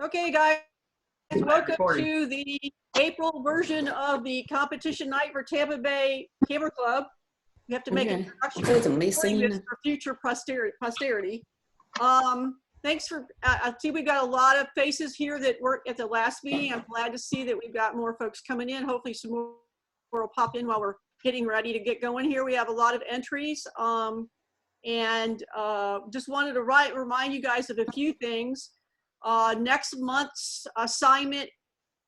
Okay, guys, welcome recording. to the April version of the competition night for Tampa Bay Camera Club. We have to make an introduction So it's this amazing. for future posterity. Thanks for, I see we've got a lot of faces here that weren't at the last meeting. I'm glad to see that we've got more folks coming in. Hopefully some more will pop in while we're getting ready to get going here. We have a lot of entries. Just wanted to remind you guys of a few things. Next month's assignment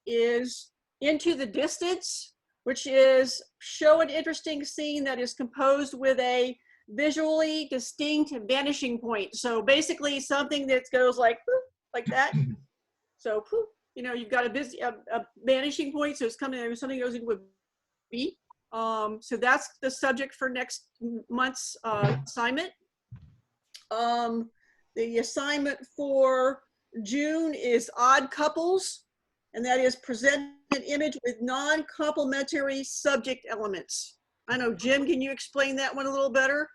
is Into the Distance, which is show an interesting scene that is composed with a visually distinct vanishing point. So basically something that goes like that. So you know, you've got a vanishing point, so it's coming, something goes into a beat. So that's the subject for next month's assignment. The assignment for June is Odd Couples, and that is present an image with non-complementary subject elements. I know, Jim, can you explain that one a little better?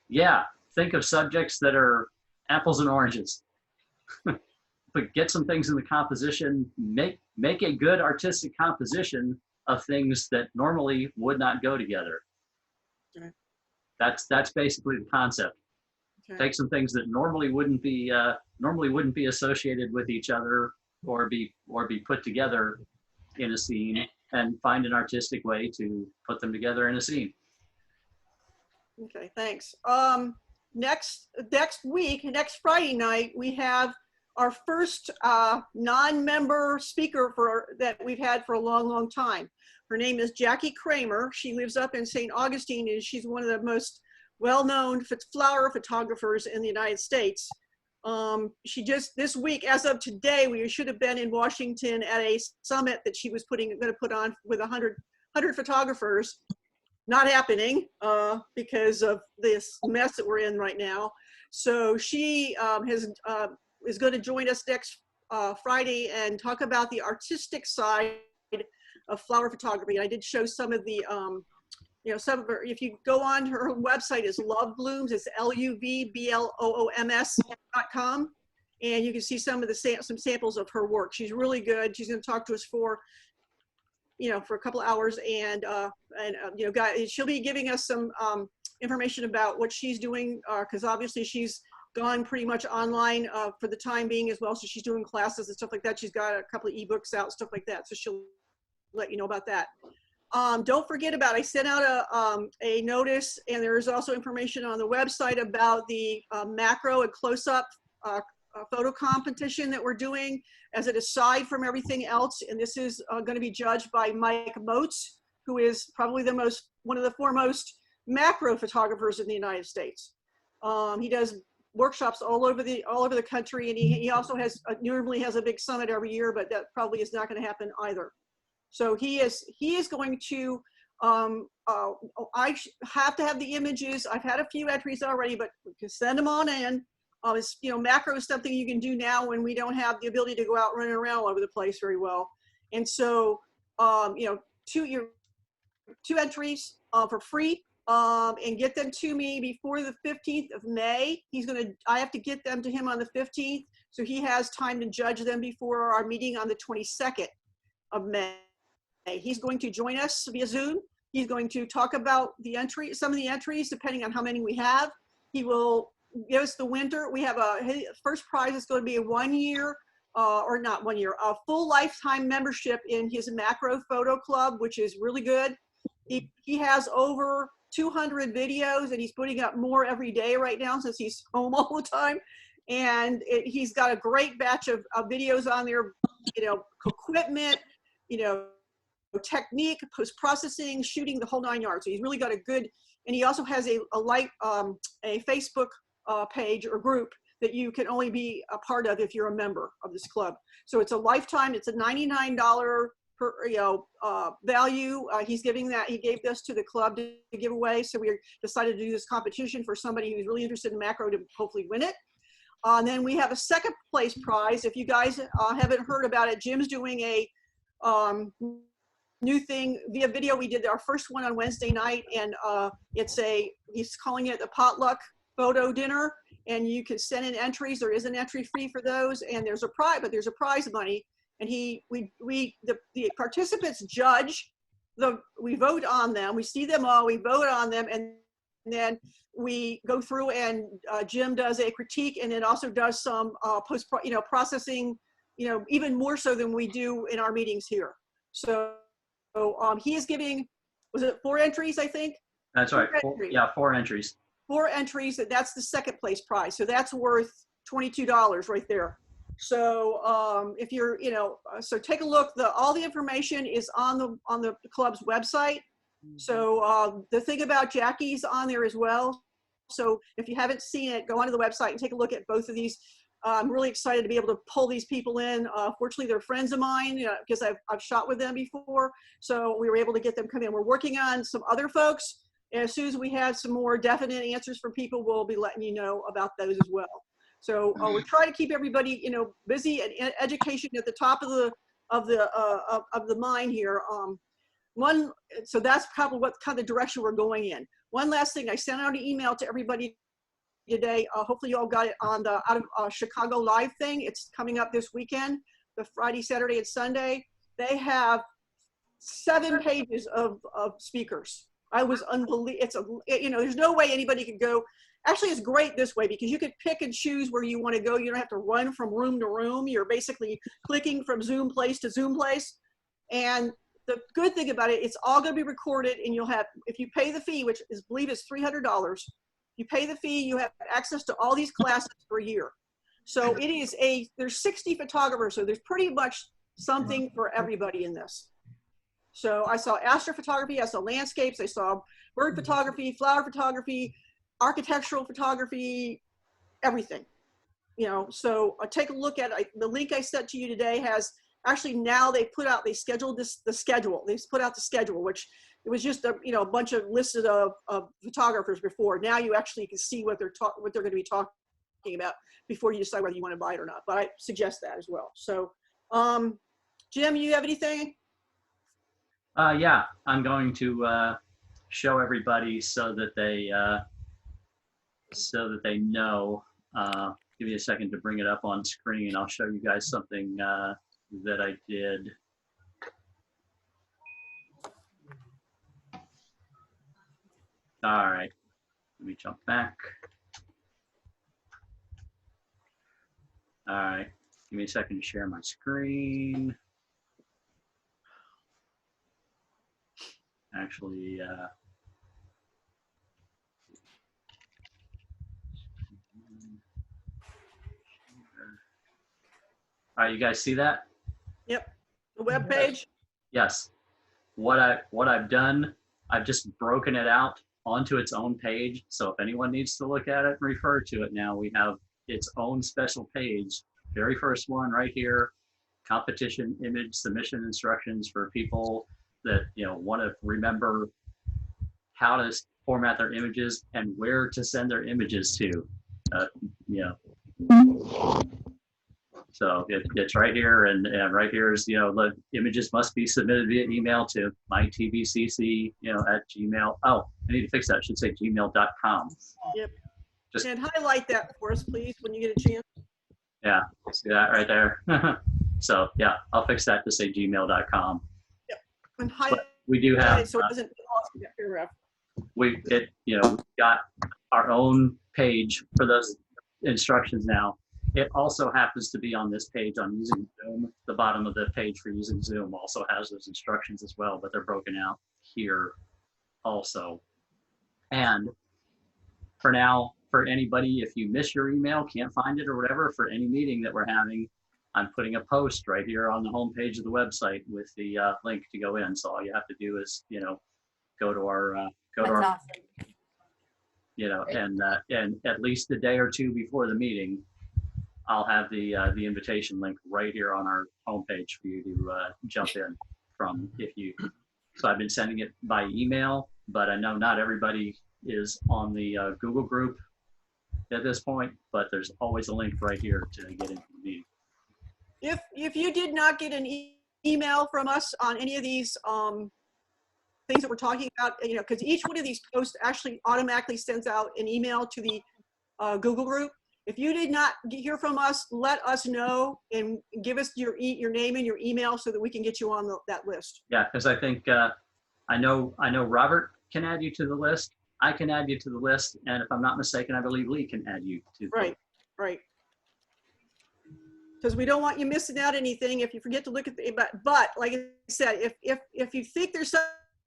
Yeah, think of subjects that are apples and oranges. But get some things in the composition, make a good artistic composition of things that normally would not go together. Okay. That's basically the concept. Okay. Take some things that normally wouldn't be associated with each other or be put together in a scene, and find an artistic way to put them together in a scene. Okay, thanks. Next week, next Friday night, we have our first non-member speaker that we've had for a long time. Her name is Jackie Kramer. She lives up in St. Augustine, and she's one of the most well-known flower photographers in the United States. She just, this week, as of today, we should have been in Washington at a summit that she was going to put on with 100 photographers. Not happening because of this mess that we're in right now. So she is going to join us next Friday and talk about the artistic side of flower photography. I did show some of the, you know, some of her, if you go on, her website is Love Blooms, it's LUVBLOOMS.com. And you can see some of the some samples of her work. She's really good. She's going to talk to us for a couple of hours, and you know, guys, she'll be giving us some information about what she's doing, because obviously she's gone pretty much online for the time being as well. So she's doing classes and stuff like that. She's got a couple of ebooks out, stuff like that. So she'll let you know about that. Don't forget about, I sent out a notice, and there's also information on the website about the macro and close-up photo competition that we're doing as an aside from everything else. And this is going to be judged by Mike Moats, who is probably one of the foremost macro photographers in the United States. He does workshops all over the country, and he also normally has a big summit every year, but that probably is not going to happen either. So he is going to, I have to have the images. I've had a few entries already, but we can send them on in. You know, macro is something you can do now when we don't have the ability to go out running around all over the place very well. And so, you know, two entries for free, and get them to me before the 15th of May. I have to get them to him on the 15th, so he has time to judge them before our meeting on the 22nd of May. He's going to join us via Zoom. He's going to talk about some of the entries, depending on how many we have. He will give us the winner. We have his first prize is going to be a a full lifetime membership in his macro photo club, which is really good. He has over 200 videos, and he's putting up more every day right now since he's home all the time. And he's got a great batch of videos on there, you know, equipment, you know, technique, post-processing, shooting, the whole 9 yards. So he's really got a good, and he also has a Facebook page or group that you can only be a part of if you're a member of this club. So it's a lifetime, it's a $99 per, value. He gave this to the club to give away. So we decided to do this competition for somebody who's really interested in macro to hopefully win it. And then we have a second place prize. If you guys haven't heard about it, Jim's doing a new thing via video. We did our first one on Wednesday night, and he's calling it the potluck photo dinner, and you can send in entries. There is an entry fee for those, and there's a prize, but there's a prize money. And the participants judge we vote on them. We see them all, we vote on them, and then we go through and Jim does a critique, and then also does some processing, even more so than we do in our meetings here. So he is giving, was it 4 entries, I think? That's right. 4 entries. 4 entries, that's the second place prize. So that's worth $22 right there. So if you're, so take a look. All the information is on the club's website. So the thing about Jackie's on there as well. So if you haven't seen it, go onto the website and take a look at both of these. I'm really excited to be able to pull these people in. Fortunately, they're friends of mine, because I've shot with them before. So we were able to get them come in. We're working on some other folks. And as soon as we have some more definite answers from people, we'll be letting you know about those as well. So we're trying to keep everybody, busy, and education at the top of the mind here. So that's probably what kind of direction we're going in. One last thing, I sent out an email to everybody today. Hopefully you all got it on the Out of Chicago Live thing. It's coming up this weekend, the Friday, Saturday, and Sunday. They have 7 pages of speakers. I was unbelievable. There's no way anybody could go. Actually, it's great this way because you could pick and choose where you want to go. You don't have to run from room to room. You're basically clicking from Zoom place to Zoom place. And the good thing about it, it's all going to be recorded, and you'll have, if you pay the fee, which I believe is $300, you pay the fee, you have access to all these classes for a year. So there's 60 photographers, so there's pretty much something for everybody in this. So I saw astrophotography, I saw landscapes, I saw bird photography, flower photography, architectural photography, everything. So take a look at the link I sent to you today has, actually now they scheduled the schedule. They put out the schedule, which it was just a bunch of listed of photographers before. Now you actually can see what they're going to be talking about before you decide whether you want to buy it or not. But I suggest that as well. So, Jim, you have anything? Yeah, I'm going to show everybody so that they know. Give me a second to bring it up on screen. I'll show you guys something that I did. All right, let me jump back. All right, give me a second to share my screen. Actually, all right, you guys see that? Yep, the web page. Yes. What I've done, I've just broken it out onto its own page. So if anyone needs to look at it and refer to it now, we have its own special page. Very first one right here, competition image submission instructions for people that want to remember how to format their images and where to send their images to. So it's right here, and right here is, the images must be submitted via email to my TBCC, at Gmail. Oh, I need to fix that. I should say gmail.com. Yep. And highlight that for us, please, when you get a chance. Yeah, see that right there? So yeah, I'll fix that to say gmail.com. Yep. And highlight we do have, so it doesn't get lost in that paragraph. we've got our own page for those instructions now. It also happens to be on this page on using Zoom. The bottom of the page for using Zoom also has those instructions as well, but they're broken out here also. And for now, for anybody, if you miss your email, can't find it or whatever, for any meeting that we're having, I'm putting a post right here on the home page of the website with the link to go in. So all you have to do is, go to our, Awesome. and at least a day or two before the meeting, I'll have the invitation link right here on our homepage for you to jump in from so I've been sending it by email, but I know not everybody is on the Google group at this point, but there's always a link right here to get into the meeting. If you did not get an email from us on any of these things that we're talking about, because each one of these posts actually automatically sends out an email to the Google group. If you did not hear from us, let us know and give us your name and your email so that we can get you on that list. Yeah, because I think I know Robert can add you to the list. I can add you to the list, and if I'm not mistaken, I believe Lee can add you to. Right, right. Because we don't want you missing out anything if you forget to look at the. But like I said, if you think there's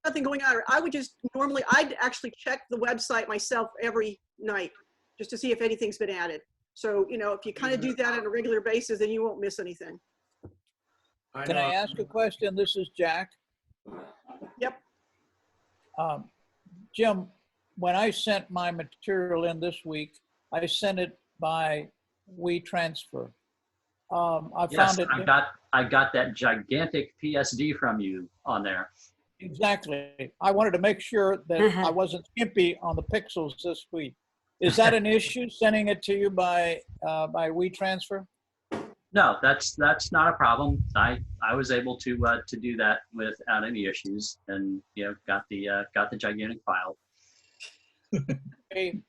something going on, I would just I'd actually check the website myself every night just to see if anything's been added. So, if you kind of do that on a regular basis, then you won't miss anything. Can I ask a question? This is Jack. Yep. Jim, when I sent my material in this week, I sent it by WeTransfer. Yes, I got that gigantic PSD from you on there. Exactly. I wanted to make sure that I wasn't skimpy on the pixels this week. Is that an issue, sending it to you by WeTransfer? No, that's not a problem. I was able to do that without any issues, and got the gigantic file. Hey,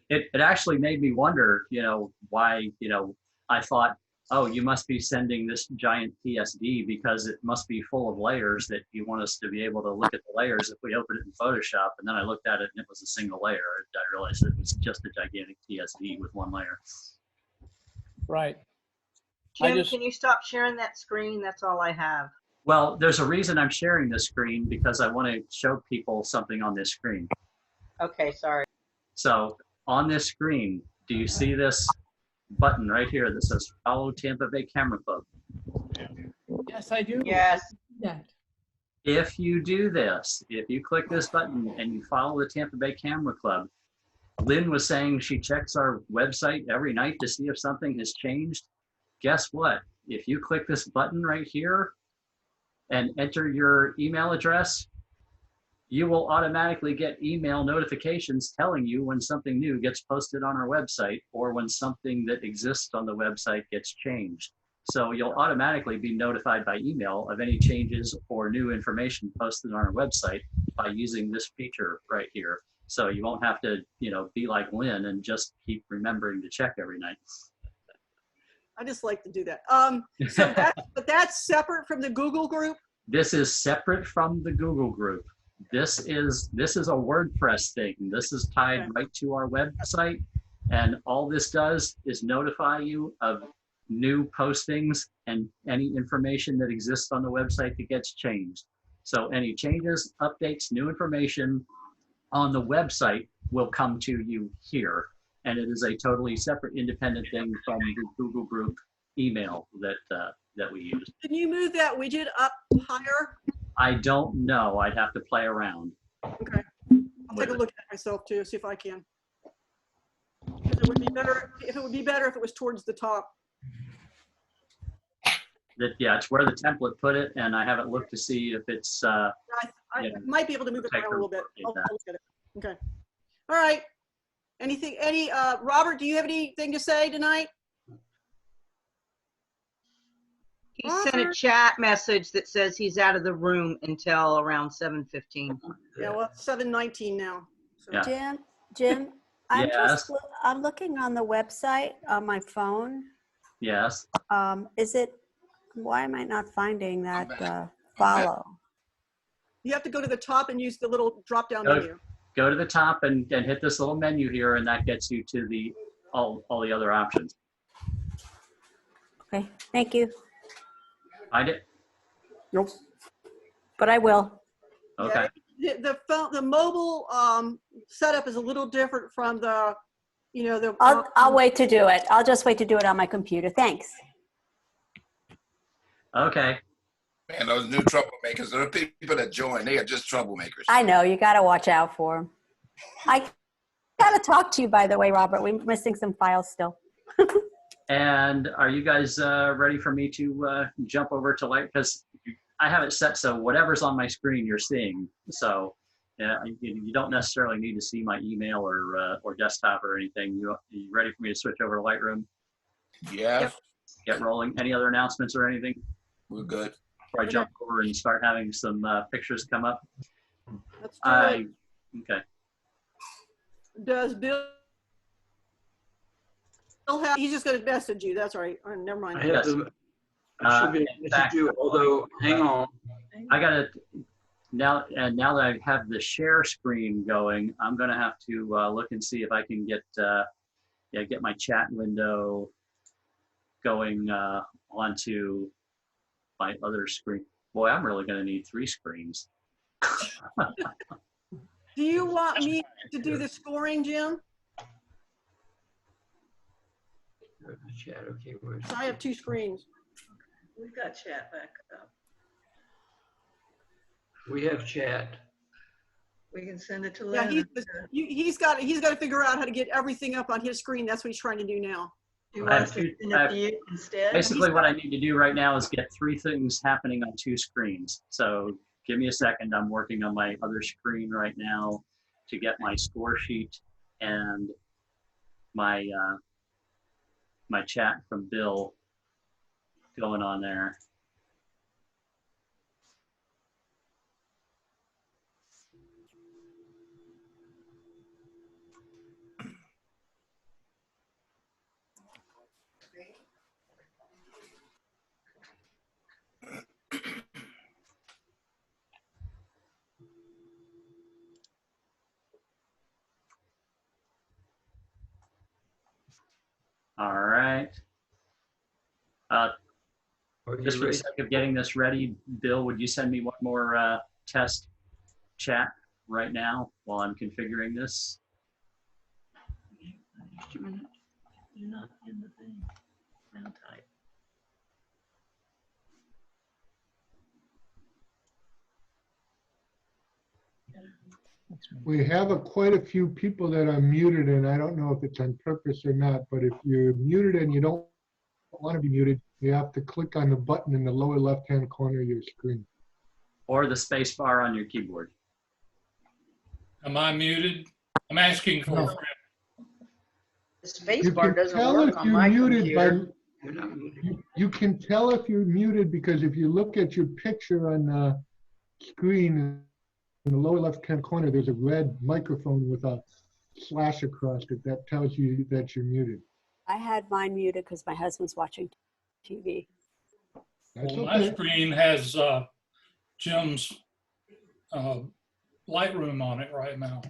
It actually made me wonder, why, I thought, oh, you must be sending this giant PSD because it must be full of layers that you want us to be able to look at the layers if we open it in Photoshop. And then I looked at it and it was a single layer. I realized it was just a gigantic PSD with one layer. right. Jim, can you stop sharing that screen? That's all I have. Well, there's a reason I'm sharing this screen, because I want to show people something on this screen. Okay, sorry. So on this screen, do you see this button right here that says Follow Tampa Bay Camera Club? Yes, I do. Yes. Yeah. If you do this, if you click this button and you follow the Tampa Bay Camera Club, Lynn was saying she checks our website every night to see if something has changed. Guess what? If you click this button right here and enter your email address, you will automatically get email notifications telling you when something new gets posted on our website or when something that exists on the website gets changed. So you'll automatically be notified by email of any changes or new information posted on our website by using this feature right here. So you won't have to, be like Lynn and just keep remembering to check every night. I just like to do that. But that's separate from the Google group? This is separate from the Google group. This is a WordPress thing. This is tied right to our website, and all this does is notify you of new postings and any information that exists on the website that gets changed. So any changes, updates, new information on the website will come to you here, and it is a totally separate, independent thing from the Google group email that we use. Can you move that widget up higher? I don't know. I'd have to play around. Okay. I'll take a look at it myself too, see if I can. It would be better if it was towards the top. Yeah, it's where the template put it, and I haven't looked to see if it's. I might be able to move it around a little bit. I'll look at it. Okay. All right. Robert, do you have anything to say tonight? He sent a chat message that says he's out of the room until around 7:15. Yeah, well, it's 7:19 now. So. Yeah. Jim, Yes. I'm looking on the website on my phone. Yes. Why am I not finding that follow? You have to go to the top and use the little drop-down menu. Go to the top and hit this little menu here, and that gets you to all the other options. Okay, thank you. Find it? Nope. But I will. Okay. Yeah, the mobile setup is a little different from the. I'll wait to do it. I'll just wait to do it on my computer. Thanks. Okay. Man, those new troublemakers, there are people that join, they are just troublemakers. I know, you got to watch out for them. I got to talk to you, by the way, Robert. We're missing some files still. And are you guys ready for me to jump over to Light? Because I have it set so whatever's on my screen you're seeing. So you don't necessarily need to see my email or desktop or anything. You ready for me to switch over to Lightroom? Yeah. Yep. Get rolling. Any other announcements or anything? We're good. Before I jump over and start having some pictures come up. Let's do it. Okay. does Bill have, he's just going to message you. That's right. Never mind. I have to, I should be able to In message fact, you, although, hang on. I gotta, now that I have the share screen going, I'm gonna have to look and see if I can get my chat window going onto my other screen. Boy, I'm really gonna need 3 screens. Do you want me to do the scoring, Jim? Chat, okay, where's I have 2 screens. We've got chat back up. we have chat. We can send it to Yeah, Lynn. he's got to figure out how to get everything up on his screen. That's what he's trying to do now. Do you want us to send it to you instead? Basically, what I need to do right now is get 3 things happening on 2 screens. So give me a second. I'm working on my other screen right now to get my score sheet and my my chat from Bill going on there. All right. Just for the sake of getting this ready, Bill, would you send me one more test chat right now while I'm configuring this? Just a minute. You're not in the thing. Now type. We have quite a few people that are muted, and I don't know if it's on purpose or not, but if you're muted and you don't want to be muted, you have to click on the button in the lower left-hand corner of your screen. Or the space bar on your keyboard. Am I muted? I'm asking for No. The space You bar can doesn't tell work if on you're my muted by, computer. You're not muted. you can tell if you're muted because if you look at your picture on the screen in the lower left-hand corner, there's a red microphone with a slash across it that tells you that you're muted. I had mine muted because my husband's watching TV. That's Well, my okay. screen has Jim's Lightroom on it right now.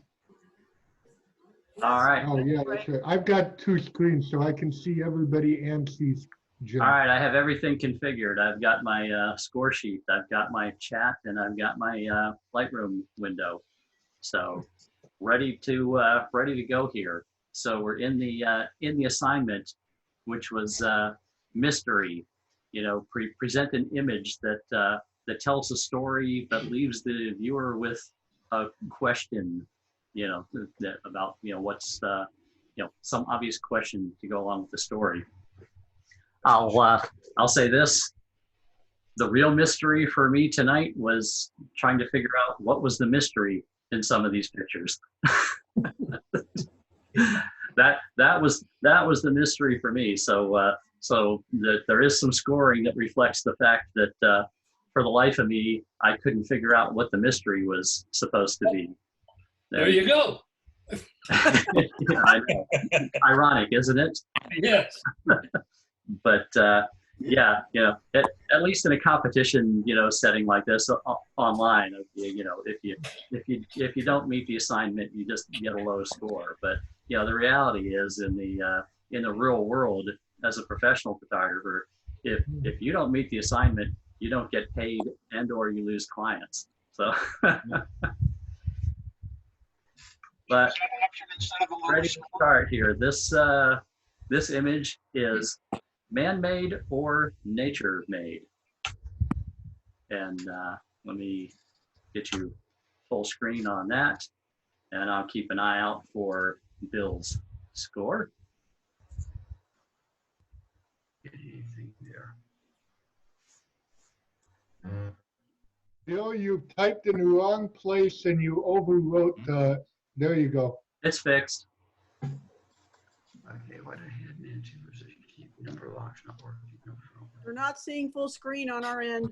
All right. Oh, yeah, that's right. I've got 2 screens, so I can see everybody and see Jim. All right, I have everything configured. I've got my score sheet, I've got my chat, and I've got my Lightroom window. So ready to go here. So we're in the assignment, which was mystery. You know, present an image that that tells a story but leaves the viewer with a question. You know, about what's some obvious question to go along with the story. I'll say this. The real mystery for me tonight was trying to figure out what was the mystery in some of these pictures. that was the mystery for me. So that there is some scoring that reflects the fact that for the life of me, I couldn't figure out what the mystery was supposed to be. There you go. I know. Ironic, isn't it? Yes. But yeah, at least in a competition, setting like this online, if you don't meet the assignment, you just get a low score. But the reality is in the real world, as a professional photographer, if you don't meet the assignment, you don't get paid and/or you lose clients. So. But ready to start here. This image is man-made or nature-made. And let me get you full screen on that. And I'll keep an eye out for Bill's score. Anything there? Bill, you typed in the wrong place and you overwrote the, there you go. It's fixed. Okay, what I had Nancy was a keep number locks not working. We're not seeing full screen on our end.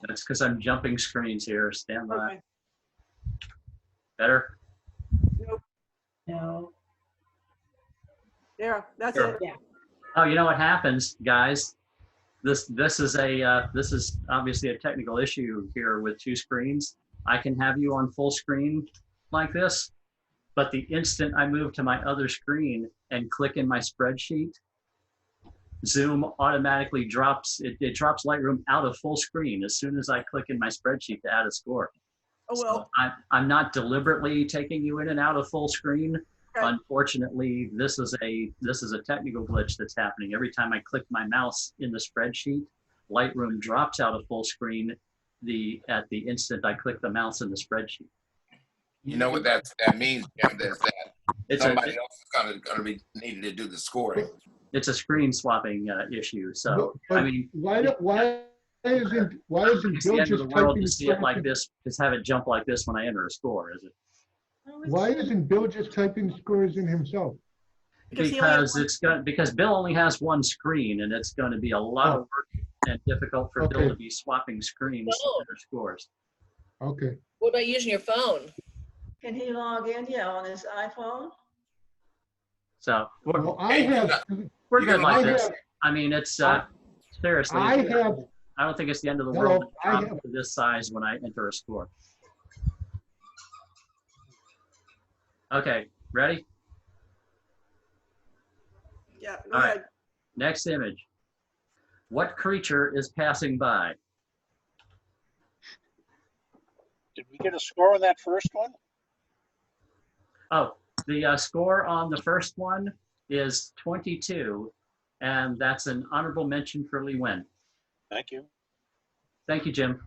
That's because I'm jumping screens here. Stand by. Okay. Better? Nope. No. There, that's Sure. it. Yeah. Oh, you know what happens, guys? This is obviously a technical issue here with two screens. I can have you on full screen like this, but the instant I move to my other screen and click in my spreadsheet, Zoom automatically drops it drops Lightroom out of full screen as soon as I click in my spreadsheet to add a score. Oh, well. So I'm not deliberately taking you in and out of full screen. Okay. Unfortunately, this is a technical glitch that's happening. Every time I click my mouse in the spreadsheet, Lightroom drops out of full screen at the instant I click the mouse in the spreadsheet. You know what that means, Jim? Is that It's somebody else is gonna be needing to do the scoring. it's a screen swapping issue. So But I mean, why isn't it's Bill the end of just the world typing to see it like scores in- this, just have it jump like this when I enter a score, is it? Why isn't Bill just typing scores in himself? Because he only has Because Bill only has one screen, and it's going to be a lot of work and difficult for Bill Okay. to be swapping screens to enter scores. Okay. What about using your phone? Can he log in? Yeah, on his iPhone? So Well, I have. we're you good can- like I this. have- I mean, it's seriously. I have. I don't think it's the end of the Hello, world to I drop have- to this size when I enter a score. Okay, ready? Yeah, go All right. ahead. Next image. What creature is passing by? Did we get a score on that first one? Oh, the score on the first one is 22, and that's an honorable mention for Lee Wen. Thank you. Thank you, Jim.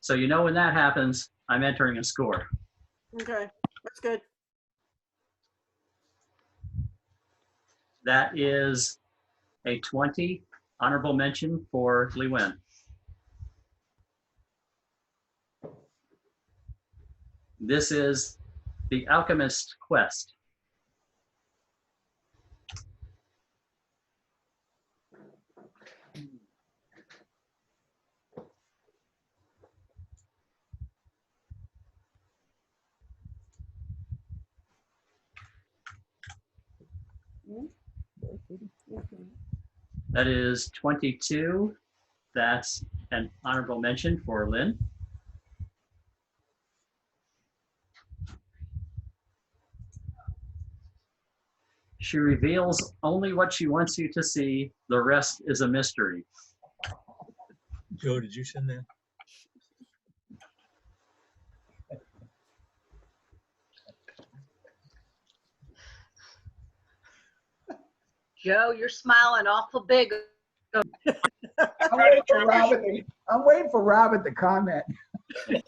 So you know when that happens, I'm entering a score. Okay, that's good. That is a 20, honorable mention for Lee Wen. This is The Alchemist Quest. That is 22. That's an honorable mention for Lynn. She reveals only what she wants you to see. The rest is a mystery. Joe, did you send that? Joe, you're smiling awful big. I'm waiting for Robert to comment. I'm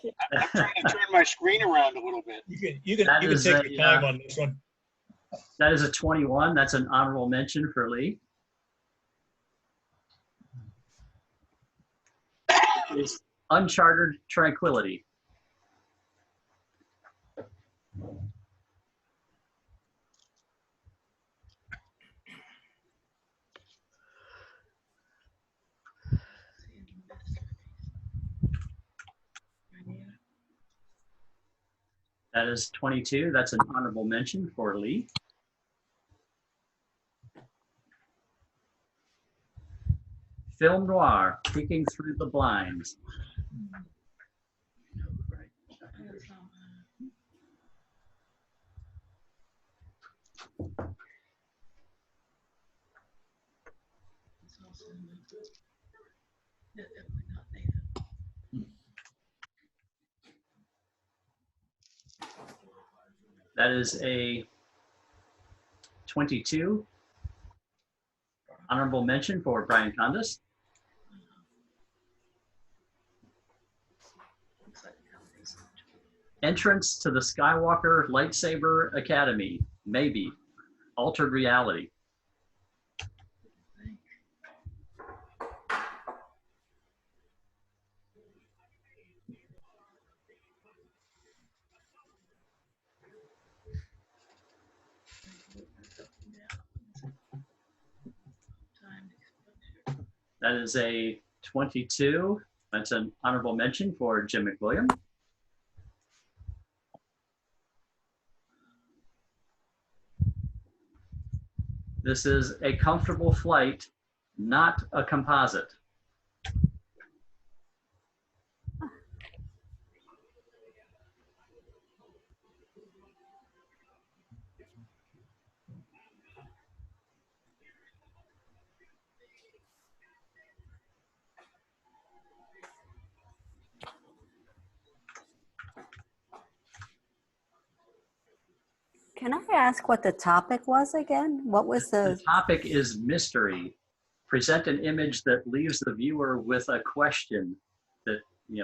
trying to turn my screen around a little bit. You can take your time on this one. That is a 21. That's an honorable mention for Lee. It's Uncharted Tranquility. That is 22. That's an honorable mention for Lee. Film noir, peeking through the blinds. That is a 22. Honorable mention for Brian Condis. Entrance to the Skywalker Lightsaber Academy. Maybe. Altered reality. That is a 22. That's an honorable mention for Jim McWilliam. This is a comfortable flight, not a composite. Can I ask what the topic was again? What was The the, topic is mystery. Present an image that leaves the viewer with a question.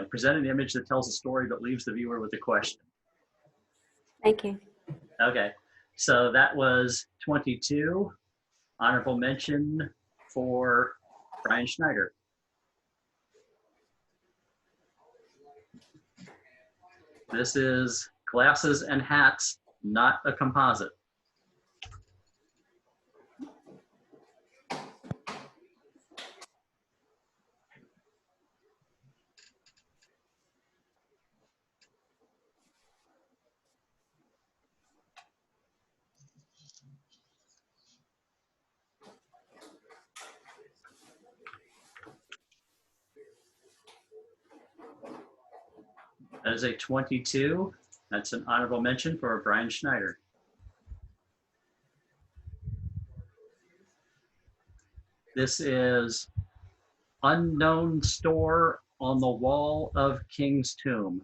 Present an image that tells a story but leaves the viewer with a question. thank you. Okay, so that was 22. Honorable mention for Brian Schneider. This is glasses and hats, not a composite. That is a 22. That's an honorable mention for Brian Schneider. This is unknown store on the wall of King's Tomb.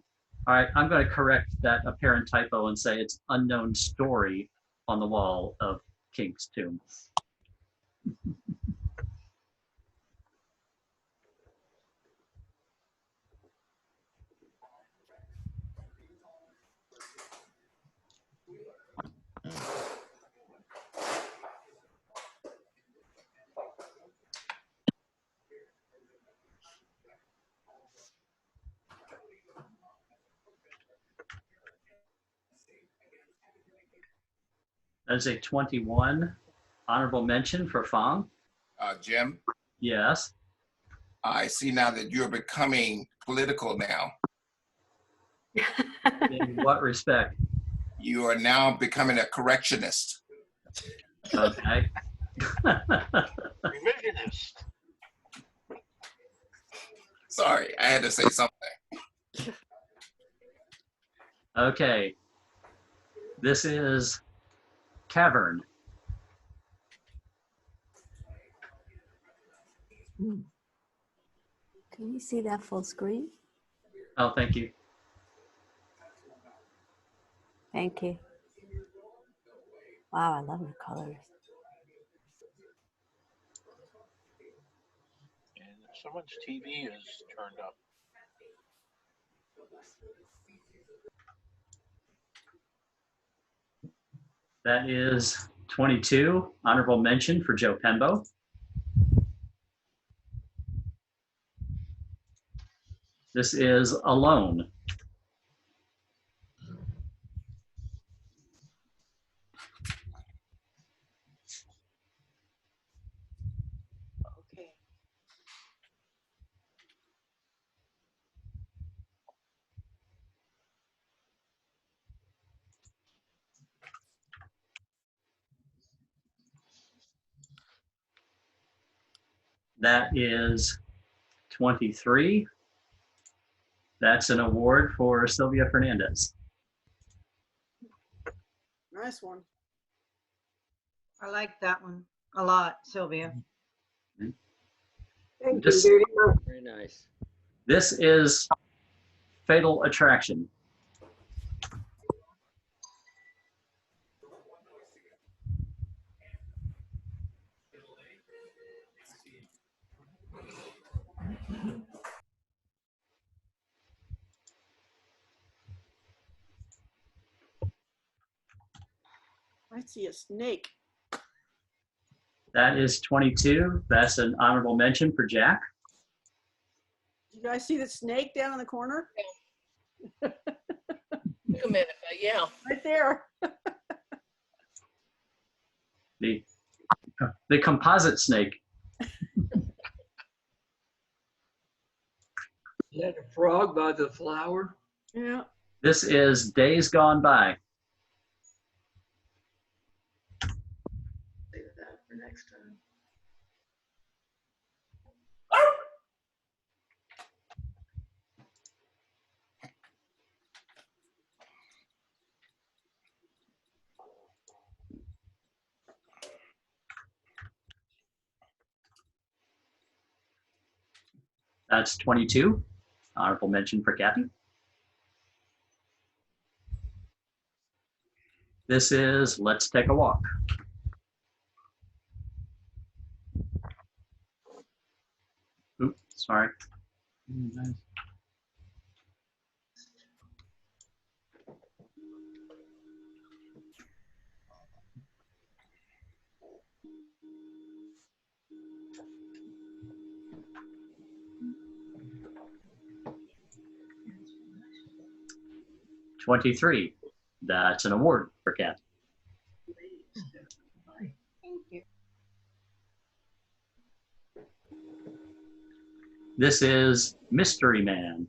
All right, I'm going to correct that apparent typo and say it's unknown story on the wall of King's Tomb. That is a 21. Honorable mention for Fong. Jim, Yes. I see now that you're becoming political now. In what respect? You are now becoming a correctionist. Okay. Revisionist. Sorry, I had to say something. Okay. This is Cavern. Can you see that full screen? Oh, thank you. Thank you. Wow, I love the colors. And someone's TV is turned up. That is 22. Honorable mention for Joe Penbo. This is Alone. Okay. That is 23. That's an award for Sylvia Fernandez. Nice one. I like that one a lot, Sylvia. Thank This- you very much. Very nice. This is Fatal Attraction. I see a snake. That is 22. That's an honorable mention for Jack. You guys see the snake down in the corner? Wait a minute, yeah. Right there. The composite snake. Is that a frog by the flower? Yeah. This is Days Gone By. Save that for next time. That's 22. Honorable mention for Kathy. This is Let's Take a Walk. Oops, sorry. 23. That's an award for Kathy. Thank you. This is Mystery Man.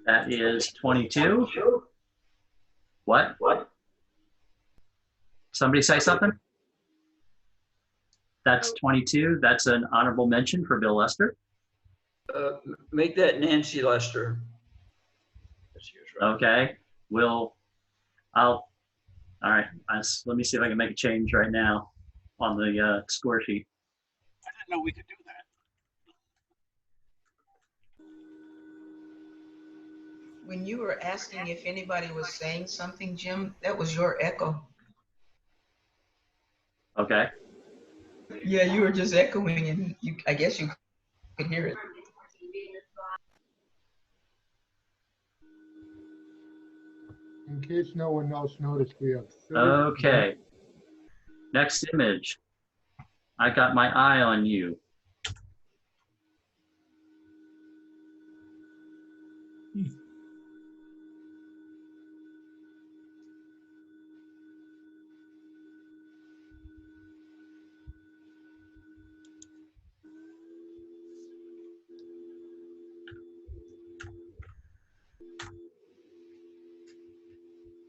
That is 22. What? Somebody say something? That's 22. That's an honorable mention for Bill Lester. Make that Nancy Lester. That's yours, right? Okay. All right. Let me see if I can make a change right now on the score sheet. I didn't know we could do that. When you were asking if anybody was saying something, Jim, that was your echo. Okay. Yeah, you were just echoing, and I guess you could hear it. In case no one else noticed, we have 30. Okay. Next image. I got my eye on you.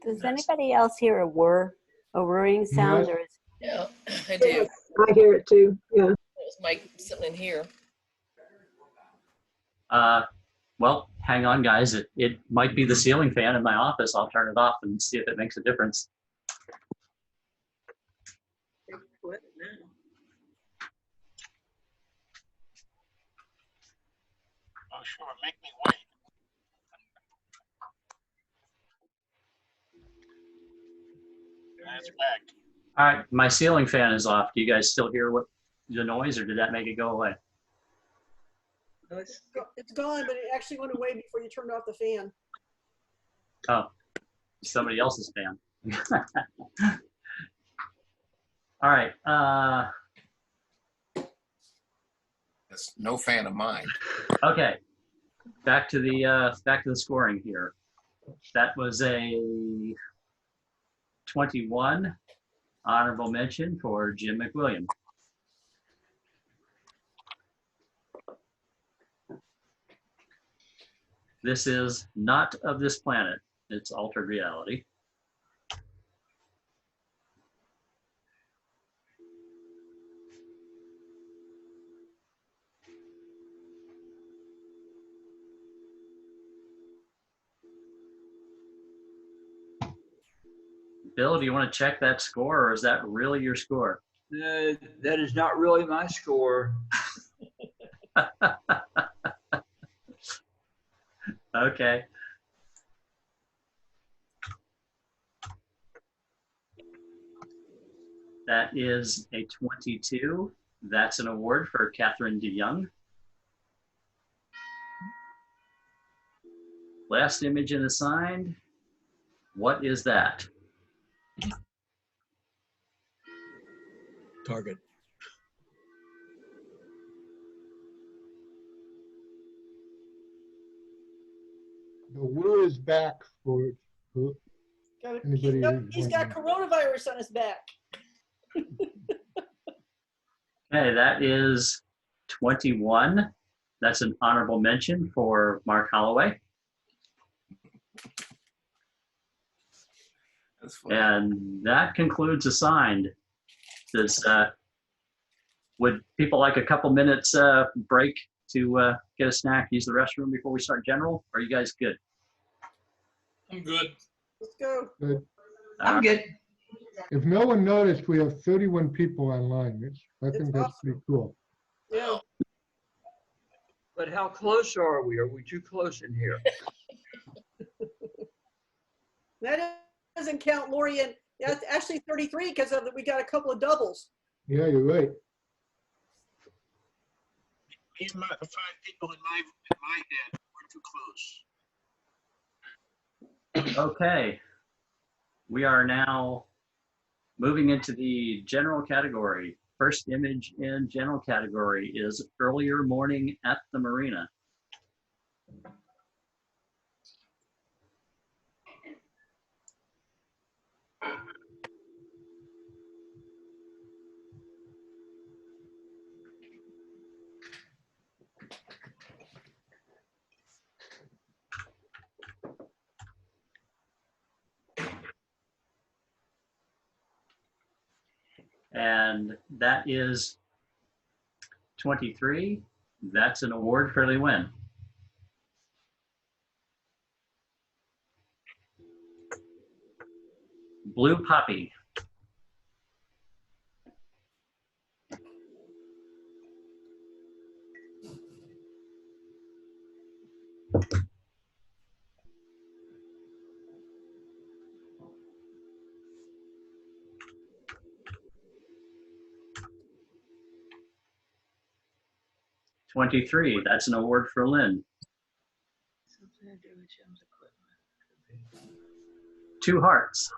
Does anybody else hear a whirring sound, Yes. or is Yeah, I do. I hear it too. Yeah. It was Mike sitting in here. Well, hang on, guys. It might be the ceiling fan in my office. I'll turn it off and see if it makes a difference. What now? Oh, sure. Make me wait. That's back. All right, my ceiling fan is off. Do you guys still hear the noise, or did that make it go away? It's gone, but it actually went away before you turned off the fan. Oh, somebody else's fan. All right. That's no fan of mine. Okay. Back to the scoring here. That was a 21. Honorable mention for Jim McWilliam. This is Not of This Planet. It's Altered Reality. Bill, do you want to check that score, or is that really your score? That is not really my score. Okay. That is a 22. That's an award for Catherine DeYoung. Last image in assigned. What is that? Target. The word is back for anybody. He's got coronavirus on his back. Okay, that is 21. That's an honorable mention for Mark Holloway. That's funny. And that concludes assigned. Would people like a couple minutes break to get a snack, use the restroom before we start general? Or are you guys good? I'm good. Let's go. Good. I'm good. If no one noticed, we have 31 people online. I think that's pretty cool. Yeah. But how close are we? Are we too close in here? That doesn't count Lori and that's actually 33 because of we got a couple of doubles. Yeah, you're right. He's my 5 people in my head. We're too close. Okay. We are now moving into the general category. First image in general category is earlier morning at the marina. And that is 23. That's an award for Lee Win. Blue Poppy. $23. That's an award for Lynn. Two Hearts.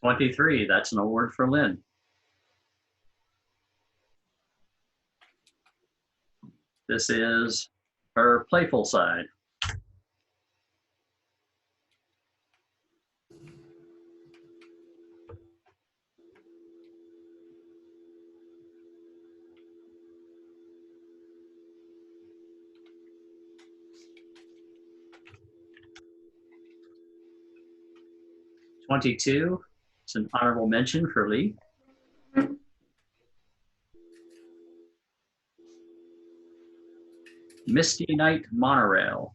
$23. That's an award for Lynn. This is her playful side. $22. It's an honorable mention for Lee. Misty Night Monorail.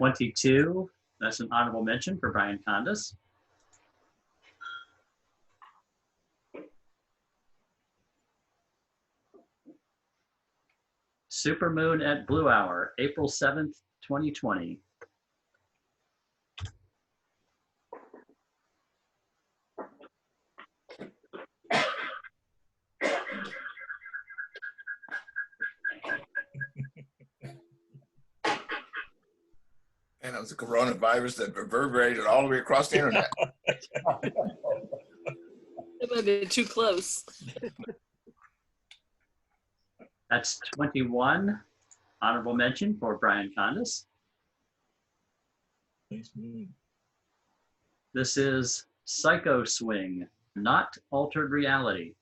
$22. That's an honorable mention for Brian Condas. Supermoon at Blue Hour, April 7th, 2020. And it was a coronavirus that reverberated all the way across the internet. It might have been too close. That's 21. Honorable mention for Brian Condas. Nice moon. This is Psycho Swing, Not Altered Reality.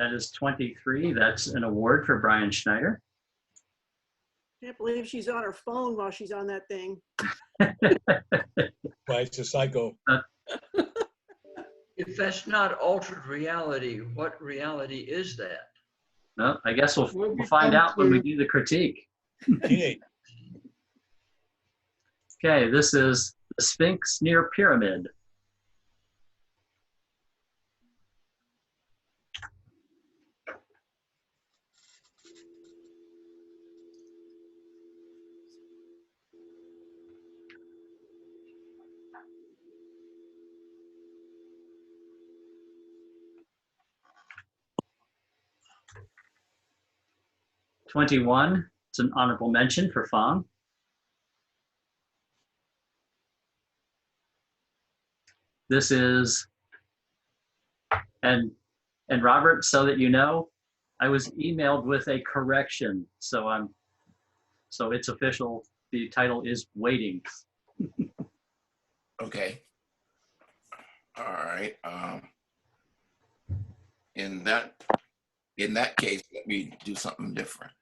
That is 23. That's an award for Brian Schneider. Can't believe she's on her phone while she's on that thing. Why, it's a psycho. If that's not altered reality, what reality is that? No, I guess we'll find out when we do the critique. Okay. Okay, this is the Sphinx near Pyramid. '21, it's an honorable mention for Fong. This is, and Robert, so that you know, I was emailed with a correction, so it's official. The title is Waiting. Okay. All right. In that case, let me do something different.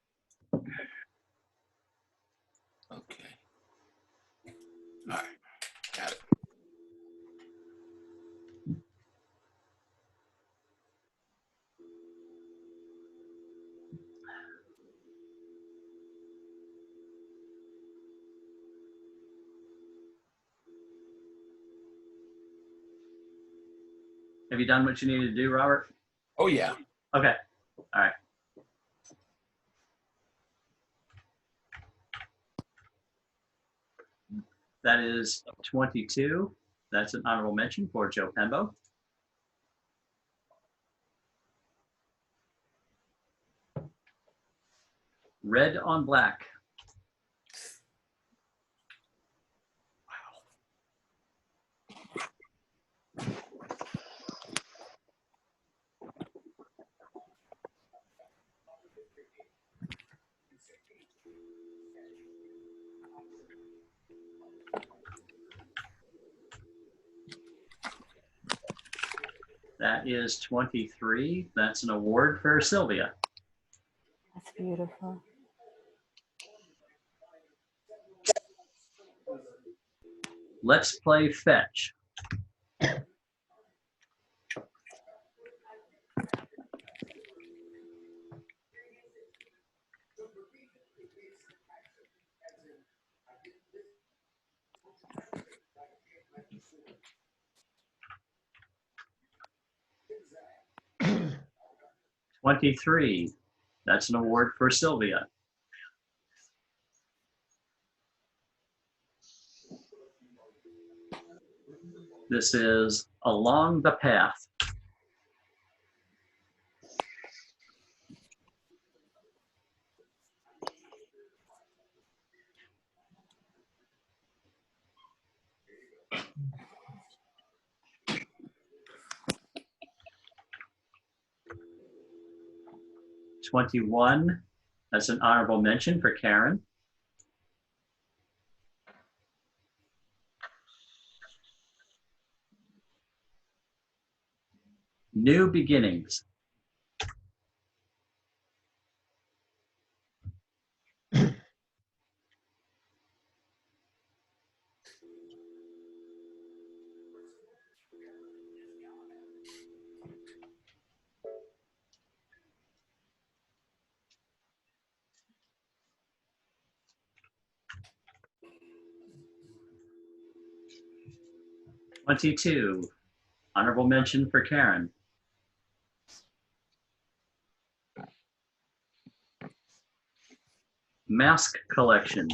Okay. All right. Got it. Have you done what you needed to do, Robert? Oh, yeah. Okay. All right. That is 22. That's an honorable mention for Joe Pembo. Red on Black. 23. That's an award for Sylvia. That's beautiful. Let's Play Fetch. '23. That's an award for Sylvia. This is Along the Path. '21. That's an honorable mention for Karen. New Beginnings. '22. Honorable mention for Karen. Mask Collection.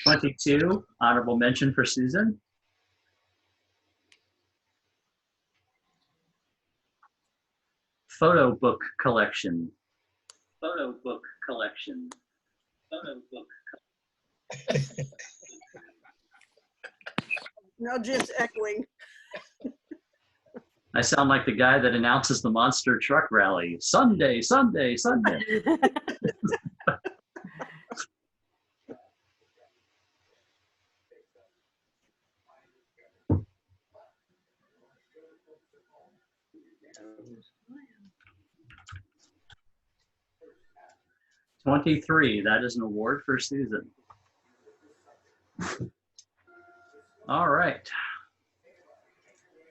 '22. Honorable mention for Susan. Photo Book Collection. Photo Book Collection. Photo Book. Now Jim's echoing. I sound like the guy that announces the monster truck rally. Sunday, Sunday, Sunday. 23, that is an award for Susan. All right.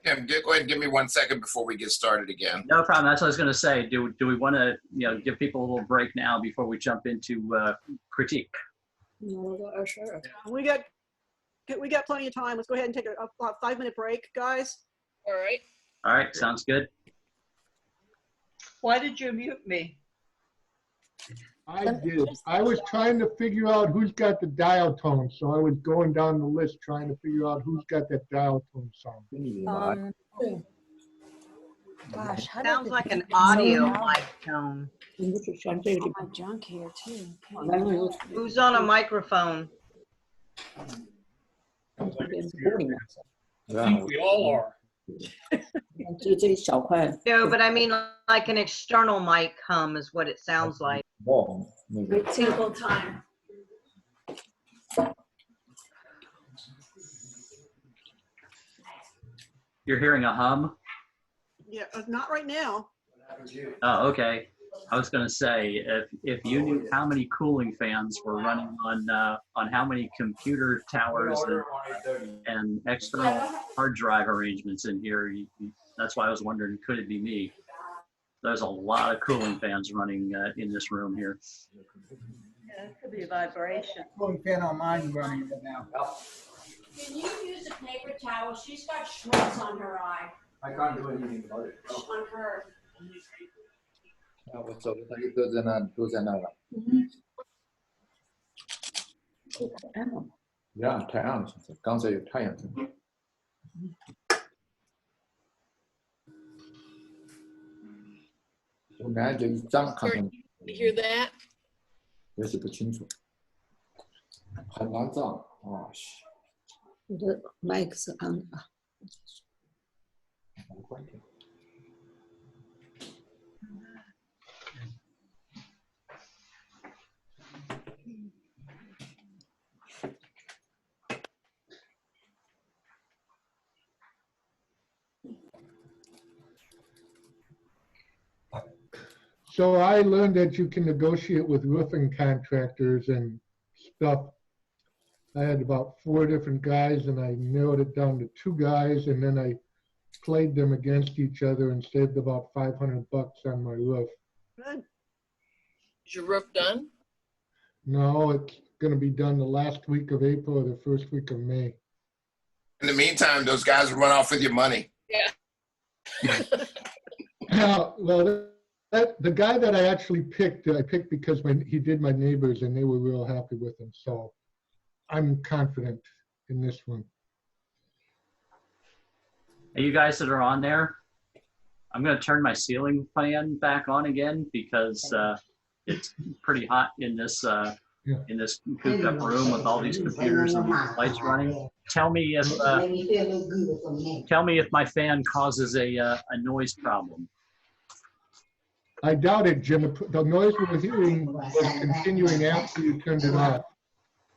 Tim, go ahead and give me 1 second before we get started again. No problem. That's what I was going to say. Do we want to give people a little break now before we jump into critique? We got plenty of time. Let's go ahead and take a 5-minute break, guys. All right. All right, sounds good. Why did you mute me? I did. I was trying to figure out who's got the dial tone, so I was going down the list trying to figure out who's got that dial tone song. Gosh, how Sounds did like an audio mic tone. my junk here too? Who's on a microphone? I think we all are. No, but I mean like an external mic hum is what it sounds like. Single time. You're hearing a hum? Yeah, not right now. Oh, okay. I was going to say, if you knew how many cooling fans were running on how many computer towers and external hard drive arrangements in here, that's why I was wondering, could it be me? There's a lot of cooling fans running in this room here. Yeah, it could be vibration. Cooling fan on mine running right now. Can you use a paper towel? She's got schmutz on her eye. I can't do anything about it. On her. 我走了，他就都在那了。呀，太暗了，刚才有太阳。我刚才就一张看上去， You hear that? 也是不清楚，很难找啊。我的麦克是安的。关掉。 So I learned that you can negotiate with roofing contractors and stuff. I had about 4 different guys and I narrowed it down to 2 guys and then I played them against each other and saved about $500 on my roof. Good. Is your roof done? No, it's going to be done the last week of April or the first week of May. In the meantime, those guys will run off with your money. Yeah. Well, the guy that I actually picked, I picked because he did my neighbors and they were real happy with him. So I'm confident in this one. Hey, you guys that are on there, I'm going to turn my ceiling fan back on again because it's pretty hot in this cooped up room with all these computers and lights running. Tell me if my fan causes a noise problem. I doubt it, Jim. The noise we were hearing was continuing after you turned it off.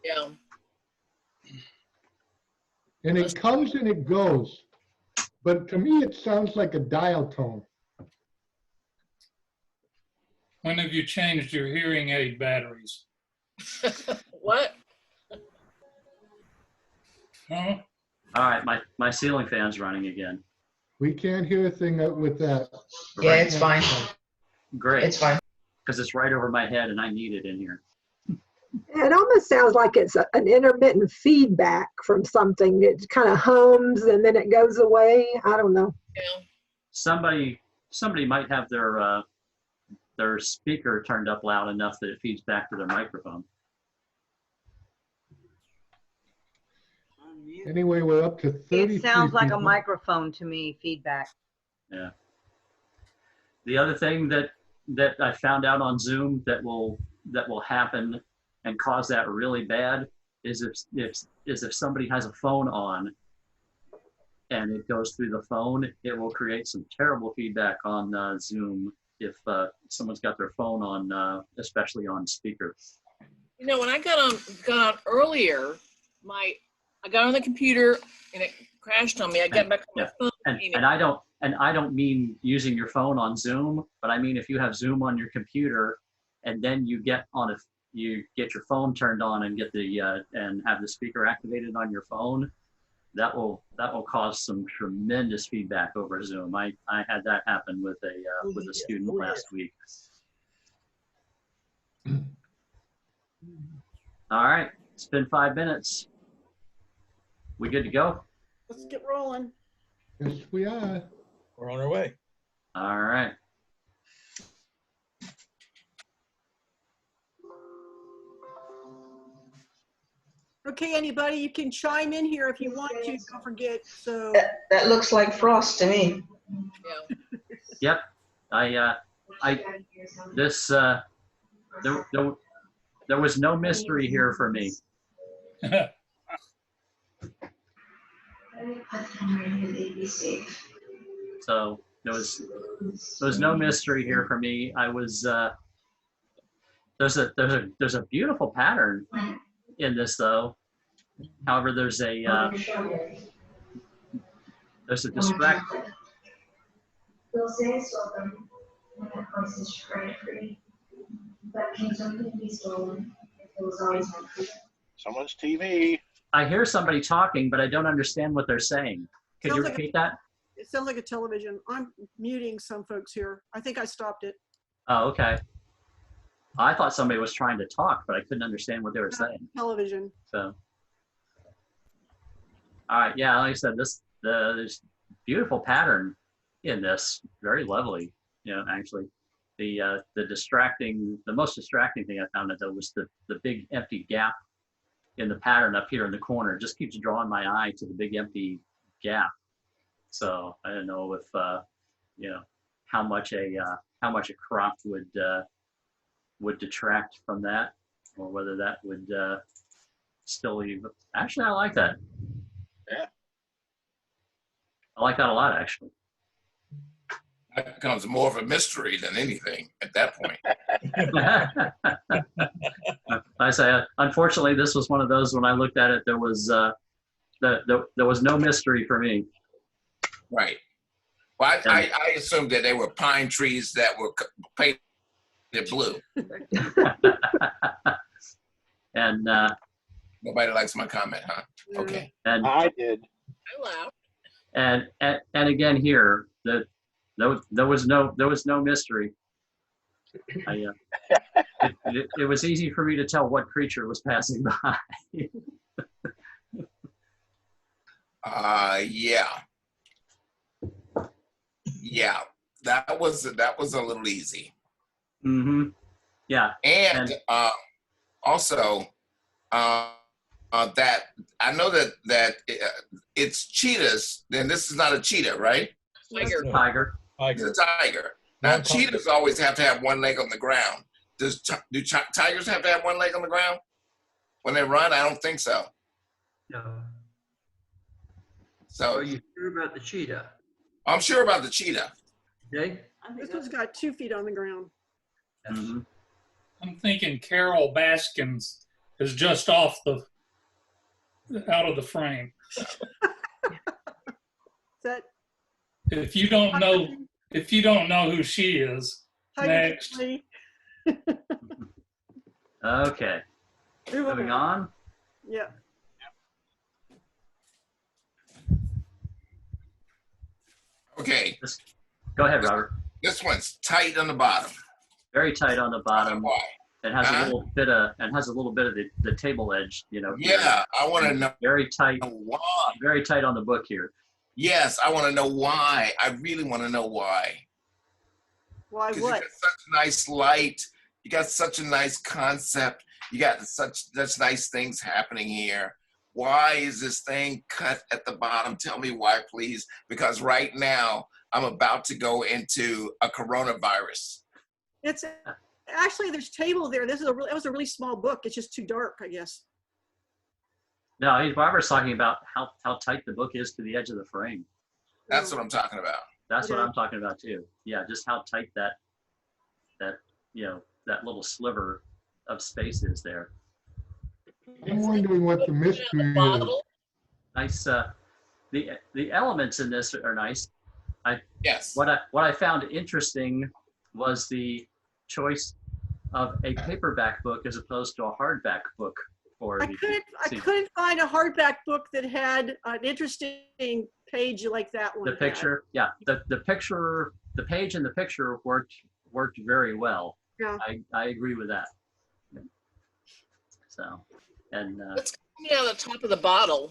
Yeah. And it comes and it goes. But to me, it sounds like a dial tone. When have you changed your hearing aid batteries? What? Huh? All right, my ceiling fan's running again. We can't hear a thing with that. Yeah, it's fine. Great. It's fine. Because it's right over my head and I need it in here. It almost sounds like it's an intermittent feedback from something. It kind of hums and then it goes away. I don't know. Yeah. Somebody might have their speaker turned up loud enough that it feeds back to their microphone. Anyway, we're up to 33 It sounds like a people. microphone to me, feedback. Yeah. The other thing that I found out on Zoom that will happen and cause that really bad is if somebody has a phone on and it goes through the phone, it will create some terrible feedback on Zoom if someone's got their phone on, especially on speaker. You know, when I got on earlier, I got on the computer and it crashed on me. I got back on my phone. And I don't mean using your phone on Zoom, but I mean if you have Zoom on your computer and then you get your phone turned on and and have the speaker activated on your phone, that will cause some tremendous feedback over Zoom. I had that happen with a student last week. All right, it's been 5 minutes. We good to go? Let's get rolling. Yes, we are. We're on our way. All right. Okay, anybody, you can chime in here if you want to. Don't forget. So That looks like Frost to me. Yeah. Yep. There was no mystery here for me. So there was no mystery here for me. I was there's a beautiful pattern in this though. However, there's a distraction. They'll say I stole them, and that place is free. But can something be stolen if it was always meant for? Someone's TV. I hear somebody talking, but I don't understand what they're saying. Could you repeat that? It sounds like a television. I'm muting some folks here. I think I stopped it. Oh, okay. I thought somebody was trying to talk, but I couldn't understand what they were saying. Television. So, all right, yeah, like I said, there's beautiful pattern in this, very lovely. You know, actually, the most distracting thing I found though was the big empty gap in the pattern up here in the corner. It just keeps drawing my eye to the big empty gap. So I don't know if you know how much a crop would detract from that, or whether that would still leave. Actually, I like that. Yeah. I like that a lot, actually. That becomes more of a mystery than anything at that point. I say, unfortunately, this was one of those when I looked at it, there was no mystery for me. Right. Well, I assumed that they were pine trees that were painted blue. And nobody likes my comment, huh? Okay. And I did. I laughed. And again here, there was no mystery. It was easy for me to tell what creature was passing by. Yeah, that was a little easy. Mm-hmm. Yeah. And also that I know that it's cheetahs. Then this is not a cheetah, right? Tiger. It's a tiger. Now cheetahs always have to have one leg on the ground. Do tigers have to have one leg on the ground when they run? I don't think so. No. So are you sure about the cheetah? I'm sure about the cheetah. Okay. This one's got 2 feet on the ground. Mm-hmm. I'm thinking Carol Baskins is just out of the frame. That if you don't know who she is, next. Okay. Moving on. Yeah. Okay. Go ahead, Robert. This one's tight on the bottom. Very tight on the bottom. Why? It has a little bit of the table edge, you know. Yeah, I want to know. Very tight. Why? Very tight on the book here. Yes, I want to know why. I really want to know why. Why what? You got such nice light. You got such a nice concept. You got such nice things happening here. Why is this thing cut at the bottom? Tell me why, please. Because right now I'm about to go into a coronavirus. It's actually there's table there. It was a really small book. It's just too dark, I guess. No, Barbara's talking about how tight the book is to the edge of the frame. That's what I'm talking about. That's what I'm talking about too. Yeah, just how tight that that little sliver of space is there. I'm wondering what the mystery is. Nice. The elements in this are nice. Yes. What I found interesting was the choice of a paperback book as opposed to a hardback book for I couldn't find a hardback book that had an interesting page like that one. The picture, yeah, the picture, the page and the picture worked very well. Yeah. I agree with that. So, and What's coming out of the top of the bottle?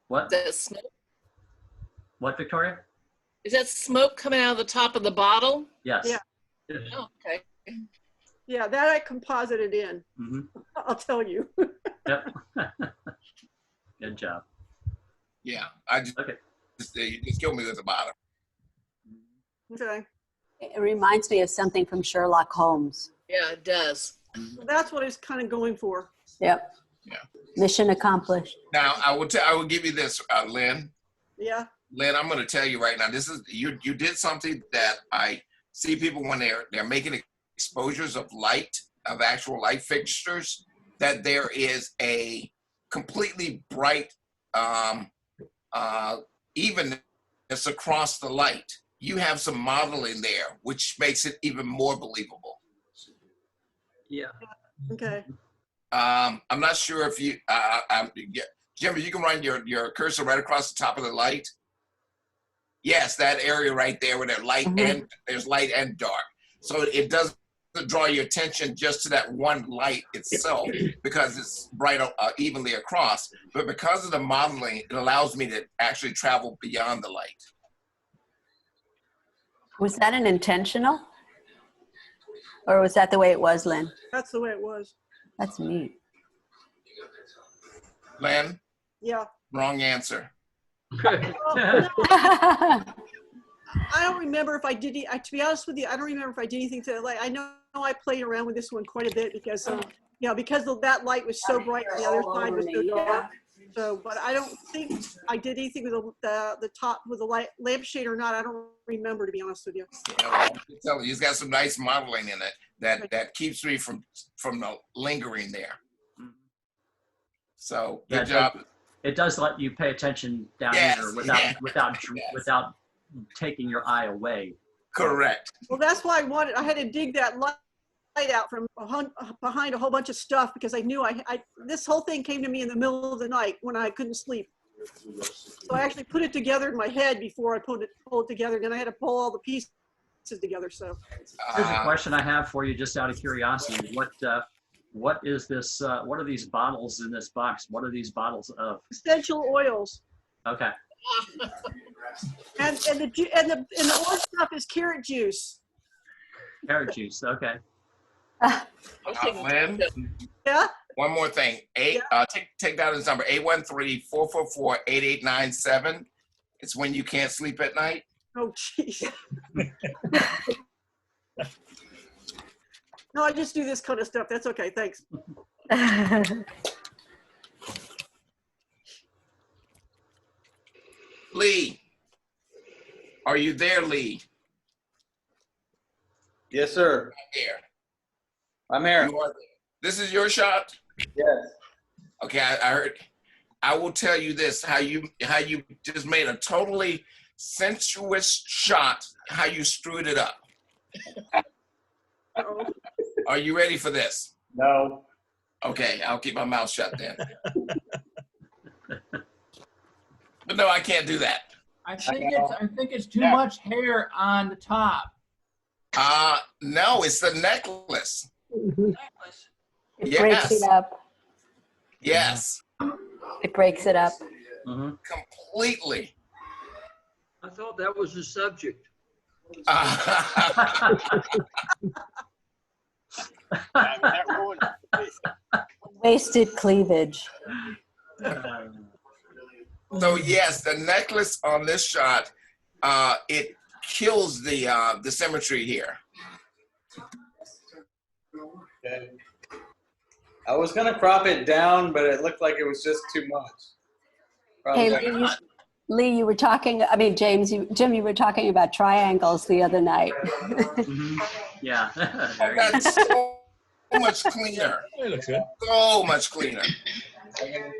what? Is that smoke? What, Victoria? Is that smoke coming out of the top of the bottle? Yes. Yeah. Oh, okay. Yeah, that I composited in. Mm-hmm. I'll tell you. Yep. Good job. Yeah, I just, okay. You just killed me with the bottom. Okay. It reminds me of something from Sherlock Holmes. Yeah, it does. Well, that's what I was kind of going for. Yep. Yeah. Mission accomplished. Now I will give you this, Lynn. Yeah. Lynn, I'm going to tell you right now. This is you did something that I see people when they're making exposures of light, of actual light fixtures, that there is a completely bright evenness across the light. You have some modeling there, which makes it even more believable. Yeah. Okay. I'm not sure if you, Jimmy, you can run your cursor right across the top of the light. Yes, that area right there where there's light and dark. So it doesn't draw your attention just to that one light itself because it's bright evenly across. But because of the modeling, it allows me to actually travel beyond the light. Was that an intentional? Or was that the way it was, Lynn? That's the way it was. That's neat. Lynn? Yeah. Wrong answer. I don't remember if I did. To be honest with you, I don't remember if I did anything to like. I know I played around with this one quite a bit because, because that light was so bright, and the other side was so dark. So, but I don't think I did anything with the top with the light lampshade or not. I don't remember, to be honest with you. Yeah, well, I'm telling you, he's got some nice modeling in it that keeps me from lingering there. So good job. It does let you pay attention down here without taking your eye away. Correct. Well, that's why I had to dig that light out from behind a whole bunch of stuff because I knew this whole thing came to me in the middle of the night when I couldn't sleep. So I actually put it together in my head before I pulled it together. Then I had to pull all the pieces together. So here's a question I have for you, just out of curiosity. What is this? What are these bottles in this box? What are these bottles of? Essential oils. Okay. And the orange stuff is carrot juice. Carrot juice. Okay. Lynn? Yeah. One more thing. Take down his number 813-444-8897. It's when you can't sleep at night. Oh, jeez. No, I just do this kind of stuff. That's okay. Thanks. Lee, are you there, Lee? Yes, sir. Here. I'm here. You are there. This is your shot? Yes. Okay, I heard. I will tell you this: how you just made a totally sensuous shot. How you screwed it up. Uh-oh. Are you ready for this? No. Okay, I'll keep my mouth shut then. But no, I can't do that. I think it's too much hair on the top. No, it's the necklace. It Yes. breaks it up. Yes. It breaks it up. Completely. I thought that was the subject. Wasted cleavage. So yes, the necklace on this shot, it kills the symmetry here. I was gonna crop it down, but it looked like it was just too much. Probably Hey, Lee, you were talking, I mean, Jim, you were talking about triangles the other night. Yeah. Oh, that's so much cleaner. It looks good. So much cleaner.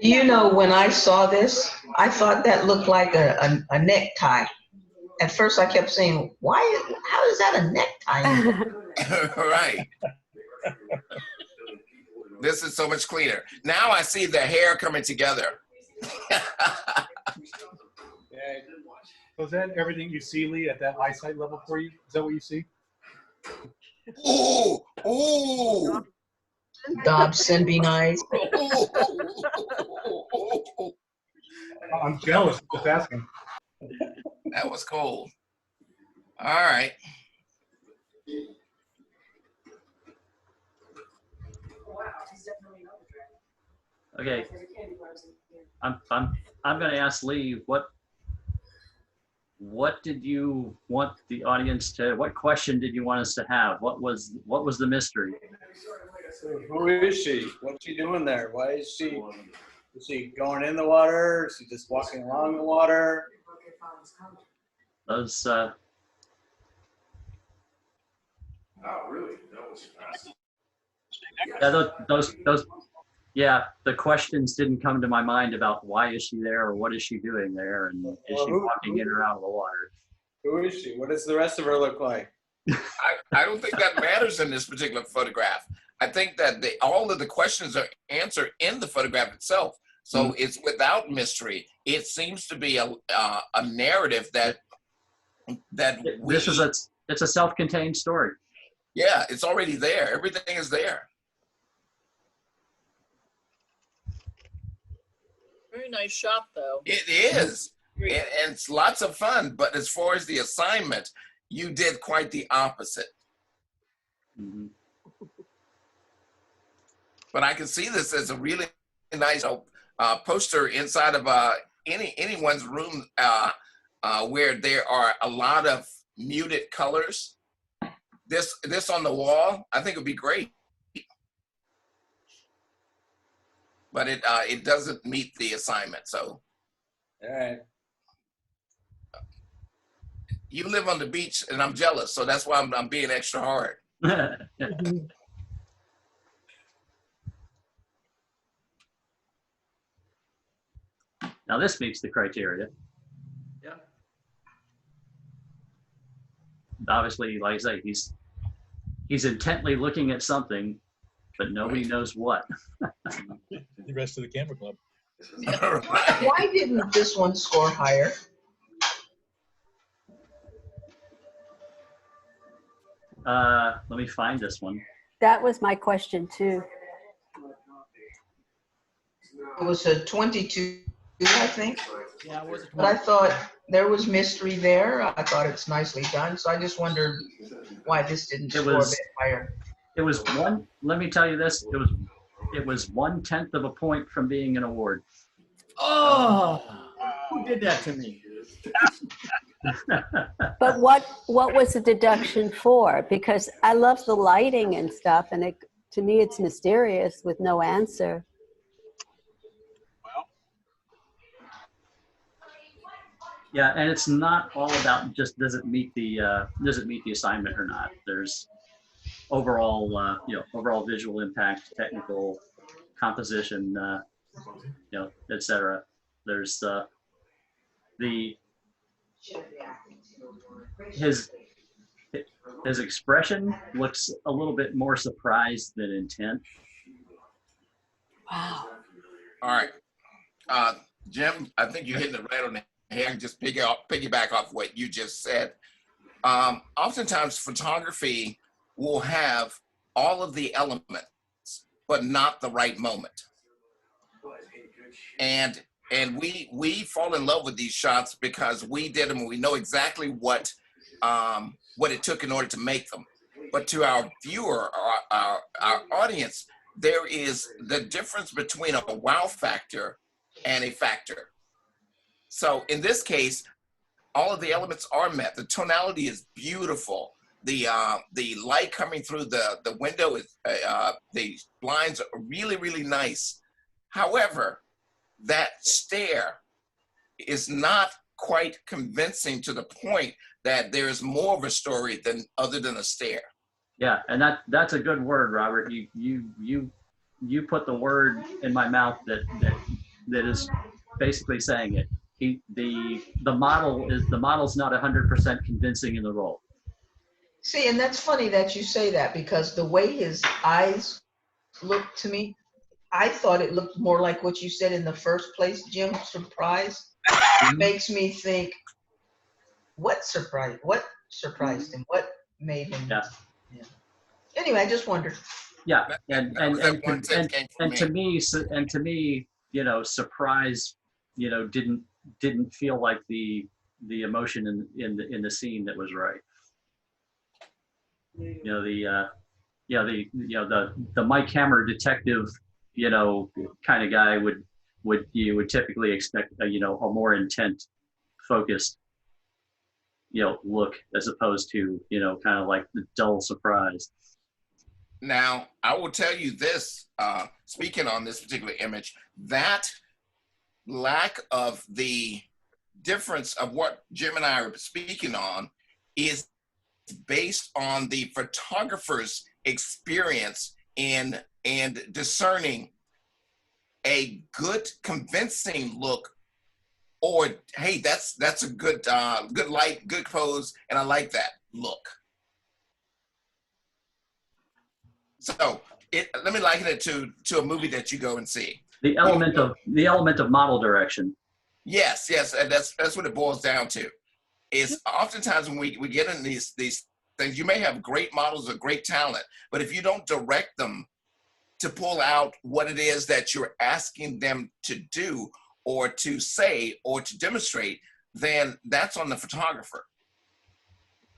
You know, when I saw this, I thought that looked like a necktie. At first I kept saying, how is that a necktie? Right. This is so much cleaner. Now I see the hair coming together. So is that everything you see, Lee, at that eyesight level for you? Is that what you see? Ooh, ooh. Dobson be nice. I'm jealous. Just asking. That was cool. All right. Okay. I'm going to ask Lee, what did you want the audience to, what question did you want us to have? What was the mystery? Who is she? What's she doing there? Why is she going in the water? Is she just walking along the water? Those, oh, really? That was fast. Yeah, the questions didn't come to my mind about why is she there or what is she doing there and is she walking in or out of the water. Who is she? What does the rest of her look like? I don't think that matters in this particular photograph. I think that all of the questions are answered in the photograph itself. So it's without mystery. It seems to be a narrative it's a self-contained story. Yeah, it's already there. Everything is there. Very nice shot, though. It is. And it's lots of fun. But as far as the assignment, you did quite the opposite. Mm-hmm. But I can see this as a really nice poster inside of anyone's room where there are a lot of muted colors. This on the wall, I think would be great. But it doesn't meet the assignment. So, all right. You live on the beach, and I'm jealous. So that's why I'm being extra hard. Now this meets the criteria. Yeah. Obviously, like I say, he's intently looking at something, but nobody knows what. The rest of the camera club. Why didn't this one score higher? Let me find this one. That was my question too. It was a 22, I think. Yeah, it was a But I thought there was mystery there. I thought it's nicely done. So I just wondered why this didn't score a bit higher. It was one, let me tell you this, it was 1/10 of a point from being an award. Oh, who did that to me? But what was the deduction for? Because I love the lighting and stuff, and to me it's mysterious with no answer. Yeah, and it's not all about just does it meet the assignment or not. There's overall overall visual impact, technical composition, etc. There's his expression looks a little bit more surprised than intent. Wow. All right, Jim, I think you're hitting it right on the head. And just piggyback off what you just said. Oftentimes, photography will have all of the elements, but not the right moment. And we fall in love with these shots because we did them and we know exactly what it took in order to make them. But to our viewer, our audience, there is the difference between a wow factor and a factor. So in this case, all of the elements are met. The tonality is beautiful. the light coming through the window is the blinds are really nice. However, that stair is not quite convincing to the point that there is more of a story than other than a stair. Yeah, and that's a good word, Robert. You put the word in my mouth that is basically saying it. The model's not 100% convincing in the role. See, and that's funny that you say that, because the way his eyes look to me, I thought it looked more like what you said in the first place, Jim, surprise. Makes me think, what surprised him? What made him? Yeah. Yeah. Anyway, I just wondered. Yeah, and to me, you know, surprise, you know, didn't feel like the emotion in the scene that was right. You know, the Mike Hammer detective, you know, kind of guy you would typically expect a more intent focused, you know, look, as opposed to, you know, kind of like the dull surprise. Now, I will tell you this, speaking on this particular image, that lack of the difference of what Jim and I are speaking on is based on the photographer's experience in and discerning a good, convincing look, or hey, that's a good good light, good pose, and I like that look. So let me liken it to a movie that you go and see. The element of model direction. Yes, and that's what it boils down to. Is oftentimes when we get in these things, you may have great models of great talent, but if you don't direct them to pull out what it is that you're asking them to do or to say or to demonstrate, then that's on the photographer.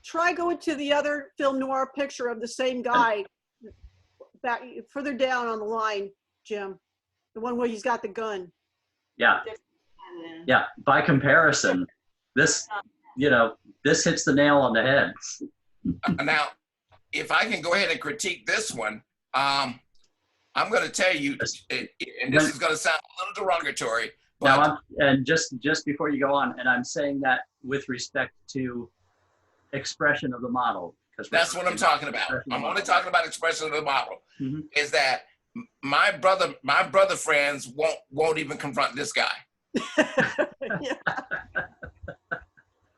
Try going to the other film noir picture of the same guy back further down on the line, Jim. The one where he's got the gun. Yeah. Yeah. By comparison, this hits the nail on the head. Now, if I can go ahead and critique this one, I'm going to tell you, and this is going to sound a little derogatory. But and just before you go on, and I'm saying that with respect to expression of the model. That's what I'm talking about. I'm only talking about expression of the model. Mm-hmm. Is that my brother friends won't even confront this guy.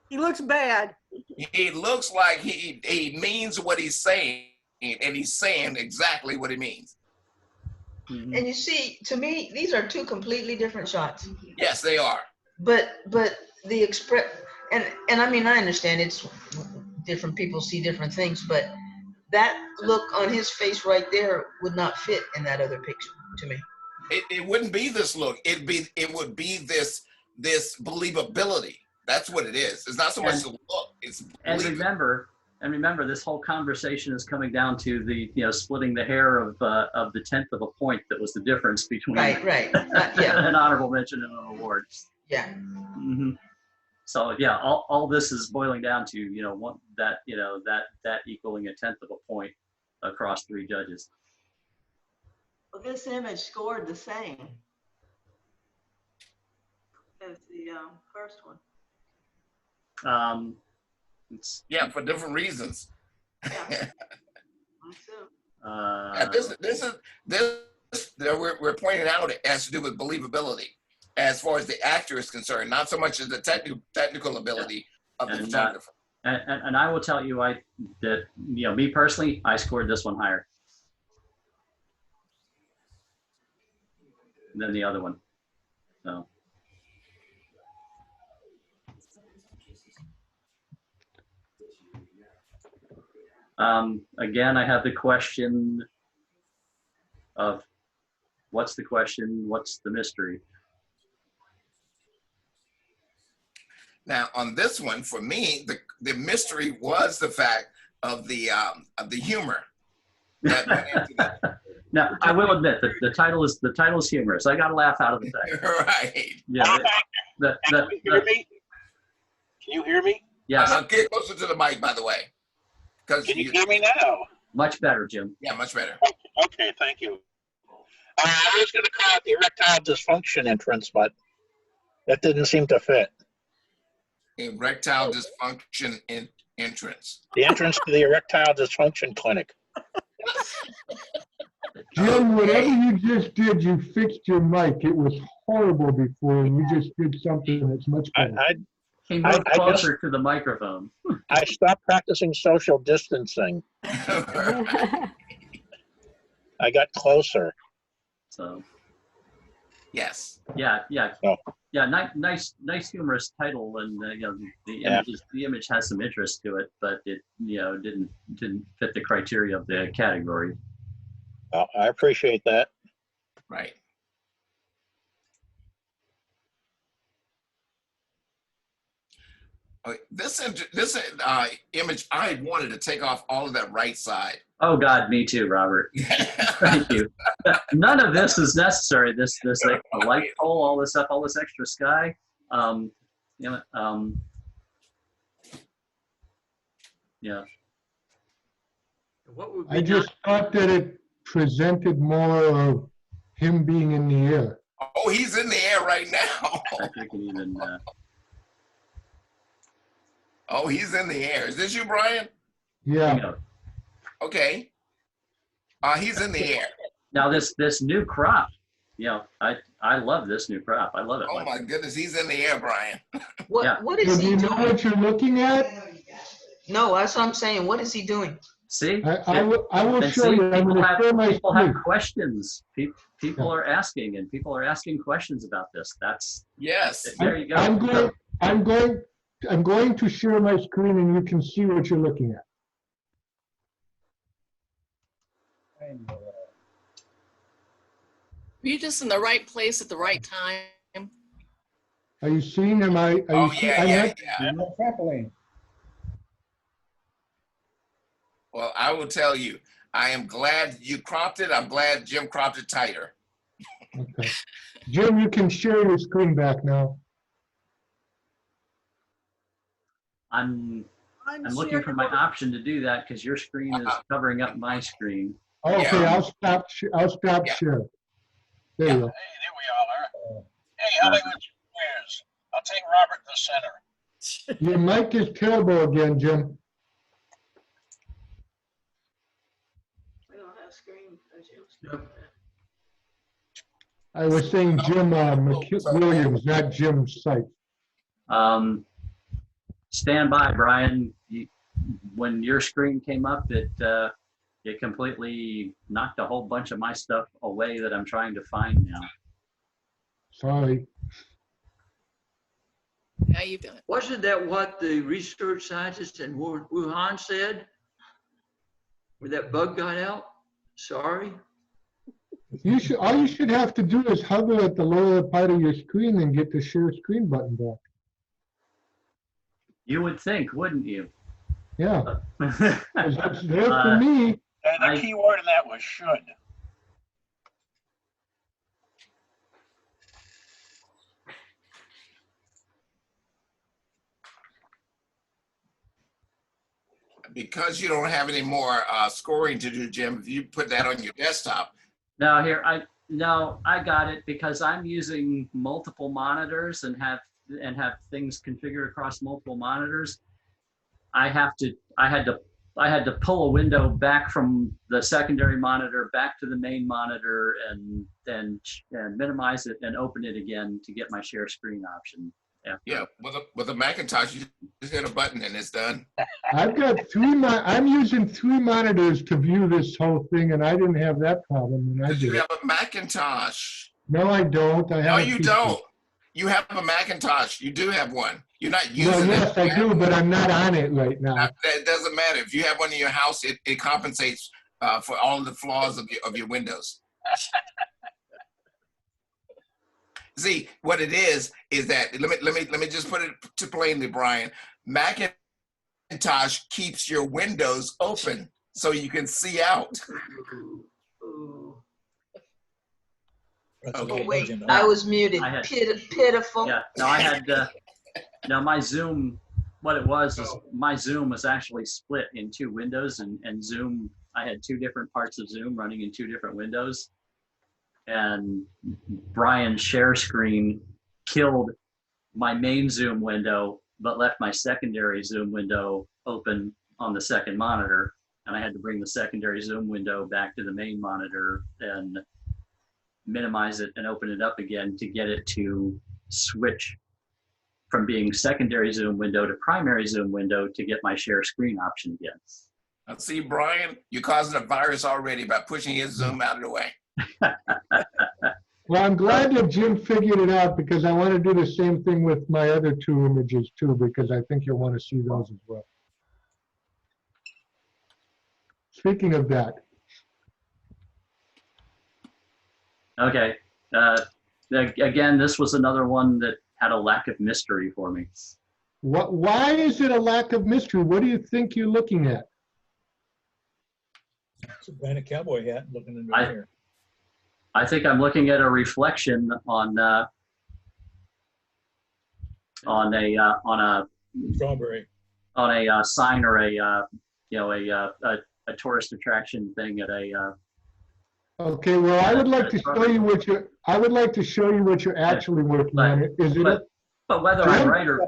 He looks bad. He looks like he means what he's saying, and he's saying exactly what he means. Mm-hmm. And you see, to me, these are two completely different shots. Yes, they are. But the and I mean, I understand it's different people see different things, but that look on his face right there would not fit in that other picture to me. It wouldn't be this look. It would be this believability. That's what it is. It's not so much the look. It's remember, this whole conversation is coming down to the splitting the hair of the 10th of a point that was the difference between an honorable mention and an award. Yeah. Mm-hmm. So yeah, all this is boiling down to that equaling a 10th of a point across 3 judges. Well, this image scored the same as the first one. Yeah, for different reasons. Yeah. We're pointing out it has to do with believability as far as the actor is concerned, not so much as the technical ability of the photographer. And I will tell you, me personally, I scored this one higher than the other one. So. Again, I have the question of what's the question, what's the mystery? Now, on this one, for me, the mystery was the fact of the humor that went into that. Now, I will admit that the title is humorous. I got a laugh out of the thing. Right. Yeah. Can you hear me? Can you hear me? Yes. Get closer to the mic, by the way. Because Can you hear me now? Much better, Jim. Yeah, much better. Okay, thank you. I was going to call it the erectile dysfunction entrance, but that didn't seem to fit. Erectile dysfunction entrance. The entrance to the erectile dysfunction clinic. Jim, whatever you just did, you fixed your mic. It was horrible before, and you just did something that's much better. He moved closer to the microphone. I stopped practicing social distancing. Uh-huh. I got closer. So. Yes. Yeah. Oh. Yeah. Nice, humorous title, and the image has some interest to it, but it didn't fit the criteria of the category. Well, I appreciate that. Right. This image, I wanted to take off all of that right side. Oh God, me too, Robert. Thank you. None of this is necessary. This like a light pole, all this stuff, all this extra sky. Yeah. What would be I just thought that it presented more of him being in the air. Oh, he's in the air right now. I think even. Oh, he's in the air. Is this you, Brian? Yeah. Okay. He's in the air. Now this new crop, I love this new crop. I love it. Oh my goodness, he's in the air, Brian. What is Do he you know doing? what you're looking at? No, that's what I'm saying. What is he doing? See, I will and show see, you. I'm going to show my people have screen. questions. People are asking, and people are asking questions about this. That's yes. There you go. I'm going to share my screen, and you can see what you're looking at. Were you just in the right place at the right time? Are you seeing him? Yeah. Trampoline. Well, I will tell you, I am glad you cropped it. I'm glad Jim cropped it tighter. Okay. Jim, you can share your screen back now. I'm looking for my option to do that because your screen is covering up my screen. Okay, Yeah. I'll stop share. There you go. Hey, there we all are. Hey, Hollywood Squares. I'll take Robert in the center. Your mic is terrible again, Jim. We don't have screen. I was saying Jim Williams, not Jim Sykes. Stand by, Brian. When your screen came up, it completely knocked a whole bunch of my stuff away that I'm trying to find now. Sorry. How you doing? Wasn't that what the research scientists in Wuhan said? Where that bug got out? Sorry. All you should have to do is hover at the lower part of your screen and get the share screen button back. You would think, wouldn't you? Yeah. 'Cause it's there for me. And the key word in that was should. Because you don't have any more scoring to do, Jim, if you put that on your desktop. Now here, I got it because I'm using multiple monitors and have things configured across multiple monitors. I had to pull a window back from the secondary monitor back to the main monitor and minimize it and open it again to get my share screen option. Yeah, with a Macintosh, you just hit a button and it's done. I've got I'm using 3 monitors to view this whole thing, and I didn't have that problem when I Because did you it. have a No, No, I don't. No, you don't. You have a Macintosh. You do have one. You're not using Well, it. yes, I do, but I'm not on it right now. It doesn't matter. If you have one in your house, it compensates for all of the flaws of your Windows. See, what it is that let me just put it to plainly, Brian. Macintosh keeps your windows open so you can see out. Oh, wait, I was muted. Pitiful. Yeah, no, I had no, my Zoom what it was is my Zoom was actually split in two windows, and Zoom, I had two different parts of Zoom running in two different windows. And Brian's share screen killed my main Zoom window, but left my secondary Zoom window open on the second monitor. And I had to bring the secondary Zoom window back to the main monitor and minimize it and open it up again to get it to switch from being secondary Zoom window to primary Zoom window to get my share screen option again. Now, see, Brian, you're causing a virus already by pushing his Zoom out of the way. Well, I'm glad that Jim figured it out, because I want to do the same thing with my other two images too, because I think you'll want to see those as well. Speaking of that. Okay. Again, this was another one that had a lack of mystery for me. Why is it a lack of mystery? What do you think you're looking at? It's a brand of cowboy hat looking in the mirror. I think I'm looking at a reflection on a strawberry, on a sign, or a tourist attraction thing at a. Okay, well, I would like to show you what you're. I would like to show you what you're actually working on. Is it? But whether I'm right or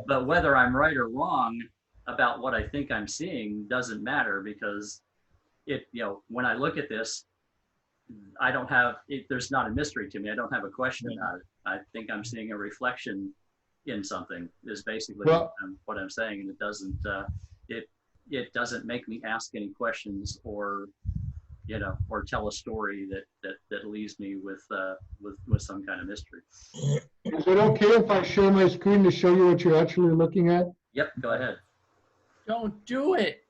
but whether I'm right or wrong about what I think I'm seeing doesn't matter, because when I look at this, I don't have it. There's not a mystery to me. I don't have a question about it. I think I'm seeing a reflection in something. Is basically what I'm saying, and it doesn't. It doesn't make me ask any questions or tell a story that leaves me with some kind of mystery. Is it okay if I share my screen to show you what you're actually looking at? Yep, go ahead. Don't do it.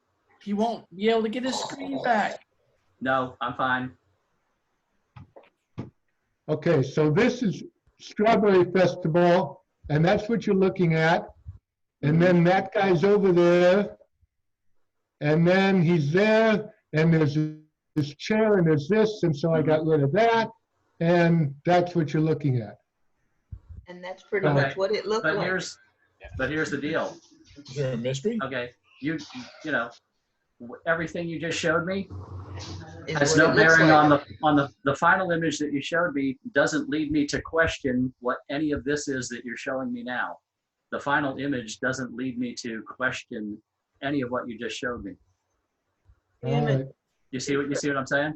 He won't be able to get his screen back. No, I'm fine. Okay, so this is Strawberry Festival, and that's what you're looking at. And then that guy's over there, and then he's there, and there's this chair, and there's this, and so I got rid of that, and that's what you're looking at. And that's pretty much what it looked like. But here's the deal. Is there a mystery? Okay, you know, everything you just showed me Has no bearing on the final image that you showed me. Doesn't lead me to question what any of this is that you're showing me now. The final image doesn't lead me to question any of what you just showed me. All right. You see what I'm saying?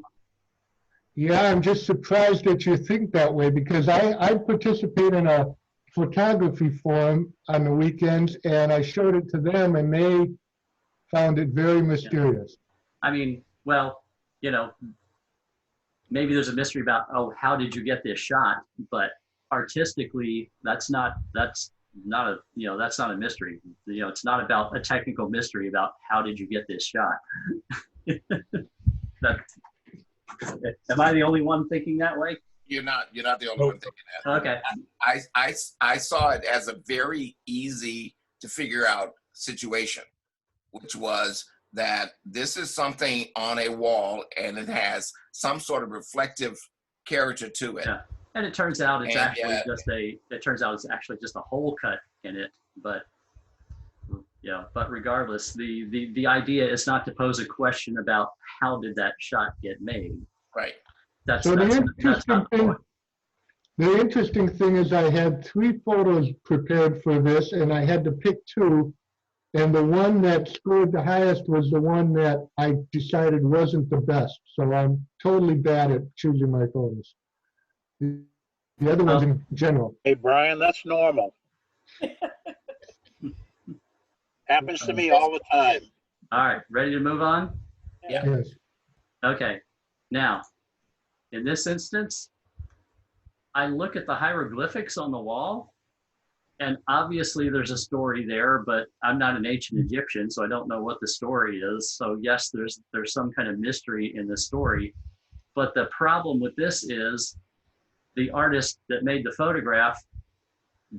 Yeah, I'm just surprised that you think that way, because I participate in a photography forum on the weekends, and I showed it to them, and they found it very mysterious. I mean, well, maybe there's a mystery about, how did you get this shot? But artistically, that's not a mystery. It's not about a technical mystery about how did you get this shot. Am I the only one thinking that way? You're not the only one thinking that. Okay. I saw it as a very easy to figure out situation, which was that this is something on a wall and it has some sort of reflective character to it. Yeah. And it turns out it's actually just a hole cut in it. But but regardless, the idea is not to pose a question about how did that shot get made. Right. The interesting thing is I had 3 photos prepared for this, and I had to pick 2. And the one that scored the highest was the one that I decided wasn't the best. So I'm totally bad at choosing my photos. The other ones in general. Hey, Brian, that's normal. Happens to me all the time. All right, ready to move on? Yeah. Yes. Okay. Now, in this instance, I look at the hieroglyphics on the wall, and obviously there's a story there, but I'm not an ancient Egyptian, so I don't know what the story is. So yes, there's some kind of mystery in the story. But the problem with this is the artist that made the photograph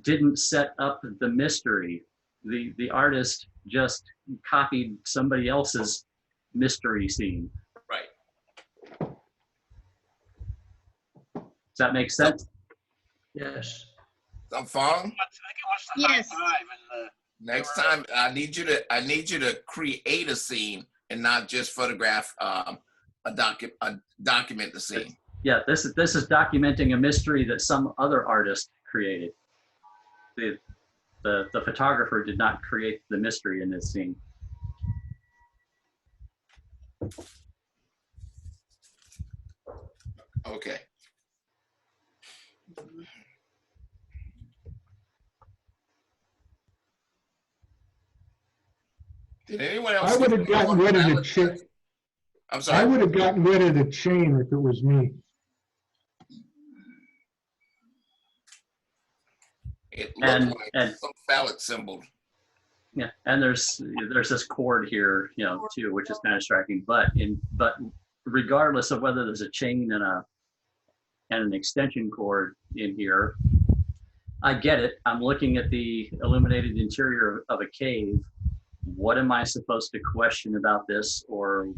didn't set up the mystery. The artist just copied somebody else's mystery scene. Right. Does that make sense? Yes. Some Fong? I think it was the Yes. high five Next time, I need you to create a scene and not just photograph document the scene. Yeah, this is documenting a mystery that some other artist created. The photographer did not create the mystery in this scene. Okay. Did anyone else? I would have gotten rid of the chain. I'm sorry. I would have gotten rid of the chain if it was me. It looked like some phallic symbol. Yeah, and there's this cord here, too, which is kind of striking. But regardless of whether there's a chain and an extension cord in here, I get it. I'm looking at the illuminated interior of a cave. What am I supposed to question about this, or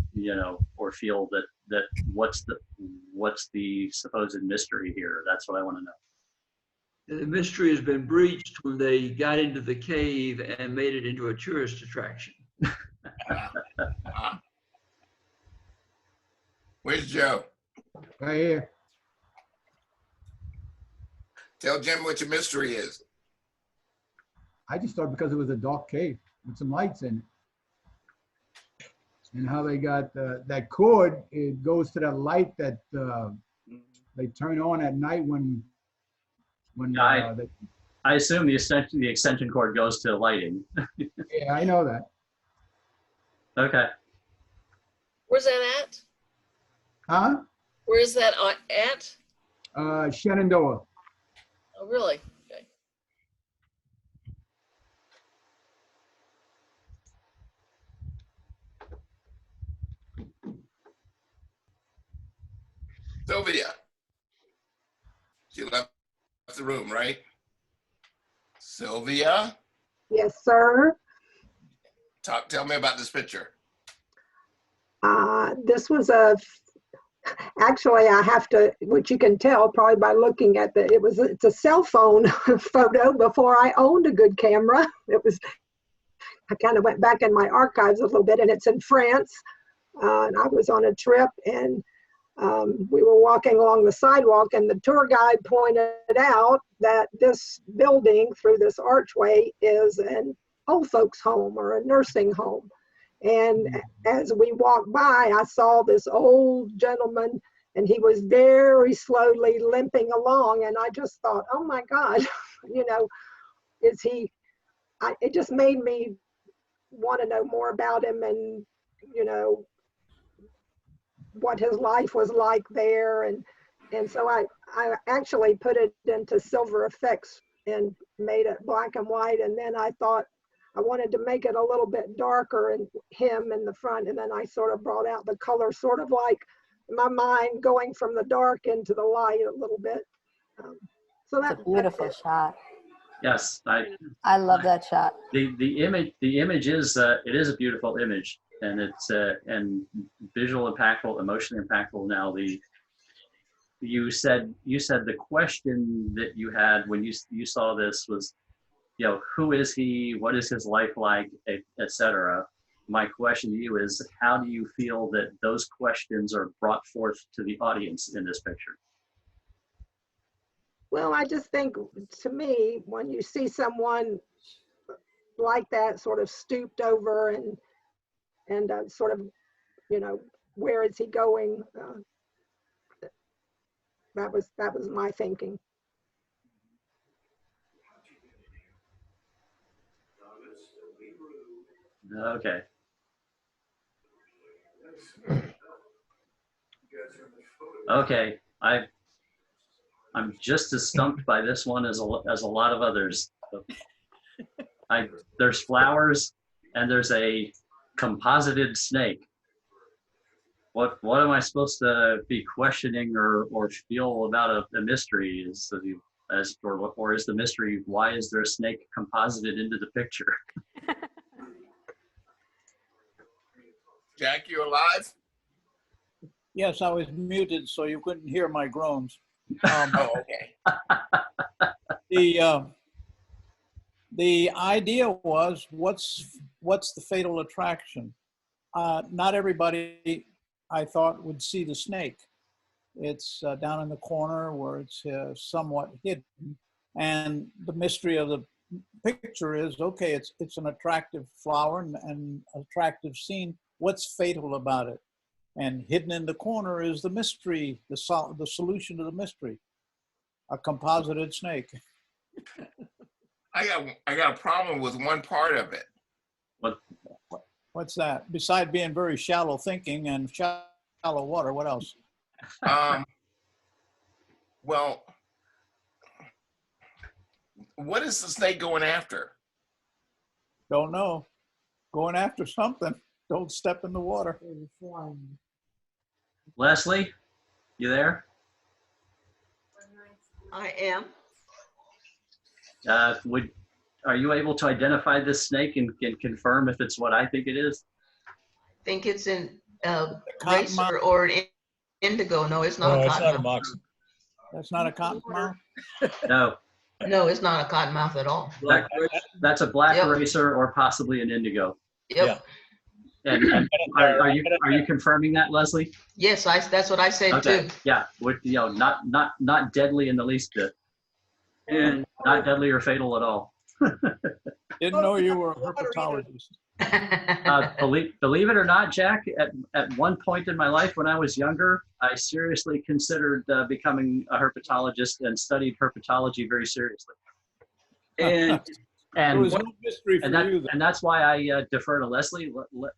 feel that what's the supposed mystery here? That's what I want to know. The mystery has been breached when they got into the cave and made it into a tourist attraction. Where's Joe? Right here. Tell Jim what your mystery is. I just thought because it was a dark cave with some lights in it. And how they got that cord, it goes to that light that they turn on at night when I assume the extension cord goes to lighting. Yeah, I know that. Okay. Where's that at? Huh? Where is that at? Shenandoah. Oh, really? Okay. Sylvia. She left the room, right? Sylvia? Yes, sir. Tell me about this picture. This was actually, I have to, which you can tell probably by looking at it's a cell phone photo before I owned a good camera. I kind of went back in my archives a little bit, and it's in France. And I was on a trip, and we were walking along the sidewalk, and the tour guide pointed out that this building through this archway is an old folks home or a nursing home. And as we walked by, I saw this old gentleman, and he was very slowly limping along. And I just thought, oh my God, it just made me want to know more about him and, what his life was like there. And so I actually put it into silver effects and made it black and white. And then I thought I wanted to make it a little bit darker and him in the front. And then I sort of brought out the color, sort of like my mind going from the dark into the light a little bit. So that's a beautiful shot. Yes, I love that shot. The image is it is a beautiful image, and it's and visual impactful, emotionally impactful. Now you said the question that you had when you saw this was, who is he? What is his life like, etc. My question to you is, how do you feel that those questions are brought forth to the audience in this picture? Well, I just think, to me, when you see someone like that, sort of stooped over and sort of, where is he going? That was my thinking. Okay. Okay, I'm just as stumped by this one as a lot of others. There's flowers and there's a composited snake. What am I supposed to be questioning or feel about a mystery? Or is the mystery, why is there a snake composited into the picture? Jack, you alive? Yes, I was muted, so you couldn't hear my groans. Oh, okay. The idea was, what's the fatal attraction? Not everybody, I thought, would see the snake. It's down in the corner where it's somewhat hidden. And the mystery of the picture is, okay, it's an attractive flower and attractive scene. What's fatal about it? And hidden in the corner is the mystery, the solution to the mystery, a composited snake. I got a problem with one part of it. What's that? Besides being very shallow thinking and shallow water, what else? Well, what is the snake going after? Don't know. Going after something. Don't step in the water. Leslie, you there? I am. Are you able to identify this snake and can confirm if it's what I think it is? I think it's an racer or an indigo. No, it's not No, a it's not a cottonmouth. moxie. That's not a cottonmouth? No. No, it's not a cottonmouth at all. That's a black Yep. racer or possibly an indigo. Yep. And are you confirming that, Leslie? Yes, that's what I said Okay. too. Yeah, not deadly in the least bit, and not deadly or fatal at all. Didn't know you were a herpetologist. Believe it or not, Jack, at one point in my life when I was younger, I seriously considered becoming a herpetologist and studied herpetology very seriously. And there was no mystery for you. And that's why I defer to Leslie.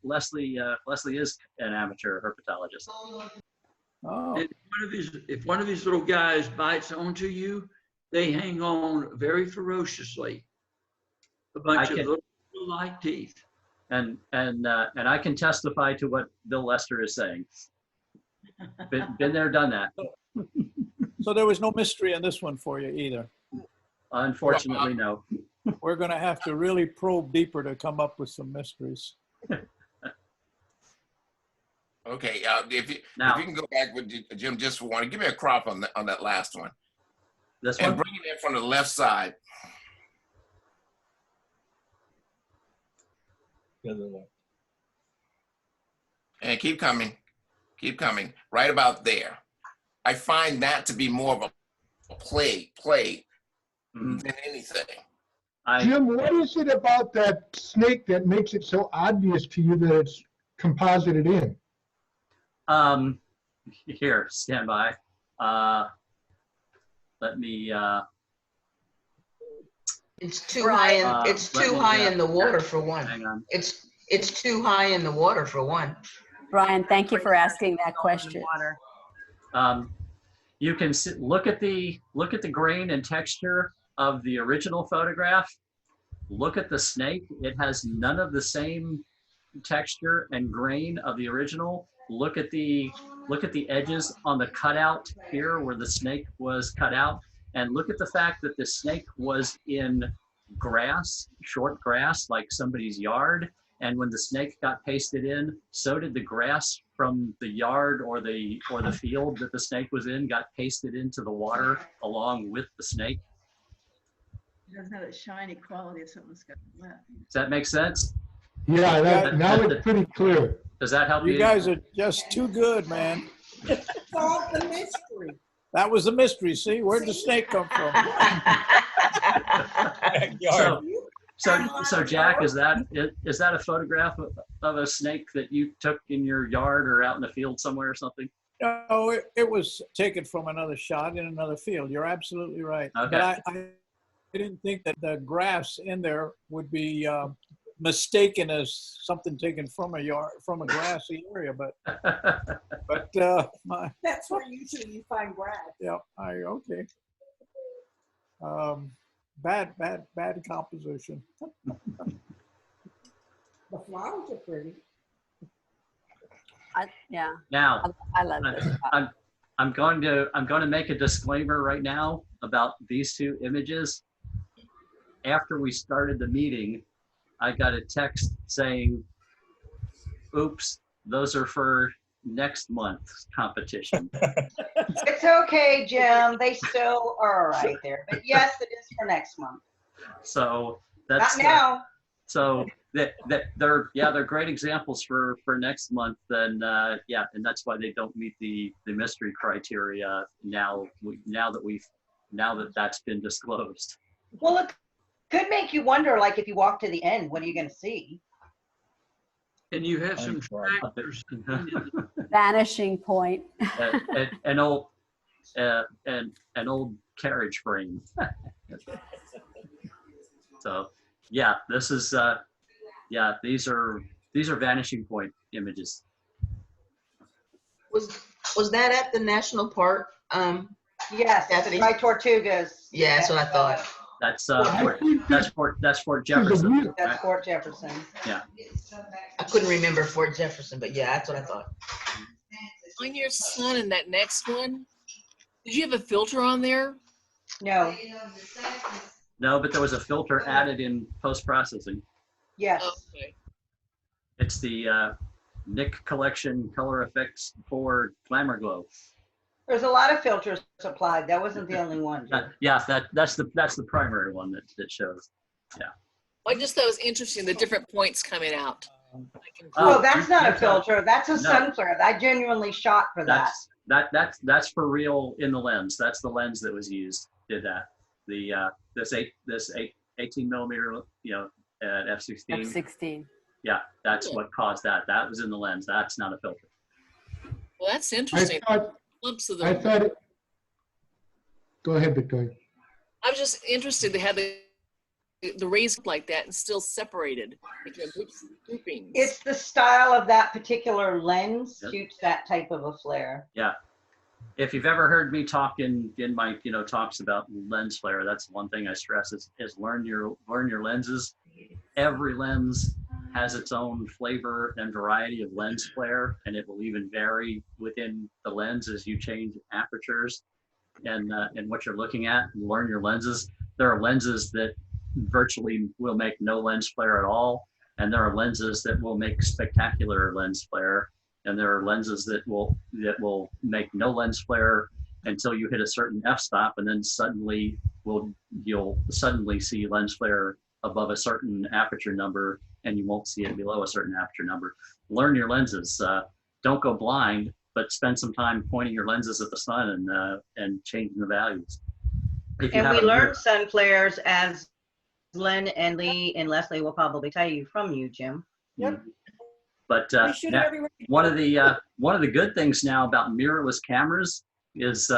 Leslie is an amateur herpetologist. Oh. And if one of these little guys bites onto you, they hang on very ferociously. A bunch of little light teeth. And I can testify to what Bill Lester is saying. Been there, done that. So there was no mystery in this one for you either. Unfortunately, no. We're going to have to really probe deeper to come up with some mysteries. Okay, if you can go back with Jim just for one, give me a crop on that last one. This and one? bring it in from the left side. The other way. And keep coming, right about there. I find that to be more of a play than anything. Jim, what is it about that snake that makes it so obvious to you that it's composited in? Here, stand by. Let me. It's too high in. It's too high in the water for one. Hang on. It's too high in the water for one. Brian, thank you for asking that question. You can look at the grain and texture of the original photograph. Look at the snake. It has none of the same texture and grain of the original. Look at the edges on the cutout here where the snake was cut out, and look at the fact that the snake was in grass, short grass, like somebody's yard. And when the snake got pasted in, so did the grass from the yard or the field that the snake was in got pasted into the water along with the snake. It doesn't have that shiny quality of something that's got wet. Does that make sense? Yeah, now it's pretty clear. Does that help you? You guys are just too good, man. Solve the mystery. That was the mystery. See, where'd the snake come from? So Jack, is that a photograph of a snake that you took in your yard or out in the field somewhere or something? No, it was taken from another shot in another field. You're absolutely right. Okay. But I didn't think that the grass in there would be mistaken as something taken from a yard, from a grassy area. But That's where usually you find grass. yeah, okay. Bad composition. The flowers are pretty. Yeah. Now, I love this. I'm going to make a disclaimer right now about these two images. After we started the meeting, I got a text saying, "Oops, those are for next month's competition." It's okay, Jim. They still are right there. But yes, it is for next month. So That's Not now. so they're great examples for next month. And and that's why they don't meet the mystery criteria now that that's been disclosed. Well, it could make you wonder, like if you walk to the end, what are you going to see? And you have some tractors. Vanishing point. An old carriage frame. So yeah, this is these are vanishing point images. Was that at the national park? Yes, Stephanie? by Tortugas. Yeah, that's what I thought. That's Fort Jefferson. That's right? Fort Jefferson. Yeah. I couldn't remember Fort Jefferson, but yeah, that's what I thought. On your son in that next one, did you have a filter on there? No. No, but there was a filter added in post-processing. Yes. Okay. It's the Nick Collection Color Effects for Glamour Glow. There's a lot of filters applied. That wasn't the only one. Yeah, that's the primary one that shows. Yeah. I just thought it was interesting, the different points coming out. Oh, that's not a filter. That's a sun flare. I genuinely shot for that. That's for real in the lens. That's the lens that was used. Did that. The this 18 millimeter, at f/16. F/16. Yeah, that's what caused that. That was in the lens. That's not a filter. Well, that's interesting. I thought it, go ahead, Victoria. I was just interested. They had the rays like that and still separated. Groupings. It's the style of that particular lens suits that type of a flare. Yeah. If you've ever heard me talk in my talks about lens flare, that's one thing I stress is learn your lenses. Every lens has its own flavor and variety of lens flare, and it will even vary within the lens as you change apertures and what you're looking at. Learn your lenses. There are lenses that virtually will make no lens flare at all, and there are lenses that will make spectacular lens flare, and there are lenses that will make no lens flare until you hit a certain f-stop, and then you'll suddenly see lens flare above a certain aperture number, and you won't see it below a certain aperture number. Learn your lenses. Don't go blind, but spend some time pointing your lenses at the sun and changing the values. And we learned sun flares, as Len and Lee and Leslie will probably tell you from you, Jim. Yep. But one of the good things now about mirrorless cameras is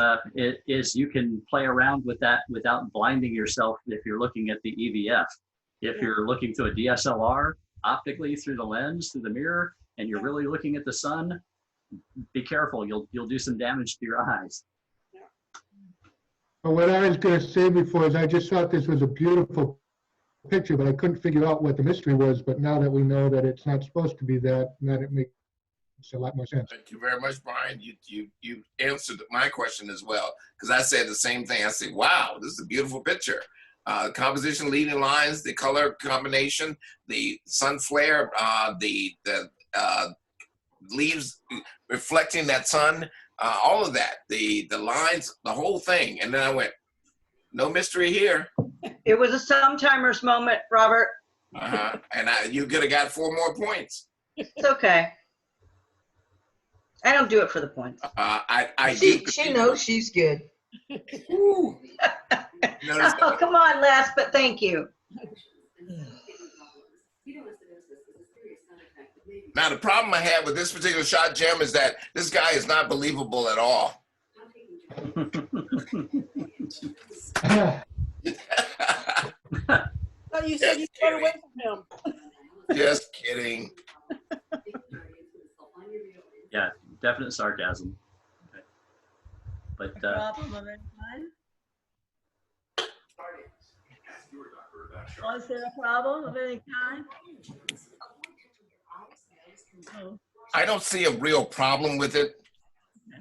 you can play around with that without blinding yourself if you're looking at the EVF. If you're looking through a DSLR optically through the lens, through the mirror, and you're really looking at the sun, be careful. You'll do some damage to your eyes. Well, what I was going to say before is I just thought this was a beautiful picture, but I couldn't figure out what the mystery was. But now that we know that it's not supposed to be that, then it makes a lot more sense. Thank you very much, Brian. You answered my question as well, because I said the same thing. I said, wow, this is a beautiful picture. Composition, leading lines, the color combination, the sun flare, the leaves reflecting that sun, all of that, the lines, the whole thing. And then I went, no mystery here. It was a sometimers moment, Robert. And you could have got 4 more points. It's okay. I don't do it for the points. She knows she's good. Oh, come on, Les, but thank you. Now, the problem I have with this particular shot, Jim, is that this guy is not believable at all. Oh, you said you got away from him. Just kidding. Yeah, definite sarcasm. Okay. But Problem of any kind? Was there a problem of any kind? Oh. I don't see a real problem with it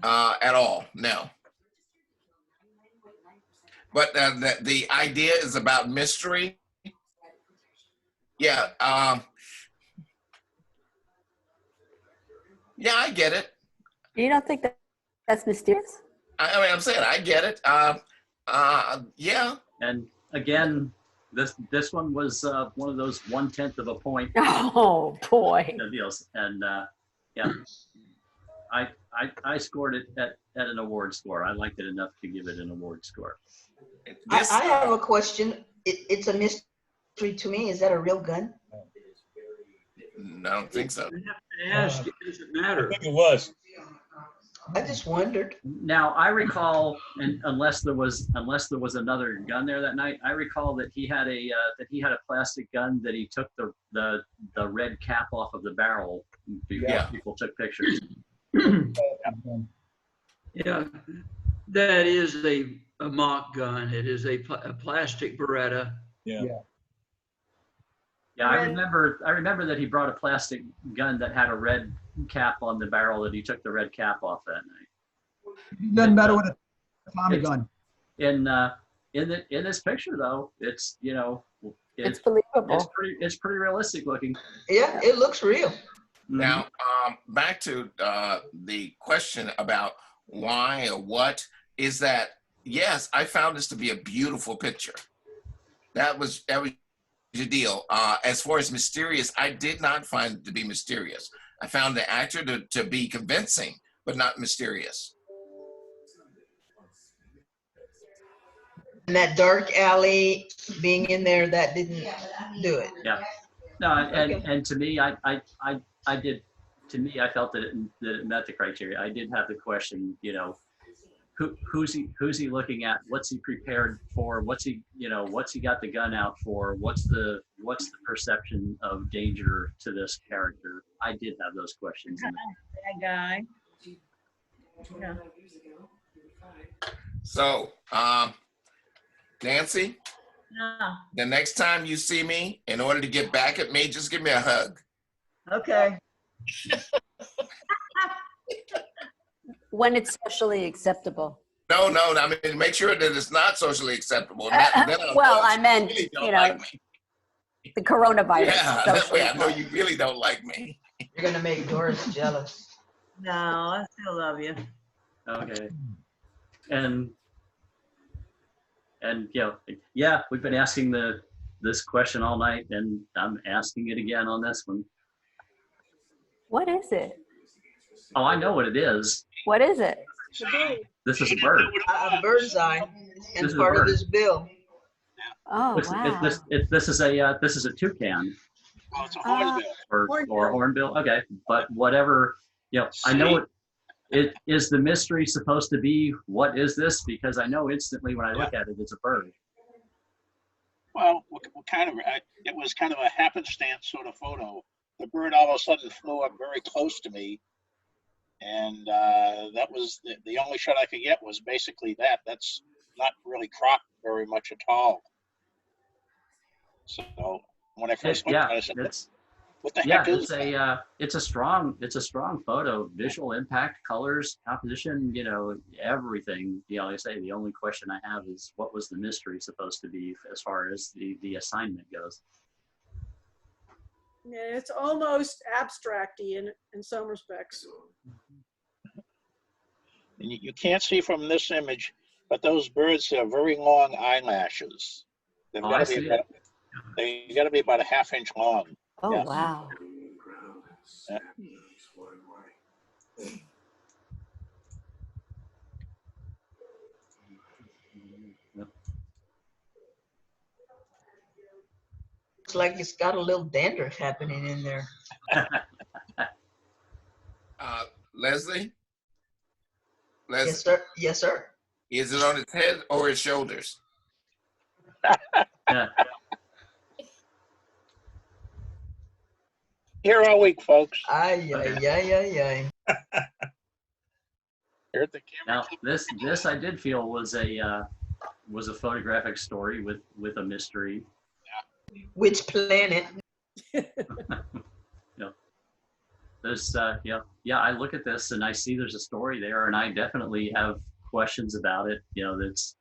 at all, no. But the idea is about mystery. Yeah, yeah, I get it. You don't think that's mysterious? I mean, I'm saying I get it. Yeah. And again, This one was one of those 1/10 of a point Oh, boy. deals, and yeah, I scored it at an award score. I liked it enough to give it an award score. I have a question. It's a mystery to me. Is that a real gun? I don't think so. You have to ask, it doesn't matter. I think it was. I just wondered. Now I recall, and unless there was another gun there that night, I recall that he had a plastic gun that he took the red cap off of the barrel before people took pictures. Yeah, that is a mock gun. It is a plastic Beretta. Yeah. Yeah, I remember that he brought a plastic gun that had a red cap on the barrel that he took the red cap off that night. It doesn't matter with a Tommy gun. In this picture though, it's It's believable. It's pretty realistic looking. Yeah, it looks real. Now, back to the question about why or what is that? Yes, I found this to be a beautiful picture. That was the deal. As far as mysterious, I did not find it to be mysterious. I found the actor to be convincing, but not mysterious. And that dark alley being in there, that didn't do it. Yeah. No, and to me, I felt that it met the criteria. I did have the question, who's he looking at? What's he prepared for? What's he got the gun out for? What's the perception of danger to this character? I did have those questions. That guy. Yeah. So, Nancy, the next time you see me, in order to get back at me, just give me a hug. Okay. When it's socially acceptable. No, I mean, make sure that it's not socially acceptable. Well, I meant, really like me. the coronavirus. Yeah, that way I know you really don't like me. You're gonna make Doris jealous. No, I still love you. Okay. And we've been asking this question all night, and I'm asking it again on this one. What is it? Oh, I know what it is. What is it? This is a bird. A bird's eye, and part of his bill. Oh, wow. This is a toucan. Oh, it's a hornbill. Or hornbill. Okay, but whatever. I know it is. The mystery supposed to be, what is this? Because I know instantly when I look at it, it's a bird. Well, what kind of? It was kind of a happenstance sort of photo. The bird all of a sudden flew up very close to me, and that was the only shot I could get was basically that. That's not really cropped very much at all. So when I first looked at it, I said, "What the heck is that?" It's a strong photo. Visual impact, colors, composition, everything. Like I say, the only question I have is, what was the mystery supposed to be as far as the assignment goes? Yeah, it's almost abstract-y in some respects. And you can't see from this image, but those birds have very long eyelashes. They've got to be about, they got to be about a ½ inch long. Oh, wow. Yeah. Looks like it's got a little dandruff happening in there. Leslie? Yes, sir. Yes, sir. Is it on his head or his shoulders? Here all week, folks. Ay. Here at the camera. Now, this I did feel was a photographic story with a mystery. Which planet? There's I look at this and I see there's a story there, and I definitely have questions about it. That's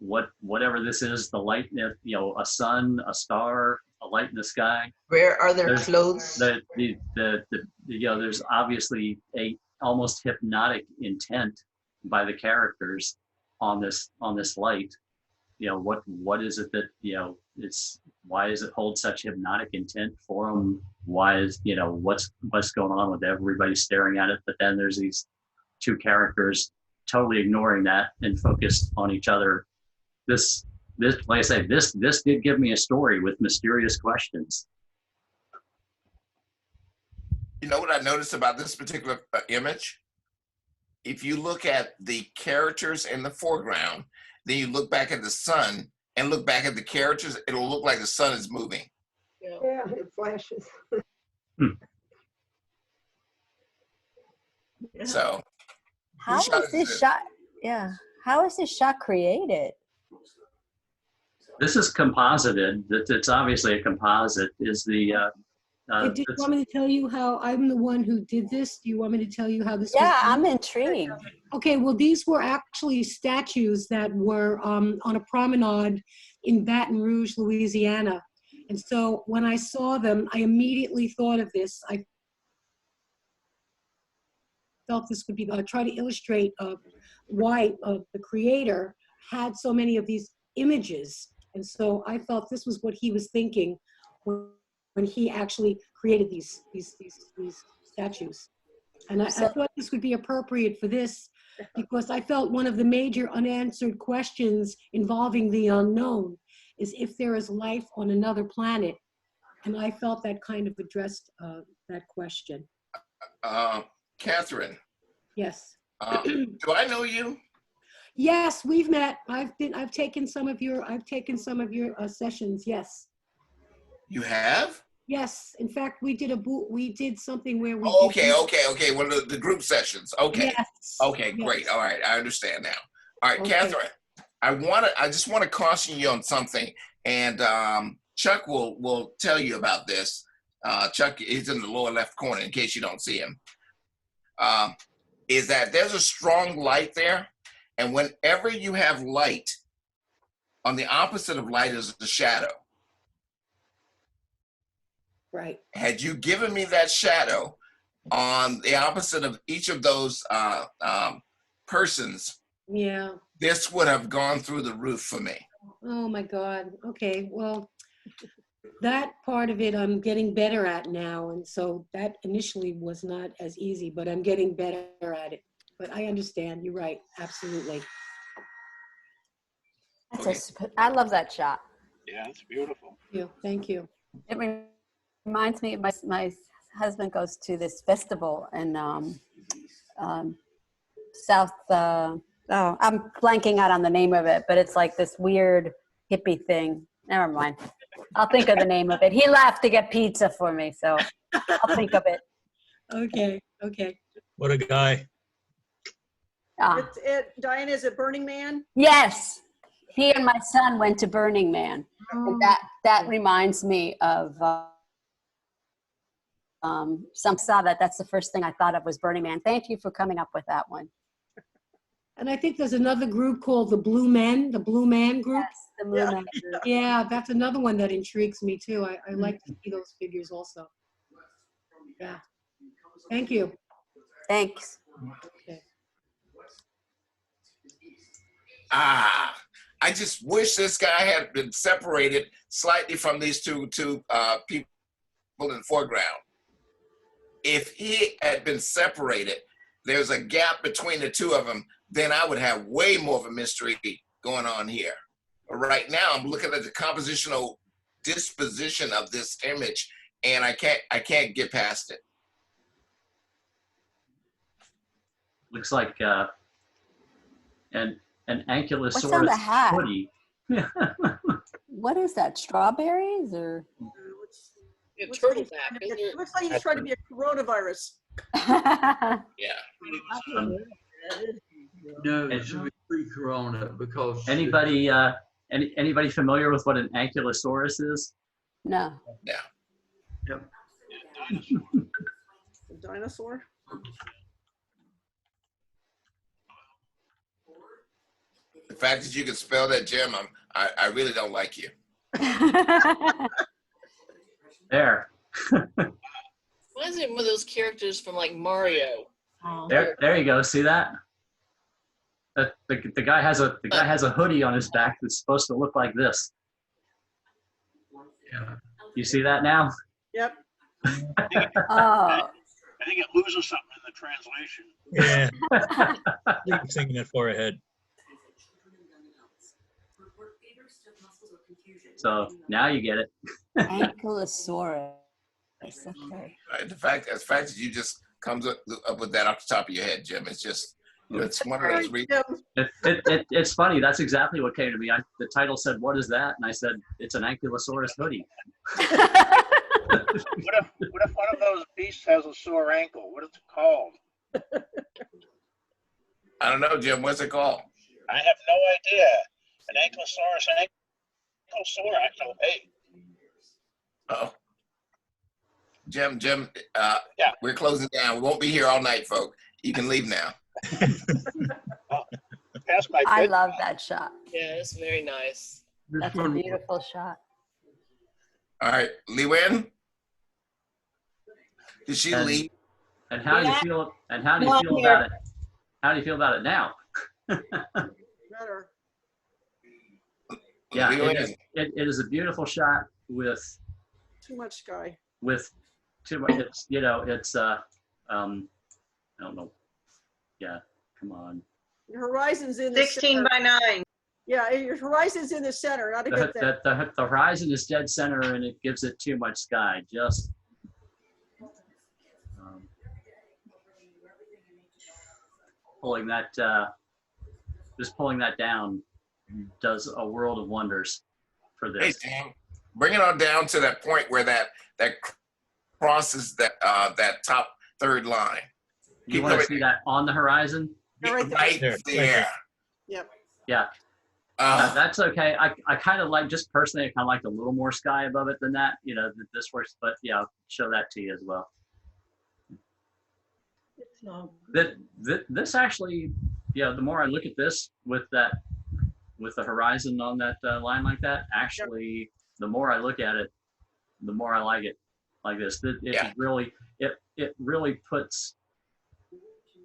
whatever this is, the light, a sun, a star, a light in the sky. Where are their clothes? There's obviously a almost hypnotic intent by the characters on this light. What is it that why does it hold such hypnotic intent for them? Why is, what's going on with everybody staring at it? But then there's these two characters totally ignoring that and focused on each other. This, like I say, this did give me a story with mysterious questions. You know what I noticed about this particular image? If you look at the characters in the foreground, then you look back at the sun and look back at the characters, it'll look like the sun is moving. Yeah, it flashes. So, How is this shot? Yeah. How is this shot created? This is composited. It's obviously a composite. Is the Did you want me to tell you how I'm the one who did this? Do you want me to tell you how this Yeah, was done? I'm intrigued. Okay, well, these were actually statues that were on a promenade in Baton Rouge, Louisiana. And so when I saw them, I immediately thought of this. I felt this would be, try to illustrate why the creator had so many of these images. And so I felt this was what he was thinking when he actually created these statues. And I thought this would be appropriate for this because I felt one of the major unanswered questions involving the unknown is if there is life on another planet. And I felt that kind of addressed that question. Catherine. Yes. Do I know you? Yes, we've met. I've taken some of your sessions. Yes. You have? Yes. In fact, we did something where we. Okay. One of the group sessions. Okay. Yes. Okay, Yes. great. All right, I understand now. All right, Okay. Catherine, I just want to caution you on something, and Chuck will tell you about this. Chuck is in the lower left corner in case you don't see him. Is that there's a strong light there, and whenever you have light, on the opposite of light is the shadow. Right. Had you given me that shadow on the opposite of each of those persons, Yeah. this would have gone through the roof for me. Oh my God. Okay. Well, that part of it I'm getting better at now. And so that initially was not as easy, but I'm getting better at it. But I understand. You're right. Absolutely. I love that shot. Yeah, it's beautiful. Thank you. It reminds me, my husband goes to this festival in South, I'm blanking out on the name of it, but it's like this weird hippie thing. Never mind. I'll think of the name of it. He left to get pizza for me, so I'll think of it. Okay. What a guy. Diana, is it Burning Man? Yes. He and my son went to Burning Man. And that reminds me of that's the first thing I thought of was Burning Man. Thank you for coming up with that one. And I think there's another group called the Blue Men group. Yes, the Blue Men group. Yeah, that's another one that intrigues me too. I like to see those figures also. Yeah. Thank you. Thanks. Okay. I just wish this guy had been separated slightly from these two people in the foreground. If he had been separated, there's a gap between the two of them, then I would have way more of a mystery going on here. But right now, I'm looking at the compositional disposition of this image, and I can't get past it. Looks like an ankylosaurus What's on the hat? hoodie. What is that? Strawberries or? Turtleneck. It looks like he's trying to be a coronavirus. Yeah. No, it should be pre-corona because Anybody familiar with what an ankylosaurus is? No. Yeah. Yep. A dinosaur? The fact that you can spell that, Jim, I really don't like you. There. Reminds me of one of those characters from like Mario. There you go. See that? The guy has a hoodie on his back that's supposed to look like this. Yeah. You see that now? Yep. Oh. I think it loses something in the translation. Yeah. Leave thinking it far ahead. So now you get it. Ankylosaurus. Okay. Right? The fact that you just comes up with that off the top of your head, Jim, it's just, it's one of those reasons. It's funny. That's exactly what came to me. The title said, "What is that?" And I said, "It's an ankylosaurus hoodie." What if one of those beasts has a sore ankle? What is it called? I don't know, Jim. What's it called? I have no idea. An ankylosaurus ankle sore ankle. Hey. Oh. Jim, yeah, we're closing down. We won't be here all night, folks. You can leave now. I love that shot. Yeah, it's very nice. That's a beautiful shot. All right, Lee Wynn? Did she leave? And how do you feel? And how do you feel about it? How do you feel about it now? Better. Yeah, it is a beautiful shot with Too much sky. With too much. It's it's I don't know. Yeah, come on. Your horizon's in the 16 center. by 9. Yeah, your horizon's in the center. Not a good thing. The horizon is dead center, and it gives it too much sky. Just pulling that down does a world of wonders for this. Hey, Sam, bring it on down to that point where that crosses that top third line. You want to see that on the horizon? Right there. Yep. Yeah. That's okay. I kind of like, just personally, I kind of like a little more sky above it than that. This works, but yeah, I'll show that to you as well. This actually, the more I look at this with the horizon on that line like that, actually, the more I look at it, the more I like it like this. It really puts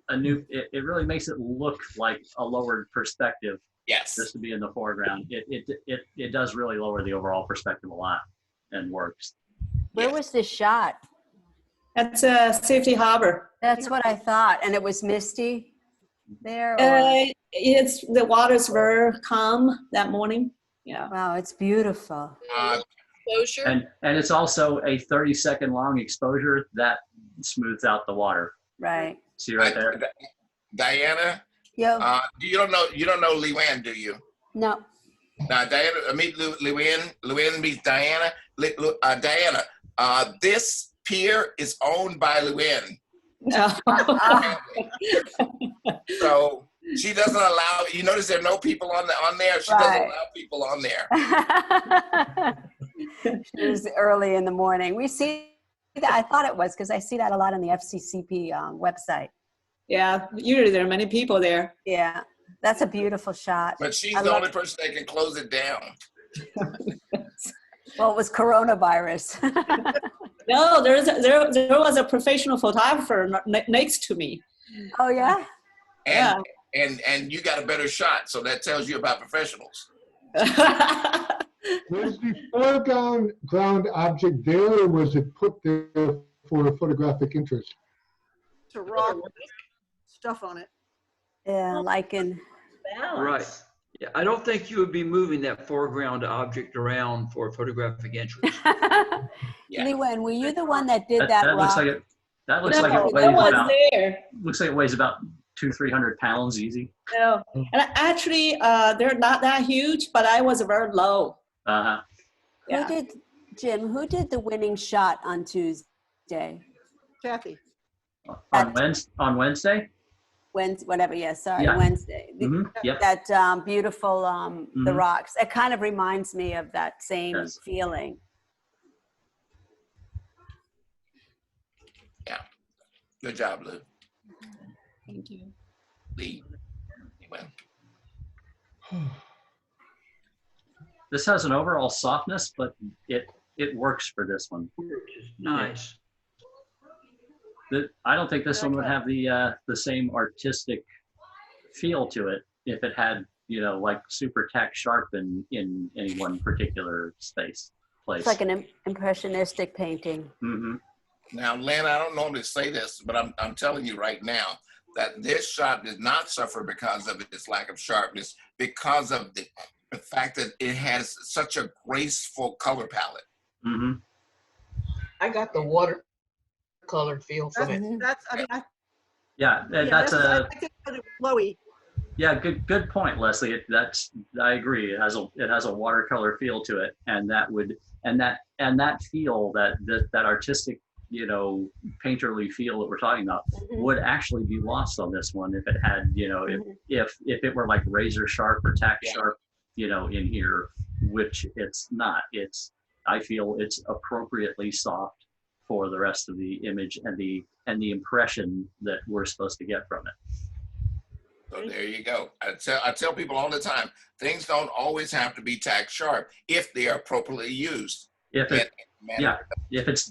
it really makes it look like a lowered perspective. Yes. Just to be in the foreground. It does really lower the overall perspective a lot and works. Where was this shot? That's Safety Harbor. That's what I thought. And it was misty there? It's the water's very calm that morning. Yeah. Wow, it's beautiful. Exposure. And it's also a 30-second long exposure that smooths out the water. Right. See right there? Diana? Yeah. You don't know Lee Wynn, do you? No. Now, Diana, meet Lee Wynn. Lee Wynn meets Diana. Diana, this pier is owned by Lee Wynn. No. So she doesn't allow. You notice there are no people on there. She doesn't allow people on there. It was early in the morning. We see that. I thought it was because I see that a lot on the FCCP website. Yeah, usually there are many people there. Yeah, that's a beautiful shot. But she's the only person that can close it down. Well, it was coronavirus. No, there was a professional photographer next to me. Oh yeah. And you got a better shot, so that tells you about professionals. Was the foreground object there, or was it put there for photographic interest? To rock stuff on it. Yeah, lichen. Right. Yeah, I don't think you would be moving that foreground object around for photographic interest. Lee Wynn, were you the one that did that rock? Looks like it weighs about 200-300 pounds easy. No, and actually, they're not that huge, but I was very low. Uh-huh. Yeah. Who did the winning shot on Tuesday? Kathy. On Wednesday? Whatever, yeah, sorry, Yeah. Wednesday. Mm-hmm. Yep. That beautiful, the Mhm. rocks. It kind of reminds me of that same feeling. Yeah. Good job, Lou. Thank you. Lee. Well. This has an overall softness, but it works for this one. Nice. I don't think this one would have the same artistic feel to it if it had like super tack sharp in any one particular space. place. It's like an impressionistic painting. Mm-hmm. Now, Lynn, I don't normally say this, but I'm telling you right now that this shot did not suffer because of its lack of sharpness, because of the fact that it has such a graceful color palette. Mm-hmm. I got the watercolor feel from it. That's, I mean, Yeah, that's I a think it's flowy. yeah, good point, Leslie. I agree. It has a watercolor feel to it, and that feel, that artistic, painterly feel that we're talking about would actually be lost on this one if it had, if it were like razor sharp or tack sharp, in here, which it's not. I feel it's appropriately soft for the rest of the image and the impression that we're supposed to get from it. So there you go. I tell people all the time, things don't always have to be tack sharp if they are appropriately used. If it's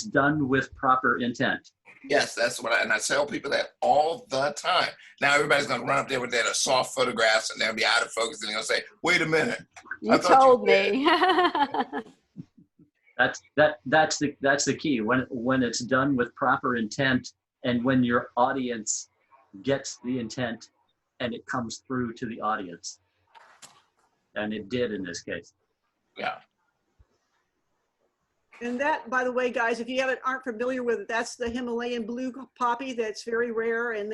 done with proper intent. Yes, that's what I tell people that all the time. Now everybody's gonna run up there with their soft photographs and they'll be out of focus and they're gonna say, "Wait a minute, You told me." That's the key. When it's done with proper intent, and when your audience gets the intent and it comes through to the audience, and it did in this case. Yeah. And that, by the way, guys, if you aren't familiar with it, that's the Himalayan blue poppy that's very rare. And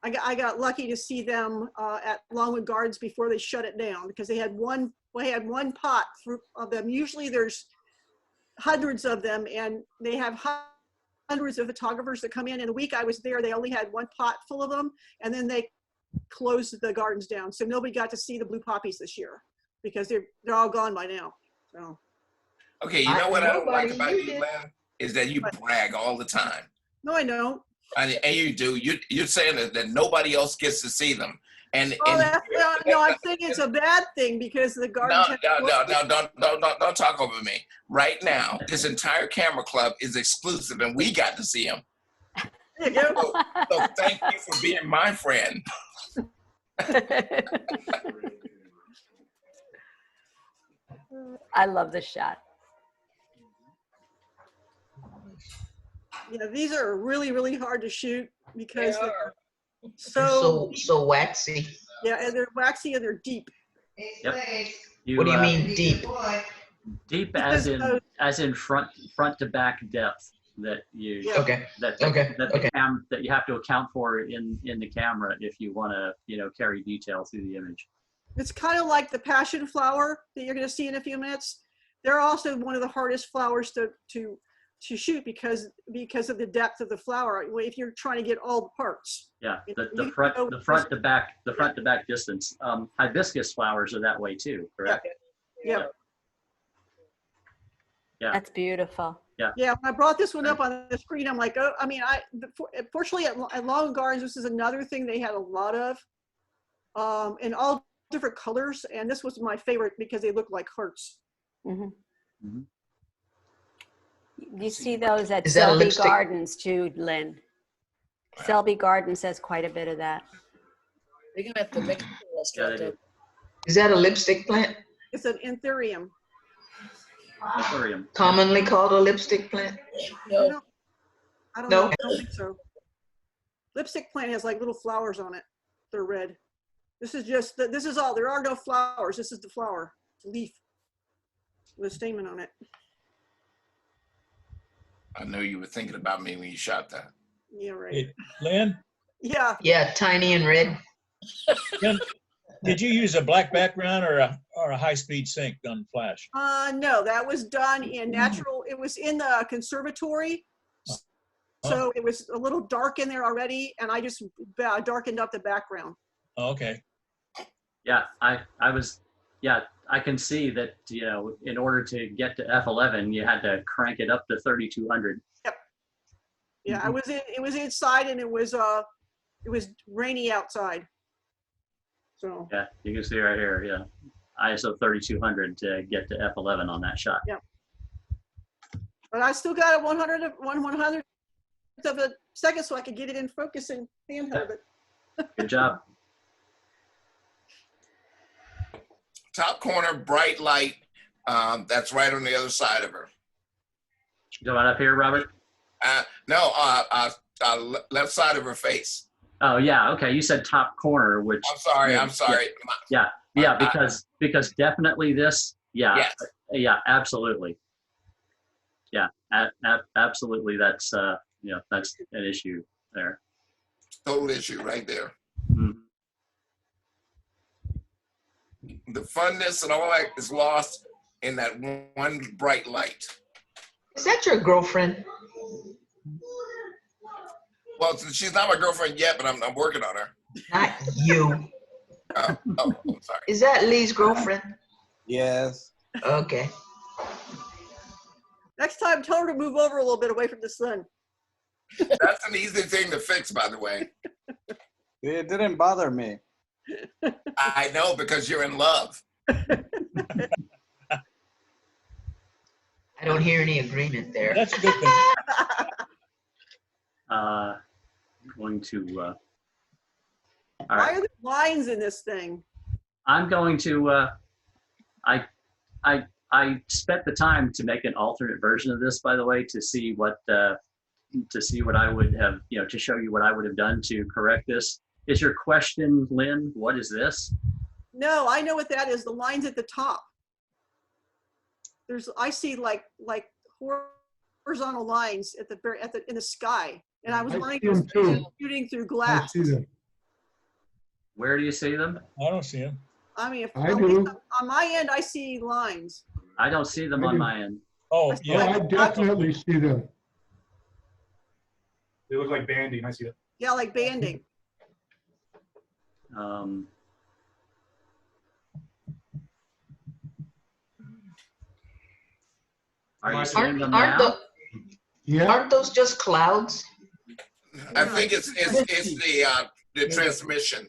I got lucky to see them at Longwood Gardens before they shut it down, because they had one pot of them. Usually there's hundreds of them, and they have hundreds of photographers that come in. And the week I was there, they only had one pot full of them, and then they closed the gardens down. So nobody got to see the blue poppies this year because they're all gone by now. So. Okay, you know what I don't like about you, Lynn, is that you brag all the time. No, I don't. And you do. You're saying that nobody else gets to see them. And no, I'm saying it's a bad thing because the gardens. Don't talk over me. Right now, this entire camera club is exclusive, and we got to see them. There you go. So thank you for being my friend. I love this shot. Yeah, these are really, really hard to shoot because they're so waxy. Yeah, and they're waxy and they're deep. Yep. What do you mean deep? Deep as in front to back depth that you that you have to account for in the camera if you want to carry detail through the image. It's kind of like the passion flower that you're going to see in a few minutes. They're also one of the hardest flowers to shoot because of the depth of the flower. If you're trying to get all the parts. Yeah, the front to back distance. Hibiscus flowers are that way too, correct? Yeah. Yeah. That's beautiful. Yeah. Yeah. When I brought this one up on the screen, I'm like, oh, I mean, fortunately at Longwood Gardens, this is another thing they had a lot of, in all different colors, and this was my favorite because they look like hearts. Mm-hmm. Mm-hmm. You see those at Is that a Selby lipstick? Gardens too, Lynn. Selby Gardens has quite a bit of that. We're gonna have to make a Is that a lipstick plant? It's an anthurium. Commonly called a lipstick plant? No. I don't know. I don't think so. Lipstick plant has like little flowers on it. They're red. This is all. There are no flowers. This is the flower leaf with a stamen on it. I know you were thinking about me when you shot that. Yeah, right. Hey, Lynn? Yeah. Yeah, tiny and red. Lynn, did you use a black background or a high-speed sync on flash? No, that was done in natural. It was in the conservatory. So it was a little dark in there already, and I just darkened up the background. Oh, okay. Yeah, I can see that, in order to get to F11, you had to crank it up to 3200. Yep. Yeah, it was inside, and it was rainy outside. So. Yeah, you can see right here, yeah. ISO 3200 to get to F11 on that shot. Yep. But I still got a 100th of a second so I could get it in focus and handheld it. Good job. Top corner, bright light, That's right on the other side of her. Go on up here, Robert. No, left side of her face. Oh yeah, okay. You said top corner, which I'm sorry. I'm sorry. Yeah, yeah, because definitely this. Yeah, Yes. yeah, absolutely. Yeah, absolutely. That's that's an issue there. Total issue right there. Mhm. The funness and all that is lost in that one bright light. Is that your girlfriend? Well, she's not my girlfriend yet, but I'm working on her. Not you. I'm sorry. Is that Lee's girlfriend? Yes. Okay. Next time, tell her to move over a little bit away from the sun. That's an easy thing to fix, by the way. It didn't bother me. I know, because you're in love. I don't hear any agreement there. That's a good thing. I'm going to. All Why right. are there lines in this thing? I'm going to. I spent the time to make an alternate version of this, by the way, to see what I would have, to show you what I would have done to correct this. Is your question, Lynn? What is this? No, I know what that is. The lines at the top. I see like horizontal lines at the in the sky, and I was wondering if it was shooting through glass. I see them. Where do you see them? I don't see them. I mean, I do. on my end, I see lines. I don't see them on my end. Oh, Yeah, I definitely see them. They look like banding. I see it. Yeah, like banding. Are you seeing them now? Aren't those just clouds? I think it's the transmission.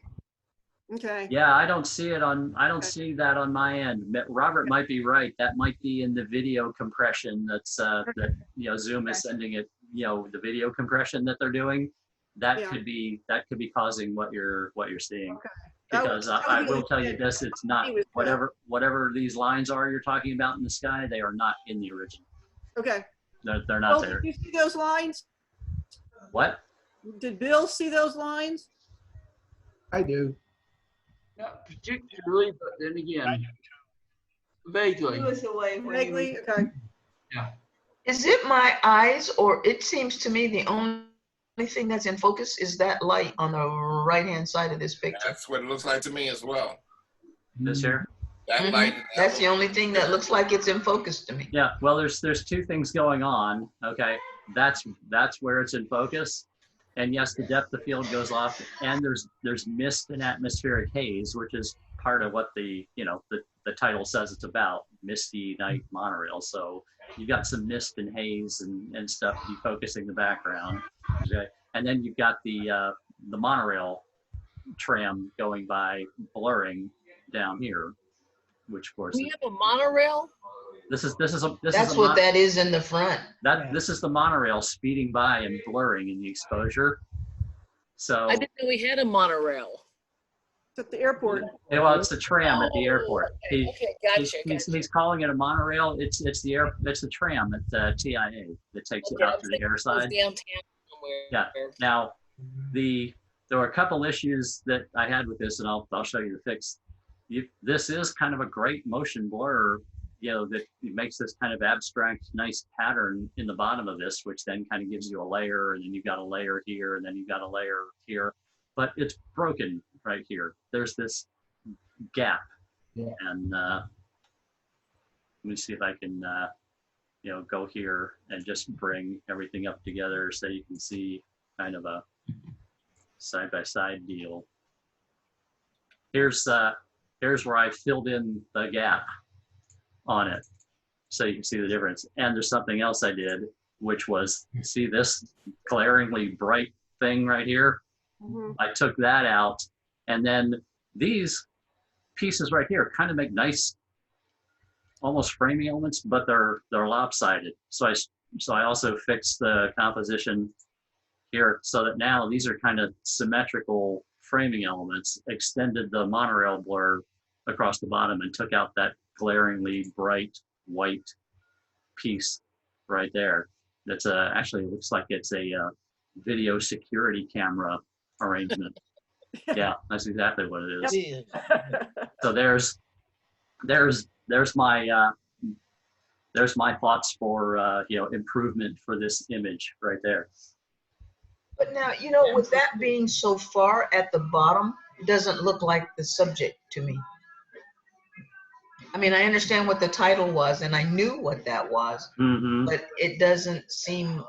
Okay. Yeah, I don't see it on. I don't see that on my end. Robert might be right. That might be in the video compression. That's that Zoom is sending it. The video compression that they're doing. That could be causing what you're seeing. Okay. Because I will tell you this: it's not whatever these lines are you're talking about in the sky. They are not in the original. Okay. They're not there. Did you see those lines? What? Did Bill see those lines? I do. Not particularly, but then again, vaguely. He was away. Vaguely, okay. Yeah. Is it my eyes, or it seems to me the only thing that's in focus is that light on the right-hand side of this picture? That's what it looks like to me as well. This here? That light. That's the only thing that looks like it's in focus to me. Yeah. Well, there's two things going on. Okay. That's where it's in focus. And yes, the depth of field goes off, and there's mist and atmospheric haze, which is part of what the title says it's about, misty night monorail. So you've got some mist and haze and stuff defocusing the background. Okay. And then you've got the monorail tram going by, blurring down here, which of course We have a monorail? That's what that is in the front. This is the monorail speeding by and blurring in the exposure. So I didn't know we had a monorail. It's at the airport. yeah, well, it's the tram at the airport. Okay, gotcha. He's calling it a monorail. It's the tram at TIA that takes you out to the air side. Downtown somewhere. Yeah. Now, there were a couple issues that I had with this, and I'll show you the fix. This is kind of a great motion blur, that makes this kind of abstract, nice pattern in the bottom of this, which then kind of gives you a layer, and then you've got a layer here, and then you've got a layer here, but it's broken right here. There's this gap, and let me see if I can, go here and just bring everything up together so you can see kind of a side-by-side deal. Here's where I filled in the gap on it, so you can see the difference. And there's something else I did, which was, see this glaringly bright thing right here? Mm-hmm. I took that out, and then these pieces right here kind of make nice, almost framing elements, but they're lopsided. So I also fixed the composition here so that now these are kind of symmetrical framing elements, extended the monorail blur across the bottom, and took out that glaringly bright white piece right there. That's actually looks like it's a video security camera arrangement. Yeah, that's exactly what it is. Yep. So there's my thoughts for improvement for this image right there. But now, with that being so far at the bottom, it doesn't look like the subject to me. I mean, I understand what the title was and I knew what that was, but it doesn't seem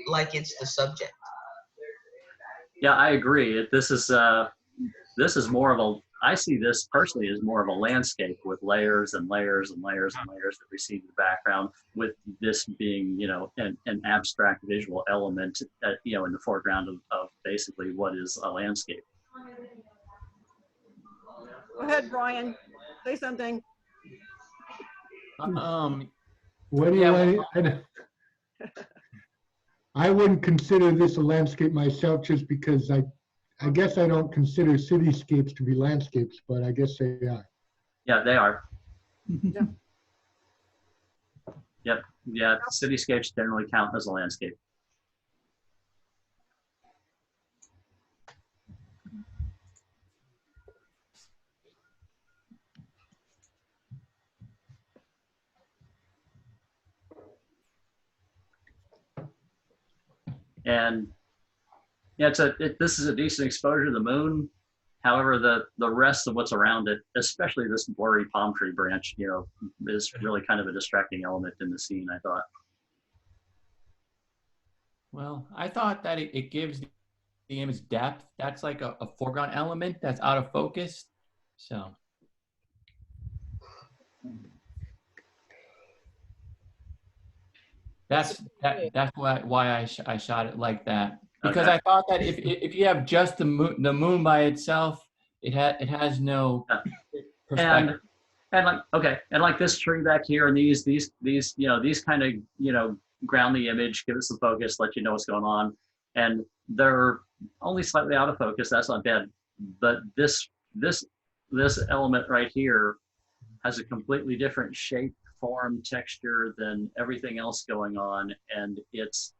like it's the subject. Yeah, I agree. This is more of a, I see this personally as more of a landscape with layers and layers and layers and layers that we see in the background, with this being, an abstract visual element, in the foreground of basically what is a landscape. Go ahead, Brian. Say something. What do you I wouldn't consider this a landscape myself, just because I guess I don't consider cityscapes to be landscapes, but I guess they are. Yeah, they are. Yeah. Yep. Yeah, cityscapes generally count as a landscape. And yeah, this is a decent exposure to the moon. However, the rest of what's around it, especially this blurry palm tree branch, is really kind of a distracting element in the scene, I thought. Well, I thought that it gives the image depth. That's like a foreground element that's out of focus. So. That's why I shot it like that, because okay. I thought that if you have just the moon by itself, it has no perspective. And like this tree back here, and these kind of ground the image, give it some focus, let you know what's going on, and they're only slightly out of focus. That's not bad, but this element right here has a completely different shape, form, texture than everything else going on, and it's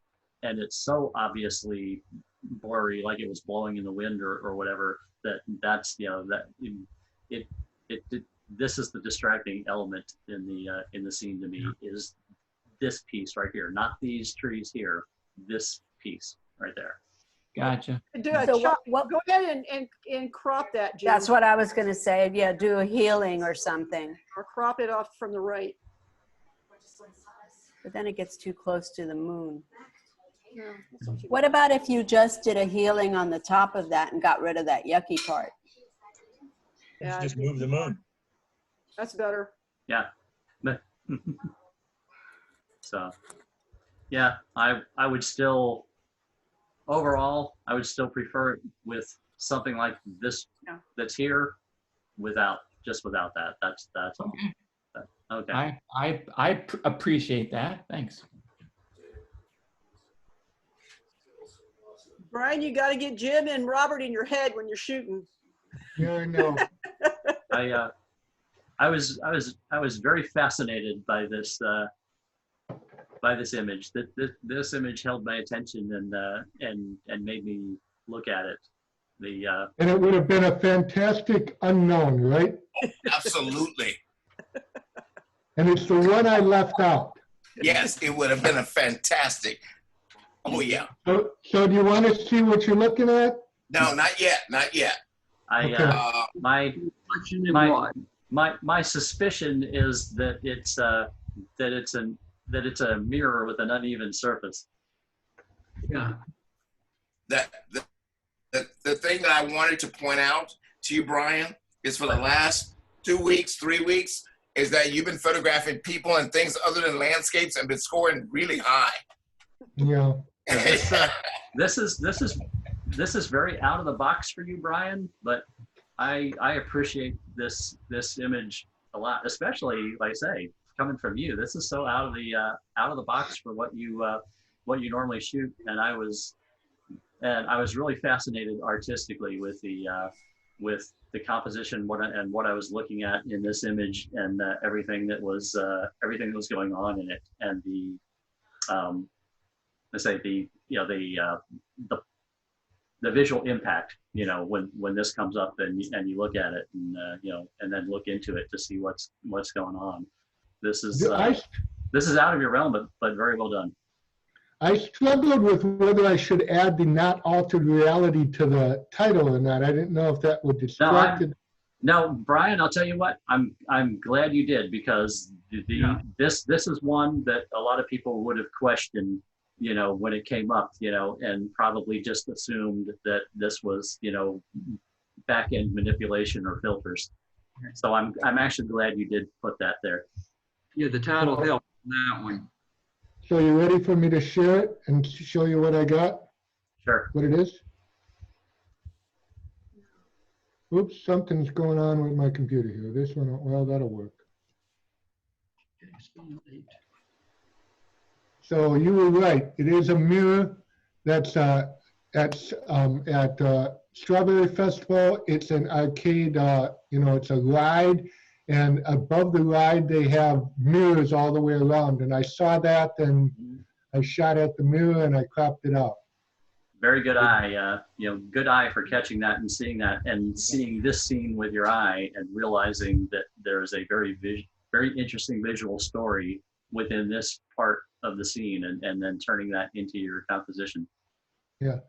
so obviously blurry, like it was blowing in the wind or whatever, this is the distracting element in the scene to me, is this piece right here, not these trees here, this piece right there. Gotcha. Do a chop. Go ahead and crop that, Jim. That's what I was going to say. Yeah, do a healing or something. Or crop it off from the right. But then it gets too close to the moon. Yeah, what about if you just did a healing on the top of that and got rid of that yucky part? Yeah, just move the moon. That's better. Yeah. So, yeah, I would still, overall, I would still prefer it with something like this that's here, without that. That's all. Okay. I appreciate that. Thanks. Brian, you got to get Jim and Robert in your head when you're shooting. Yeah, I know. I was very fascinated by this image. This image held my attention and made me look at it. And it would have been a fantastic unknown, right? Absolutely. And it's the one I left out. Yes, it would have been a fantastic. Oh yeah. So do you want to see what you're looking at? No, not yet. Not yet. My suspicion is that it's a mirror with an uneven surface. Yeah. The thing that I wanted to point out to you, Brian, is for the last 2 weeks, 3 weeks, is that you've been photographing people and things other than landscapes and been scoring really high. Yeah. This is very out of the box for you, Brian, but I appreciate this image a lot, especially, like I say, coming from you. This is so out of the box for what you normally shoot, and I was really fascinated artistically with with the composition, what I was looking at in this image, and everything that was going on in it, and the let's say the visual impact, when this comes up and you look at it, and and then look into it to see what's going on. This is out of your realm, but very well done. I struggled with whether I should add the not altered reality to the title or not. I didn't know if that would distract it. No, Brian, I'll tell you what, I'm glad you did, because this is one that a lot of people would have questioned, when it came up, and probably just assumed that this was, back end manipulation or filters. So I'm actually glad you did put that there. Yeah, the title helped on that one. So you ready for me to share it and show you what I got? Sure. What it is? Oops, something's going on with my computer here. This one, well, that'll work. So you were right. It is a mirror that's at Strawberry Festival. It's an arcade, it's a ride. And above the ride, they have mirrors all the way around. And I saw that, and I shot at the mirror, and I cropped it out. Very good eye, good eye for catching that and seeing that, and seeing this scene with your eye and realizing that there is a very interesting visual story within this part of the scene, and then turning that into your composition. Yeah.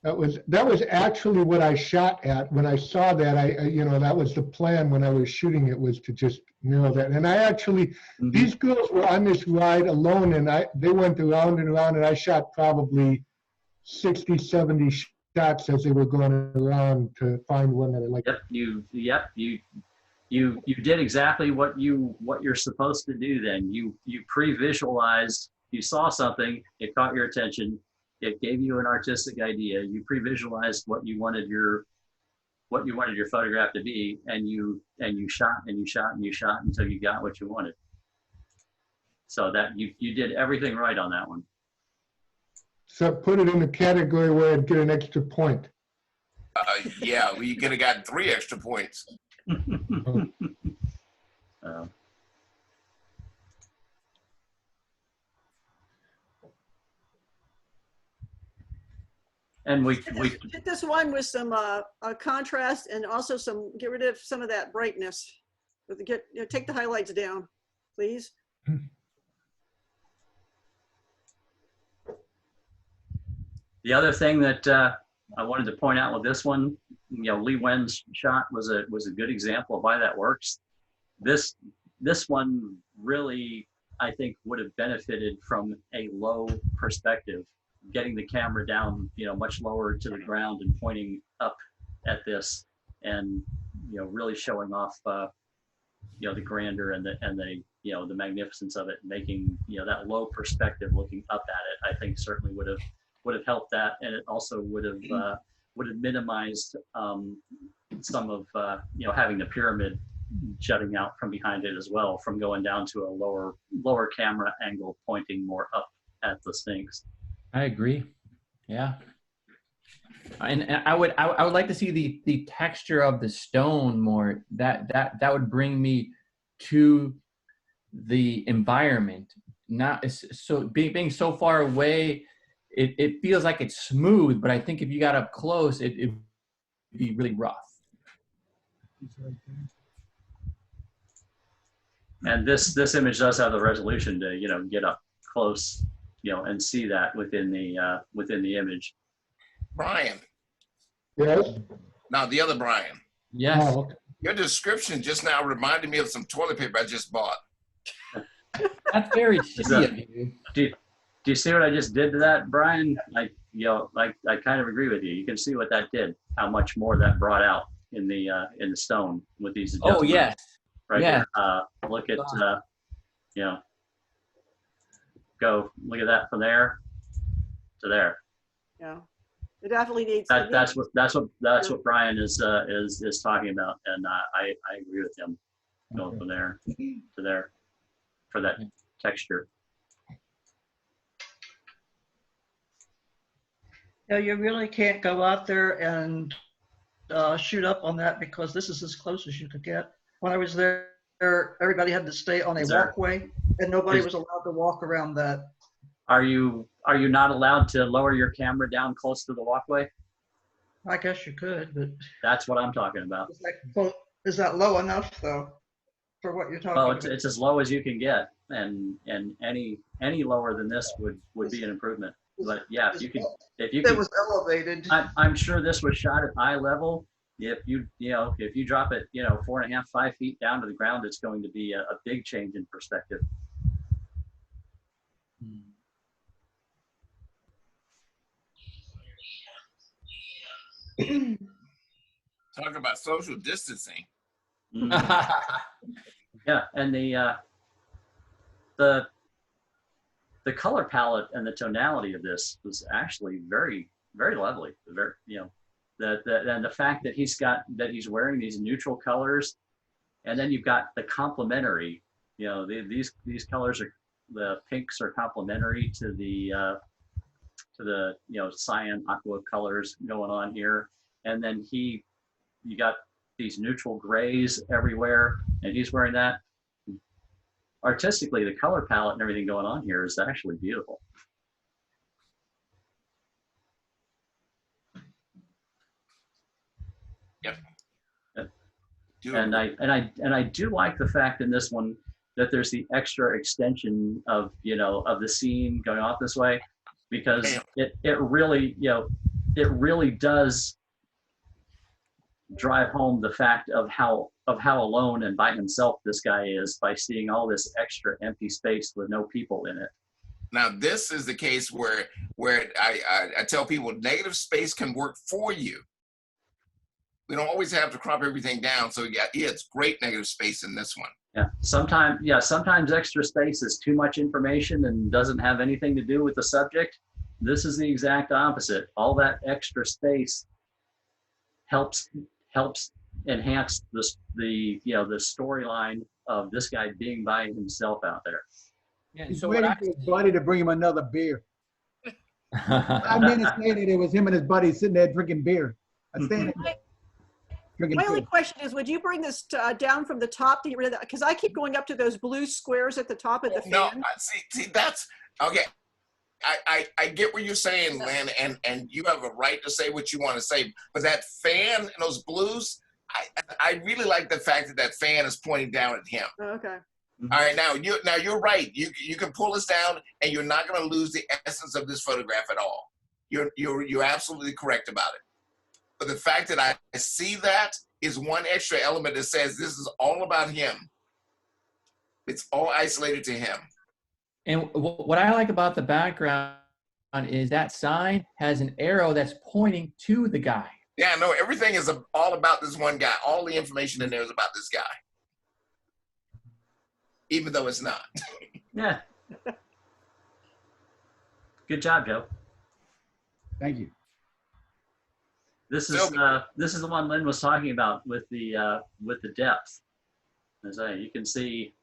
That was actually what I shot at. When I saw that, that was the plan when I was shooting it, was to just mirror that. And I actually, these girls were on this ride alone, and they went around and around, and I shot probably 60, 70 shots as they were going around to find one that I liked. You did exactly what you're supposed to do. Then you pre-visualized. You saw something, it caught your attention. It gave you an artistic idea. You pre-visualized what you wanted your photograph to be, and you shot and you shot and you shot until you got what you wanted. So that you did everything right on that one. So put it in the category where I'd get an extra point. Yeah, well, you could have gotten 3 extra points. And we hit this one with some contrast, and also get rid of some of that brightness. Take the highlights down, please. The other thing that I wanted to point out with this one, Lee Wen's shot was a good example of why that works. This one really, I think, would have benefited from a low perspective, getting the camera down, much lower to the ground and pointing up at this, and really showing off, the grandeur and the magnificence of it, making that low perspective looking up at it. I think certainly would have helped that, and it also would have minimized some of having the pyramid jutting out from behind it as well, from going down to a lower camera angle pointing more up at the Sphinx. I agree. Yeah. And I would like to see the texture of the stone more. That would bring me to the environment. Not so being so far away, it feels like it's smooth, but I think if you got up close, it'd be really rough. And this image does have the resolution to get up close, and see that within the image. Brian. Yes. Now the other Brian. Yes. Oh, okay. Your description just now reminded me of some toilet paper I just bought. That's very shitty of you. Do you see what I just did to that, Brian? I kind of agree with you. You can see what that did, how much more that brought out in the stone with these adjustments. Oh yes. Right. Yeah. Look at go look at that from there to there. Yeah, it definitely needs. That's what Brian is talking about, and I agree with him. Going from there to there for that texture. No, you really can't go out there and shoot up on that because this is as close as you could get. When I was there, everybody had to stay on a walkway, and nobody was allowed to walk around that. Are you not allowed to lower your camera down close to the walkway? I guess you could, but That's what I'm talking about. is that low enough though for what you're talking Well, about? it's as low as you can get, and any lower than this would be an improvement. But yeah, if you It could, was elevated. I'm sure this was shot at eye level. If you drop it 4.5, 5 feet down to the ground, it's going to be a big change in perspective. Talk about social distancing. Yeah, and the color palette and the tonality of this was actually very, very lovely. Very, and the fact that he's wearing these neutral colors, and then you've got the complementary. These colors are, the pinks are complementary to the cyan aqua colors going on here, and then you got these neutral grays everywhere, and he's wearing that. Artistically, the color palette and everything going on here is actually beautiful. Yep. And I do like the fact in this one that there's the extra extension of the scene going off this way, because it really does drive home the fact of how alone and by himself this guy is, by seeing all this extra empty space with no people in it. Now, this is the case where I tell people negative space can work for you. We don't always have to crop everything down. So yeah, it's great negative space in this one. Yeah, sometimes extra space is too much information and doesn't have anything to do with the subject. This is the exact opposite. All that extra space helps enhance the storyline of this guy being by himself out there. Yeah, he's waiting for his buddy to bring him another beer. 5 minutes later, it was him and his buddy sitting there drinking beer. My only question is, would you bring this down from the top to get rid of that? Because I keep going up to those blue squares at the top of the fan. No, see, that's okay. I get what you're saying, Lynn, and you have a right to say what you want to say. But that fan and those blues, I really like the fact that fan is pointing down at him. Oh, okay. All right, now you're right. You can pull us down, and you're not going to lose the essence of this photograph at all. You're absolutely correct about it. But the fact that I see that is one extra element that says this is all about him. It's all isolated to him. And what I like about the background is that sign has an arrow that's pointing to the guy. Yeah, no, everything is all about this one guy. All the information in there is about this guy. Even though it's not. Yeah. Good job, Joe. Thank you. This is the one Lynn was talking about with the depth. As you can see,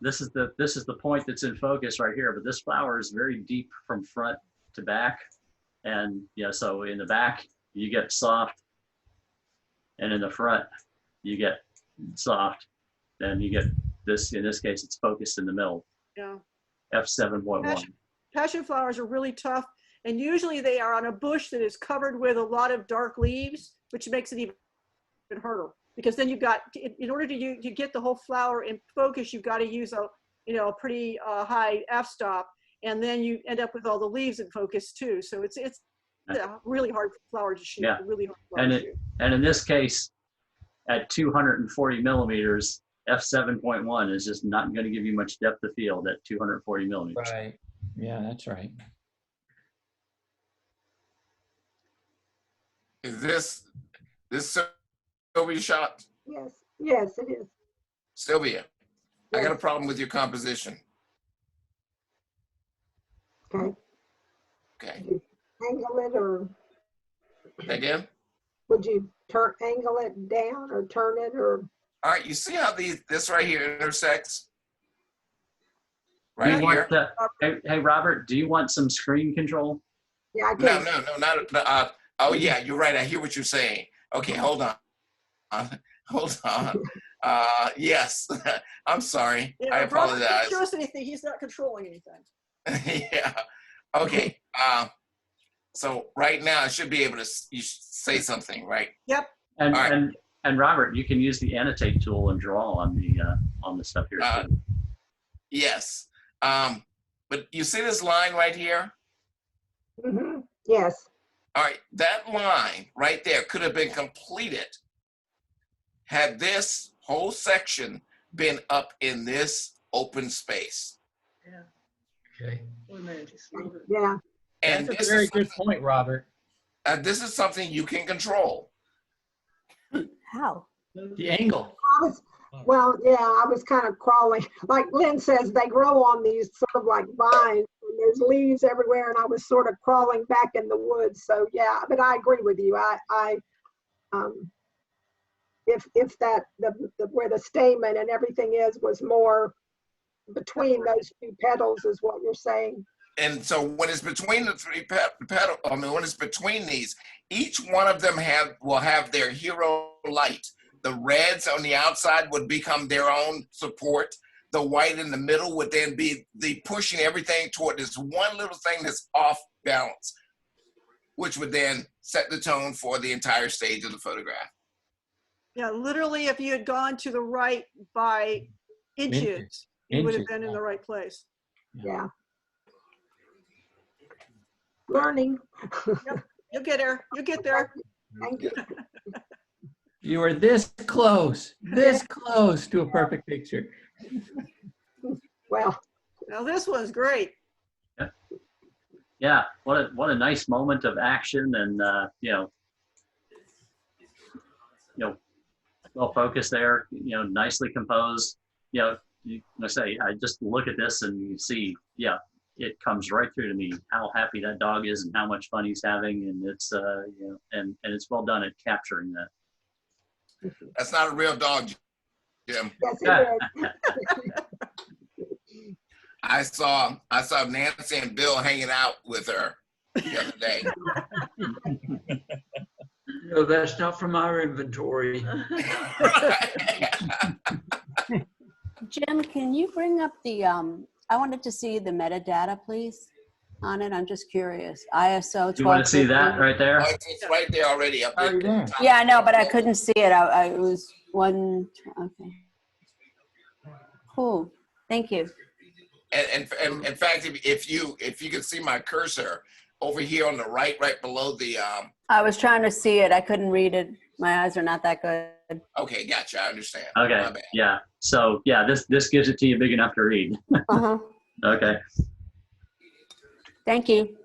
this is the point that's in focus right here. But this flower is very deep from front to back, and so in the back you get soft, and in the front you get soft, and you get this. In this case, it's focused in the middle. Yeah. F7.1. Passion flowers are really tough. And usually they are on a bush that is covered with a lot of dark leaves, which makes it even harder. Because then you've got, in order to get the whole flower in focus, you've got to use a pretty high f-stop, and then you end up with all the leaves in focus too. So it's a really hard flower to shoot. Yeah. Really hard flower to shoot. And in this case, at 240 millimeters, f7.1 is just not going to give you much depth of field at 240 millimeters. Right. Yeah, that's right. Is this Sylvia shot? Yes, it is. Sylvia, I got a problem with your composition. Okay. Okay. Angle it or? Again? Would you angle it down or turn it or? All right, you see how this right here intersects? Right here. Hey, Robert, do you want some screen control? Yeah, I can. No, not. Oh yeah, you're right. I hear what you're saying. Okay, hold on. Hold on. Yes, I'm sorry. Yeah, I Robert apologize. can't show us anything. He's not controlling anything. Yeah. Okay. So right now I should be able to you should say something, right? Yep. And All right. and Robert, you can use the annotate tool and draw on the stuff here too. Yes. But you see this line right here? Mm-hmm. Yes. All right. That line right there could have been completed had this whole section been up in this open space. Okay. Yeah. And That's this a very is good point, Robert. this is something you can control. How? The angle. Well, yeah, I was kind of crawling. Like Lynn says, they grow on these sort of like vines, and there's leaves everywhere, and I was sort of crawling back in the woods. So yeah, but I agree with you. If that the where the stamen and everything was more between those two petals, is what you're saying. And so when it's between the three petal, I mean, when it's between these, each one of them will have their hero light. The reds on the outside would become their own support. The white in the middle would then be the pushing everything toward this one little thing that's off balance, which would then set the tone for the entire stage of the photograph. Yeah, literally, if you had gone to the right by inches, you would have been in the right place. Yeah. Learning. Yep. You'll get there. You'll get there. Thank you. You were this close to a perfect picture. Well, now this one's great. Yeah, what a nice moment of action, and well focused there. Nicely composed. I say, I just look at this and you see, yeah, it comes right through to me how happy that dog is and how much fun he's having, and it's and it's well done at capturing that. That's not a real dog, Jim. Yes, I saw Nancy and Bill hanging out with her the other day. No, that's not from our inventory. Jim, can you bring up the, I wanted to see the metadata, please, on it. I'm just curious. ISO 12. You want to see that right there? Oh, it's right there already up there. Yeah, I know, but I couldn't see it. It was one, okay. Cool, thank you. And in fact, if you can see my cursor over here on the right below the I was trying to see it. I couldn't read it. My eyes are not that good. Okay, gotcha. I understand. Okay, yeah. So yeah, this gives it to you big enough to read. Uh-huh. Okay. Thank you.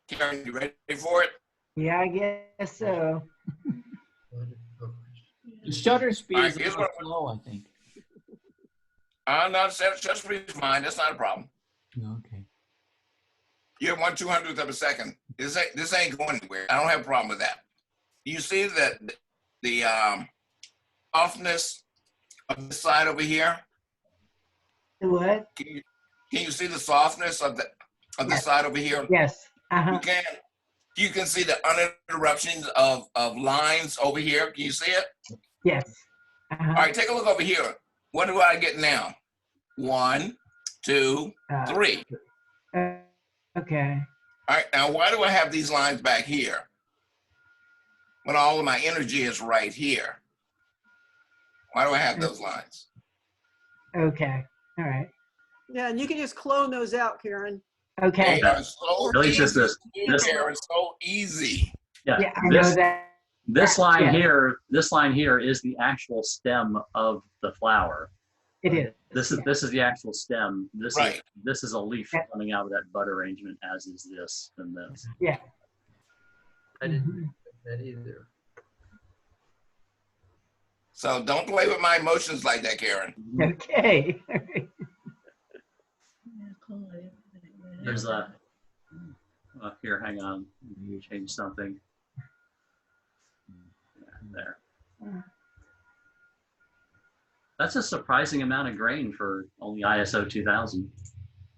Karen, you ready for it? Yeah, I guess so. The shutter speed All right, is a here's little what- slow, I think. No, just read mine. That's not a problem. Okay. You're 1/200th of a second. This ain't going anywhere. I don't have a problem with that. You see that the softness of the side over here? The what? Can you see the softness of the side over here? Yes. Uh-huh. You can see the uninterruptions of lines over here. Can you see it? Yes. All right, take a look over here. What do I get now? 1, 2, 3. Okay. All right, now why do I have these lines back here when all of my energy is right here? Why do I have those lines? Okay. All right. Yeah, and you can just clone those out, Karen. Okay. They are so Really easy just this- to do, Karen, so easy. Yeah. Yeah, I know that. This line yeah. here, is the actual stem of the flower. It is. This is the actual stem. Right. This is a leaf coming out of that bud arrangement, as is this and this. Yeah. I didn't think that either. So don't play with my emotions like that, Karen. Okay. There's a here. Hang on. Let me change something. There. That's a surprising amount of grain for only ISO 2000.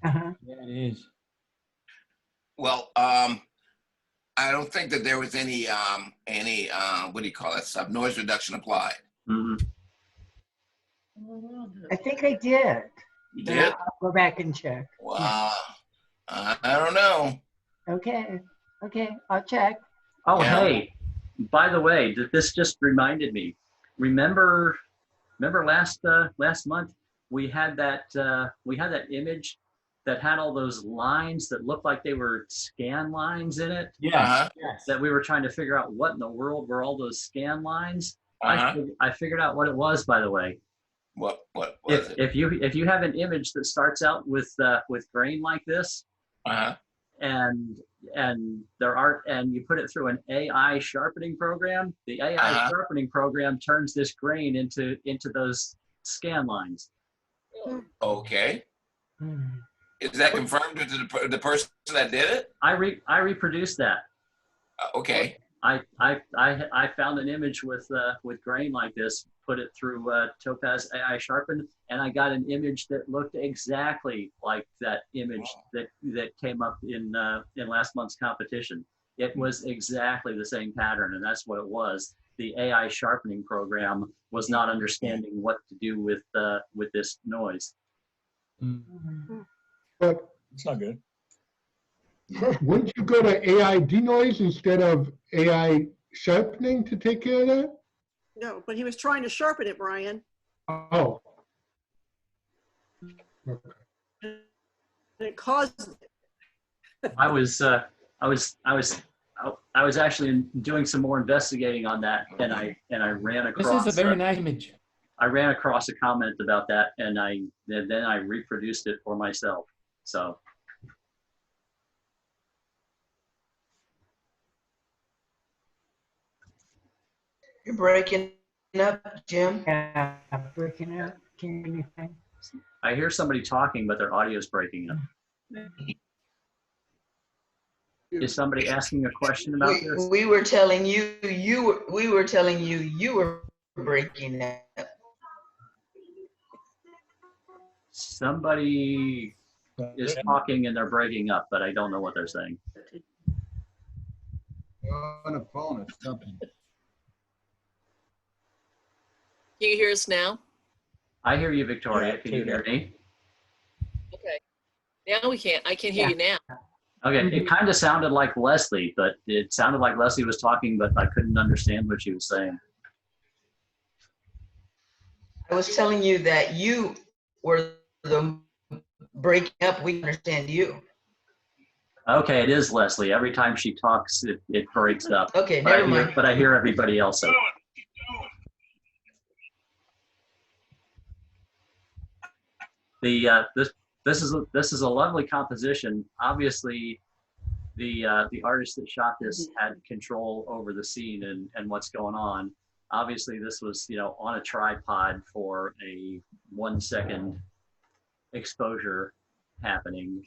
Uh-huh. Yeah, it is. Well, I don't think that there was any what do you call that stuff? Noise reduction applied. Mm-hmm. I think I did. You But did? I'll go back and check. Wow. I don't know. Okay. Okay, I'll check. Oh, Yeah. hey, by the way, this just reminded me. Remember last month we had that image that had all those lines that looked like they were scan lines in it. Yes. Yes. That we were trying to figure out what in the world were all those scan lines. Uh-huh. I figured out what it was, by the way. What was it? If you have an image that starts out with grain like this, Uh-huh. and you put it through an AI sharpening program, the AI sharpening program turns this grain into those scan lines. Okay. Is that confirmed to the person that did it? I reproduced that. Okay. I found an image with grain like this, put it through Topaz AI Sharpen, and I got an image that looked exactly like that image that came up in last month's competition. It was exactly the same pattern, and that's what it was. The AI sharpening program was not understanding what to do with this noise. But It's not good. wouldn't you go to AI denoise instead of AI sharpening to take care of that? No, but he was trying to sharpen it, Brian. Oh. And it caused. I was actually doing some more investigating on that, and I ran across. This is a very nice image. I ran across a comment about that, and then I reproduced it for myself. So. You're breaking up, Jim. Yeah, breaking up. Can you hear anything? I hear somebody talking, but their audio is breaking up. Is somebody asking a question about this? We were telling you were breaking up. Somebody is talking and they're breaking up, but I don't know what they're saying. On a phone or something. Can you hear us now? I hear you, Victoria. Can you hear me? Okay. Now we can't. I can hear you now. Okay, it kind of sounded like Leslie, but it sounded like Leslie was talking, but I couldn't understand what she was saying. I was telling you that you were the breaking up. We understand you. Okay, it is Leslie. Every time she talks, it breaks up. Okay, but never mind. But I hear everybody else. So. This is a lovely composition. Obviously, the artist that shot this had control over the scene and what's going on. Obviously, this was on a tripod for a 1 second exposure happening.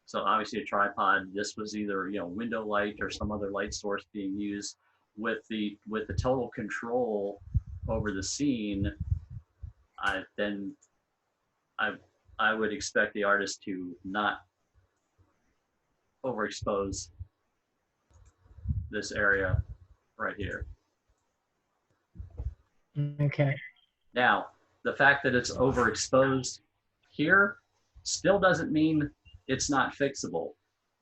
So obviously a tripod. This was either window light or some other light source being used with the total control over the scene. I would expect the artist to not overexpose this area right here. Okay. Now, the fact that it's overexposed here still doesn't mean it's not fixable.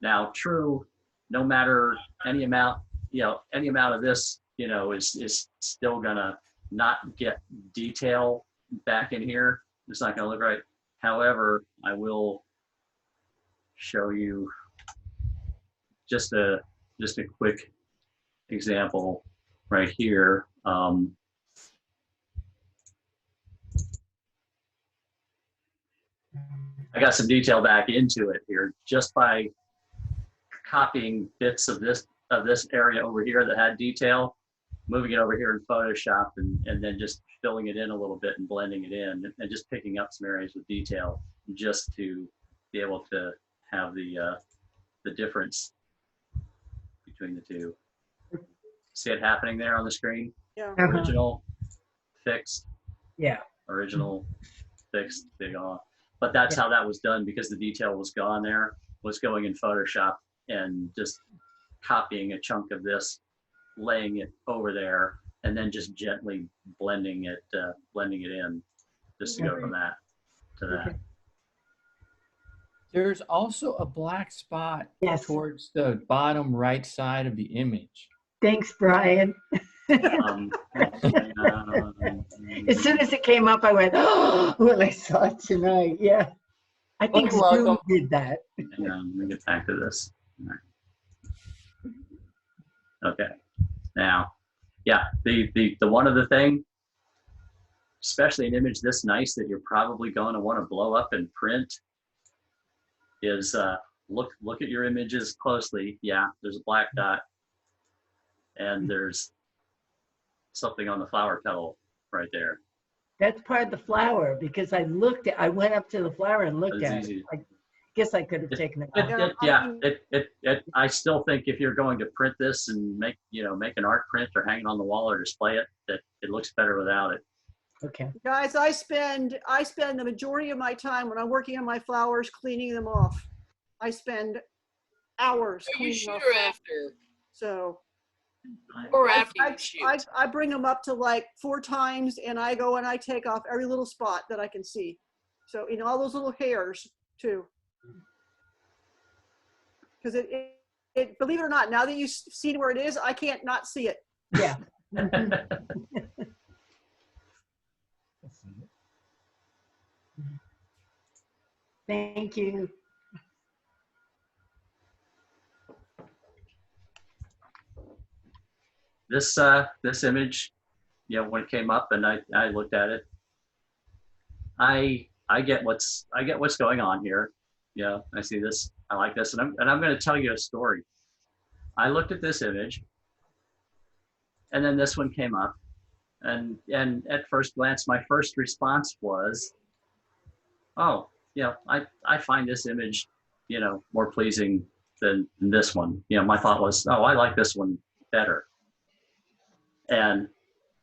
Now, true, no matter any amount of this, is still gonna not get detail back in here. It's not gonna look right. However, I will show you just a quick example right here. I got some detail back into it here just by copying bits of this area over here that had detail, moving it over here in Photoshop, and then just filling it in a little bit and blending it in, and just picking up some areas with detail just to be able to have the difference between the two. See it happening there on the screen? Yeah. Original, fixed. Yeah. Original, fixed, big off. but that's how that was done because the detail was gone there, was going in Photoshop and just copying a chunk of this, laying it over there, and then just gently blending it in, just to go from that to that. There's also a black spot Yes. towards the bottom right side of the image. Thanks, Brian. Um, As soon as it came up, I went, oh, when I saw it tonight. Yeah. I think You're Zoom welcome. did that. hang on, let me get back to this. All right. Okay. Now, yeah, the one other thing, especially an image this nice that you're probably going to want to blow up and print, is look at your images closely. Yeah, there's a black dot, and there's something on the flower petal right there. That's part of the flower because I went up to the flower and looked It's at easy. it. I guess I could have taken it out. I still think if you're going to print this and make an art print or hang it on the wall or display it, that it looks better without it. Okay. Guys, I spend the majority of my time when I'm working on my flowers cleaning them off. I spend hours So you cleaning shoot off. her after, So or after you shoot. I bring them up to like 4 times and I go and I take off every little spot that I can see. So in all those little hairs too. Because it, believe it or not, now that you've seen where it is, I can't not see it. Yeah. Thank you. This image, when it came up and I looked at it, I get what's going on here. Yeah, I see this. I like this, and I'm going to tell you a story. I looked at this image, and then this one came up, and at first glance, my first response was, oh, I find this image, more pleasing than this one. My thought was, oh, I like this one better. And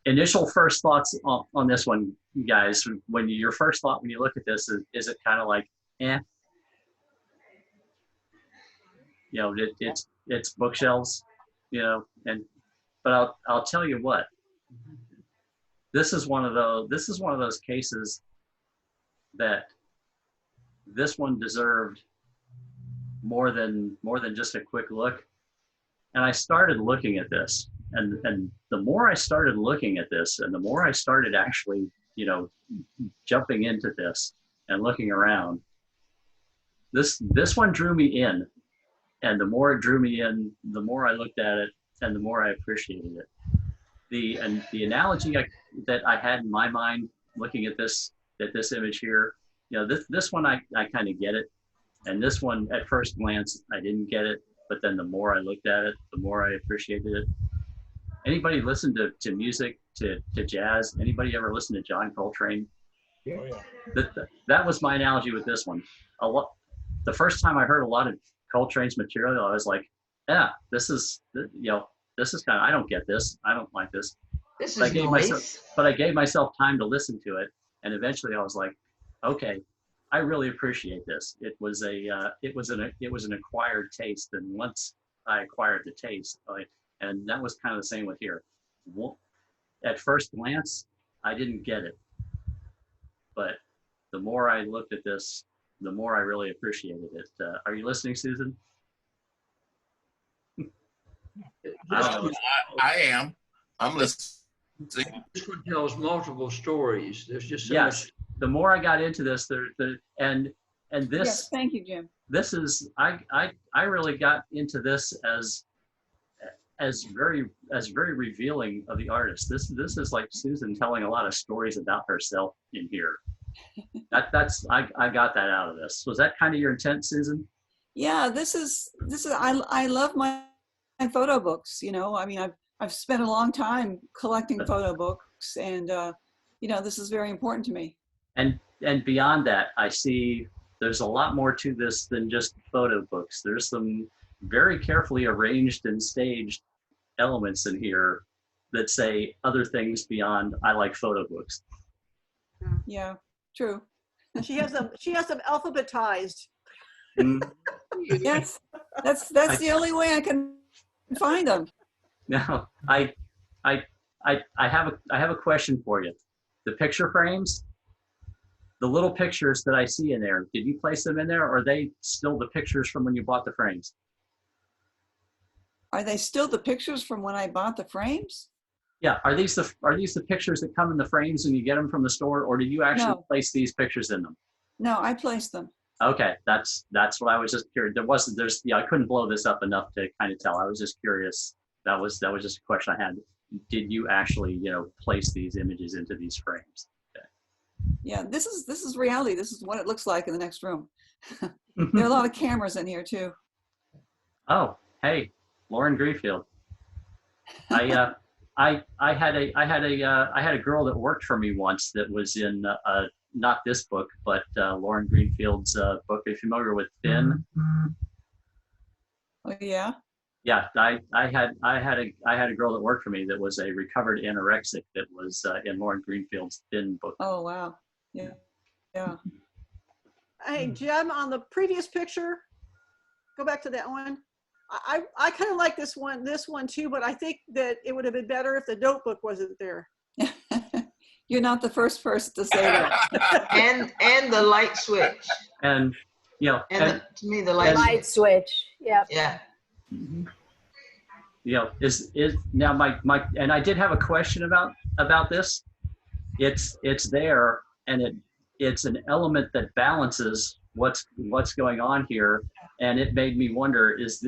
initial first thoughts on this one, guys, your first thought when you look at this is it kind of like, eh? It's bookshelves, but I'll tell you what. This is one of those cases that this one deserved more than just a quick look. And I started looking at this, and the more I started looking at this, and the more I started actually, jumping into this and looking around, this one drew me in. And the more it drew me in, the more I looked at it, and the more I appreciated it. The analogy that I had in my mind looking at this image here, this one I kind of get it, and this one at first glance I didn't get it, but then the more I looked at it, the more I appreciated it. Anybody listen to music, to jazz? Anybody ever listen to John Coltrane? Oh, yeah. That was my analogy with this one. The first time I heard a lot of Coltrane's material, I was like, yeah, this is kind of, I don't get this. I don't like this. This But is noise. I gave myself time to listen to it. And eventually I was like, okay, I really appreciate this. It was an acquired taste. And once I acquired the taste, and that was kind of the same with here. At first glance, I didn't get it. But the more I looked at this, the more I really appreciated it. Are you listening, Susan? I am. I'm listening. This one tells multiple stories. There's just so Yes. much. The more I got into this, and this. Yes, thank you, Jim. This is I really got into this as very revealing of the artist. This is like Susan telling a lot of stories about herself in here. I got that out of this. Was that kind of your intent, Susan? Yeah, this is I love my photo books. I mean, I've spent a long time collecting photo books, and this is very important to me. And beyond that, I see there's a lot more to this than just photo books. There's some very carefully arranged and staged elements in here that say other things beyond I like photo books. Yeah, true. She has them alphabetized. Yes, that's the only way I can find them. Now, I have a question for you. The picture frames, the little pictures that I see in there, did you place them in there, or are they still the pictures from when you bought the frames? Are they still the pictures from when I bought the frames? Yeah, are these the pictures that come in the frames and you get them from the store, or do you actually No. place these pictures in them? No, I placed them. Okay, that's what I was just curious. I couldn't blow this up enough to kind of tell. I was just curious. That was just a question I had. Did you actually, place these images into these frames? Okay. Yeah, this is reality. This is what it looks like in the next room. There are a lot of cameras in here too. Oh, hey, Lauren Greenfield. I had a girl that worked for me once that was in not this book, but Lauren Greenfield's book. Are you familiar with Finn? Oh yeah. Yeah, I had a girl that worked for me that was a recovered anorexic that was in Lauren Greenfield's Finn book. Oh wow. Yeah. Yeah. Hey, Jim, on the previous picture, go back to that one. I kind of like this one too, but I think that it would have been better if the notebook wasn't there. You're not the first person to say that. and the light switch. And to me the light switch. Yeah. Yeah. Is now my and I did have a question about this. It's there, and it's an element that balances what's going on here, and it made me wonder: is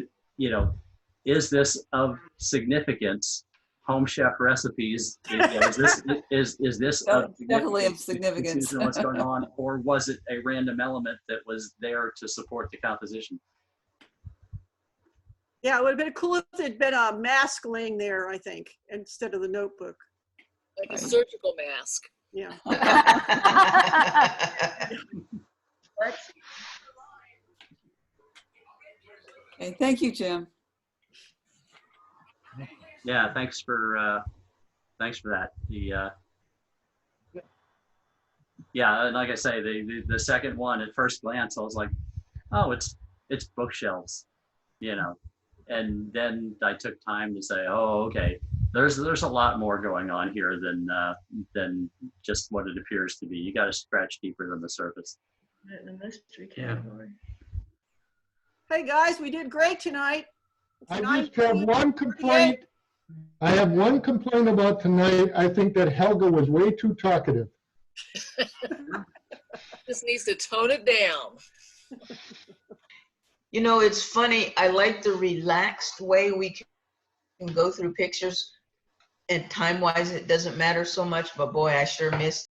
this of significance? Home Chef Recipes. Is this definitely of significance? What's going on, or was it a random element that was there to support the composition? Yeah, it would have been cool if there'd been a mask laying there, I think, instead of the notebook. Like a surgical mask. Yeah. Okay, thank you, Jim. Yeah, thanks for that. And like I say, the second one at first glance, I was like, oh, it's bookshelves, and then I took time to say, oh, okay, there's a lot more going on here than just what it appears to be. You got to scratch deeper than the surface. In the mystery category. Hey guys, we did great tonight. I just have one complaint. I have one complaint about tonight. I think that Helga was way too talkative. Just needs to tone it down. It's funny. I like the relaxed way we can go through pictures, and time-wise, it doesn't matter so much. But boy, I sure miss